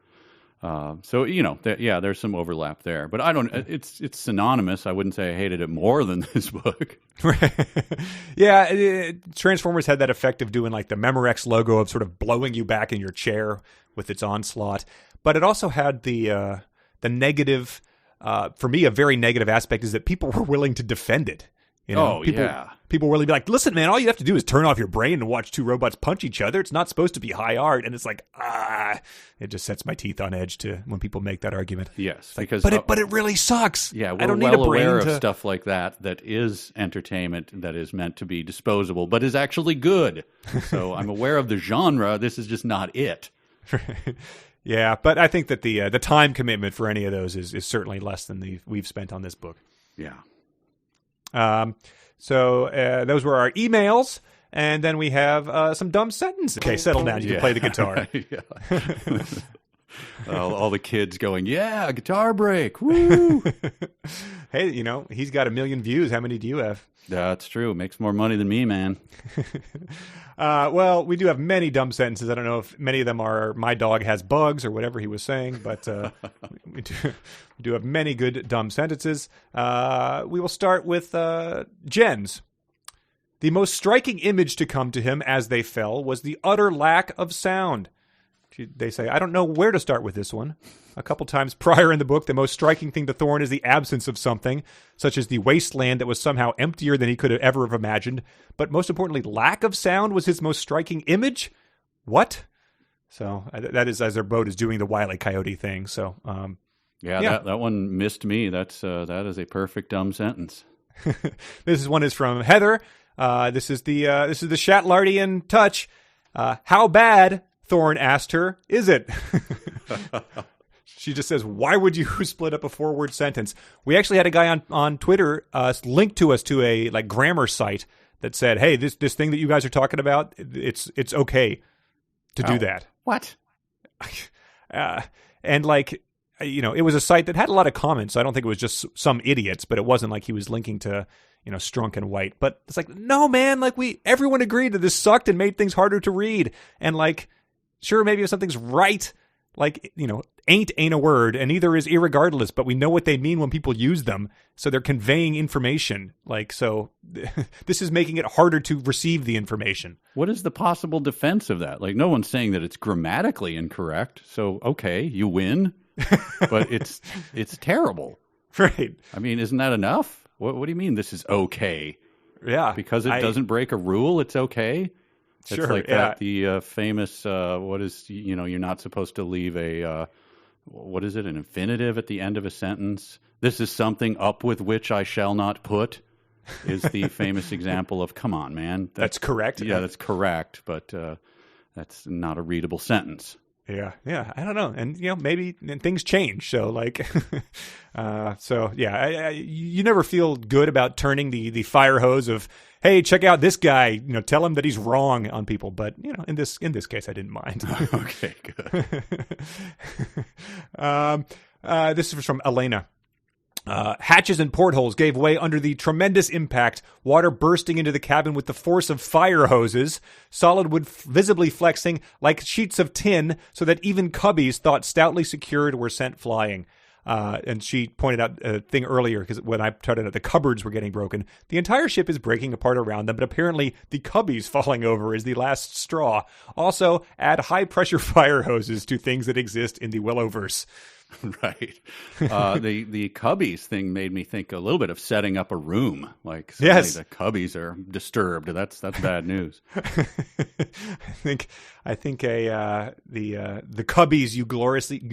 there's some overlap there. But I don't. It's synonymous. I wouldn't say I hated it more than this book. Yeah, Transformers had that effect of doing like the Memorex logo of sort of blowing you back in your chair with its onslaught. But it also had the negative. For me, a very negative aspect is that people were willing to defend it. You know, people really be like, listen, man, all you have to do is turn off your brain and watch two robots punch each other. It's not supposed to be high art. And it's like, it just sets my teeth on edge to when people make that argument. Yes. Like, but it really sucks. Yeah, we're I don't well need a brain aware of stuff like that is entertainment that is meant to be disposable, but is actually good. So I'm aware of the genre. This is just not it. Yeah, but I think that the time commitment for any of those is certainly less than we've spent on this book. Yeah. So those were our emails, and then we have some dumb sentences. Okay, settle down. You can play the guitar. All the kids going, yeah, guitar break. Woo! Hey, he's got 1 million views. How many do you have? That's true. Makes more money than me, man. Well, we do have many dumb sentences. I don't know if many of them are "my dog has bugs" or whatever he was saying, but we do have many good dumb sentences. We will start with Jen's. The most striking image to come to him as they fell was the utter lack of sound. They say, I don't know where to start with this one. A couple times prior in the book, the most striking thing to Thorne is the absence of something, such as the wasteland that was somehow emptier than he could have ever have imagined. But most importantly, lack of sound was his most striking image? What? So that is as their boat is doing the Wile E. Coyote thing. So, that one missed me. That is a perfect dumb sentence. This one is from Heather. This is the Shatlardian touch. How bad, Thorne asked her, is it? She just says, why would you split up a 4-word sentence? We actually had a guy on Twitter link to us to a grammar site that said, hey, this thing that you guys are talking about, it's okay to do that. What? And it was a site that had a lot of comments. So I don't think it was just some idiots, but it wasn't like he was linking to, Strunk and White. But it's like, no, man, everyone agreed that this sucked and made things harder to read. And sure, maybe if something's right, Like, ain't a word, and neither is irregardless, but we know what they mean when people use them. So they're conveying information. Like, so this is making it harder to receive the information. What is the possible defense of that? Like, no one's saying that it's grammatically incorrect. So, okay, you win, but it's terrible. Right. I mean, isn't that enough? What do you mean this is okay? Yeah. Because it doesn't break a rule, it's okay? Sure, it's like yeah. the famous, what is, you're not supposed to leave an infinitive at the end of a sentence. This is something up with which I shall not put, is the famous example of, come on, man. That's correct. Yeah, that's correct, but that's not a readable sentence. Yeah, I don't know, and maybe things change. So like, you never feel good about turning the fire hose of, hey, check out this guy. Tell him that he's wrong on people. But in this case, I didn't mind. Okay, good. This is from Elena. Hatches and portholes gave way under the tremendous impact, water bursting into the cabin with the force of fire hoses, solid wood visibly flexing like sheets of tin, so that even cubbies thought stoutly secured were sent flying. And she pointed out a thing earlier, because when I started out, the cupboards were getting broken. The entire ship is breaking apart around them, but apparently the cubbies falling over is the last straw. Also, add high-pressure fire hoses to things that exist in the Willowverse. Right. The cubbies thing made me think a little bit of setting up a room. Like, suddenly the cubbies are disturbed. That's bad news. I think the cubbies, you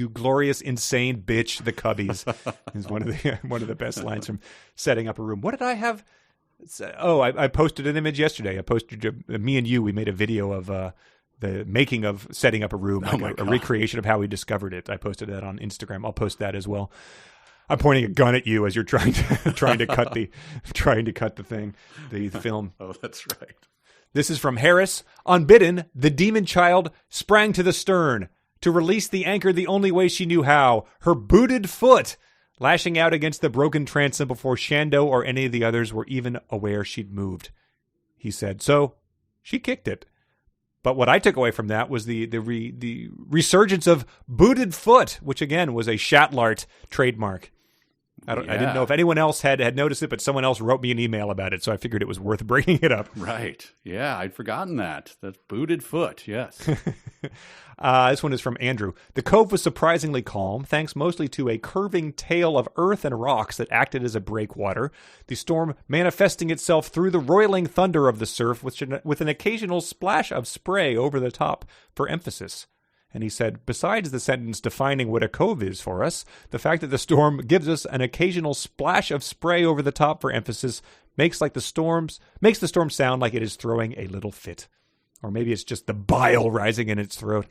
glorious insane bitch, the cubbies is one of the best lines from Setting Up a Room. What did I have? I posted an image yesterday. I posted me and you. We made a video of the making of Setting Up a Room, a recreation of how we discovered it. I posted that on Instagram. I'll post that as well. I'm pointing a gun at you as you're trying to cut the film. Oh, that's right. This is from Harris. Unbidden, the demon child sprang to the stern to release the anchor the only way she knew how, her booted foot, lashing out against the broken transom before Shando or any of the others were even aware she'd moved. He said, so she kicked it. But what I took away from that was the resurgence of booted foot, which again was a Shatlart trademark. I didn't know if anyone else had noticed it, but someone else wrote me an email about it, so I figured it was worth bringing it up. Right. Yeah, I'd forgotten that. That's booted foot, yes. This one is from Andrew. The cove was surprisingly calm, thanks mostly to a curving tail of earth and rocks that acted as a breakwater, the storm manifesting itself through the roiling thunder of the surf with an occasional splash of spray over the top for emphasis. And he said, besides the sentence defining what a cove is for us, the fact that the storm gives us an occasional splash of spray over the top for emphasis makes the storm sound like it is throwing a little fit. Or maybe it's just the bile rising in its throat.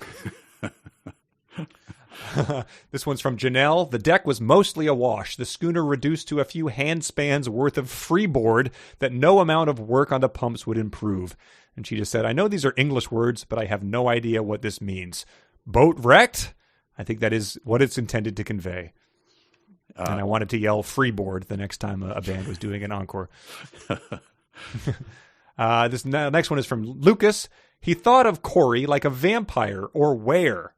This one's from Janelle. The deck was mostly awash, the schooner reduced to a few handspans worth of freeboard that no amount of work on the pumps would improve. And she just said, I know these are English words, but I have no idea what this means. Boat wrecked? I think that is what it's intended to convey. And I wanted to yell freeboard the next time a band was doing an encore. This next one is from Lucas. He thought of Corey like a vampire or were.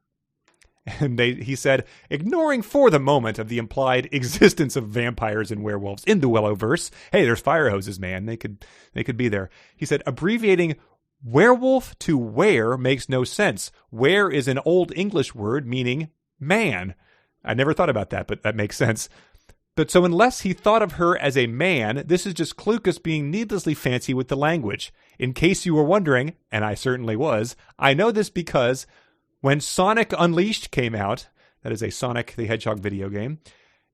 And he said, ignoring for the moment of the implied existence of vampires and werewolves in the Willowverse. Hey, there's fire hoses, man. They could be there. He said, abbreviating werewolf to were makes no sense. Were is an old English word meaning man. I never thought about that, but that makes sense. But so unless he thought of her as a man, this is just Clucas being needlessly fancy with the language. In case you were wondering, and I certainly was, I know this because when Sonic Unleashed came out, that is a Sonic the Hedgehog video game,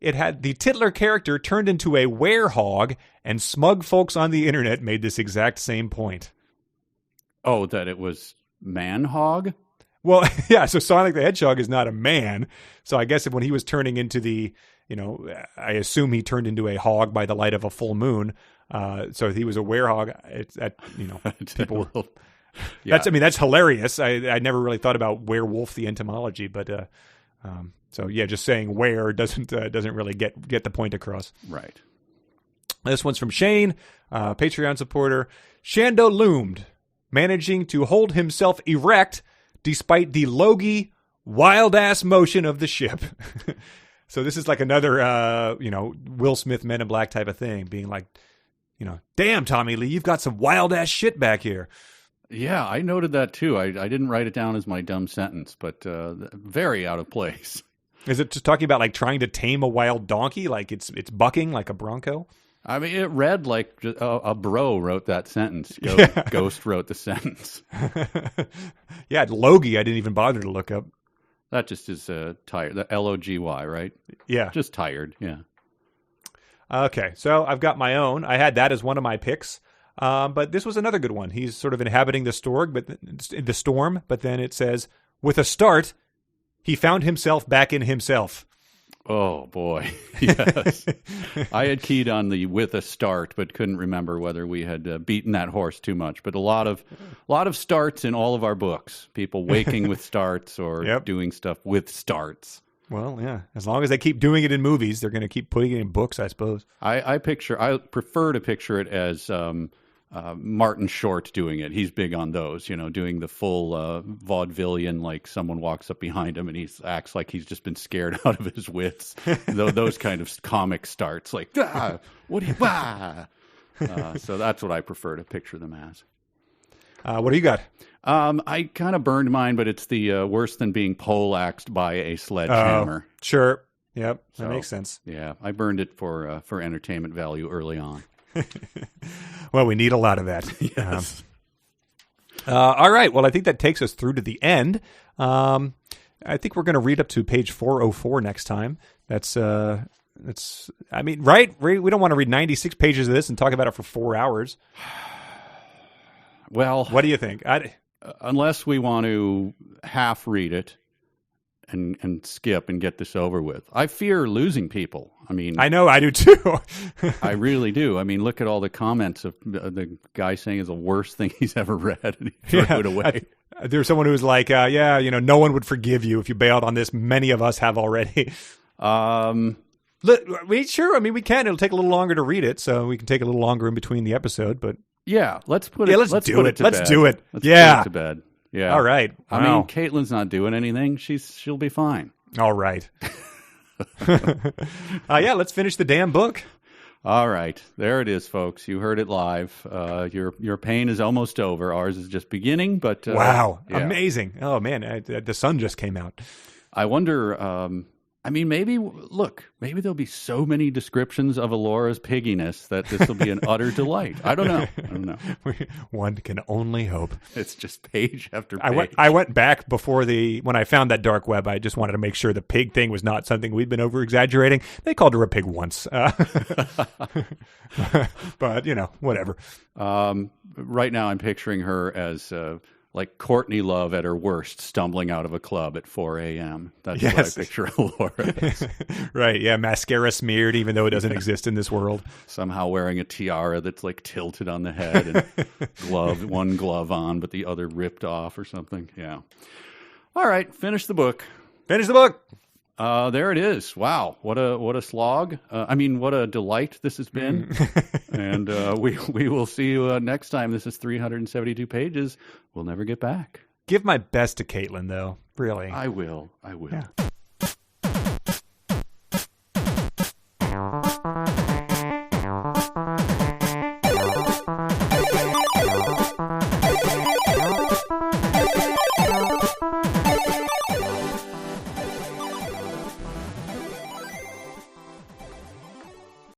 it had the titular character turned into a werehog, and smug folks on the internet made this exact same point. Oh, that it was man-hog? Well, yeah, so Sonic the Hedgehog is not a man. So I guess when he was turning into I assume he turned into a hog by the light of a full moon. So he was a werehog. People were... Yeah. That's hilarious. I never really thought about werewolf, the etymology, but so yeah, just saying were doesn't really get the point across. Right. This one's from Shane, Patreon supporter. Shando loomed, managing to hold himself erect despite the logy wild ass motion of the ship. So this is like another, Will Smith Men in Black type of thing, being like, damn, Tommy Lee, you've got some wild ass shit back here. Yeah, I noted that too. I didn't write it down as my dumb sentence, but very out of place. Is it just talking about like trying to tame a wild donkey, like it's bucking like a bronco? I mean, it read like a bro wrote that sentence. Ghost wrote the sentence. Yeah, Logie, I didn't even bother to look up. That just is tired. The Logy, right? Yeah. Just tired, yeah. Okay, so I've got my own. I had that as one of my picks, but this was another good one. He's sort of inhabiting the storm, but then it says, with a start, he found himself back in himself. Oh, boy. Yes. I had keyed on the with a start, but couldn't remember whether we had beaten that horse too much. But a lot of starts in all of our books. People waking with starts or doing stuff with starts. Well, yeah. As long as they keep doing it in movies, they're going to keep putting it in books, I suppose. I prefer to picture it as Martin Short doing it. He's big on those, doing the full vaudevillian, like someone walks up behind him and he acts like he's just been scared out of his wits. Those kind of comic starts, like, so that's what I prefer to picture them as. What do you got? I kind of burned mine, but it's the worse than being poleaxed by a sledgehammer. Sure. Yep. That makes sense. Yeah. I burned it for entertainment value early on. Well, we need a lot of that. Yes. All right. Well, I think that takes us through to the end. I think we're going to read up to page 404 next time. That's right? We don't want to read 96 pages of this and talk about it for 4 hours. Well, what do you think? Unless we want to half read it and skip and get this over with. I fear losing people. I mean, I know, I do too. I really do. I mean, look at all the comments of the guy saying it's the worst thing he's ever read, and he threw it away. There's someone who was like, no one would forgive you if you bailed on this. Many of us have already. Sure. I mean, we can. It'll take a little longer to read it, so we can take a little longer in between the episode. But yeah, let's do it. Let's do it. Let's do it to bed. Yeah. All right. Wow. I mean, Caitlin's not doing anything. She'll be fine. All right. Let's finish the damn book. All right. There it is, folks. You heard it live. Your pain is almost over. Ours is just beginning, but wow. Yeah. Amazing. Oh man, the sun just came out. I wonder maybe there'll be so many descriptions of Elora's pigginess that this will be an utter delight. I don't know. One can only hope. It's just page after page. I went back before when I found that dark web. I just wanted to make sure the pig thing was not something we'd been over exaggerating. They called her a pig once, but whatever. Right now, I'm picturing her as like Courtney Love at her worst, stumbling out of a club at 4 a.m. That's what I picture Elora as. Right, yeah, mascara smeared, even though it doesn't exist in this world. Somehow wearing a tiara that's like tilted on the head and one glove on, but the other ripped off or something. Yeah. All right, finish the book. Finish the book. There it is. Wow, what a slog. What a delight this has been. And we will see you next time. This is 372 pages. We'll never get back. Give my best to Caitlin, though. Really. I will. Yeah.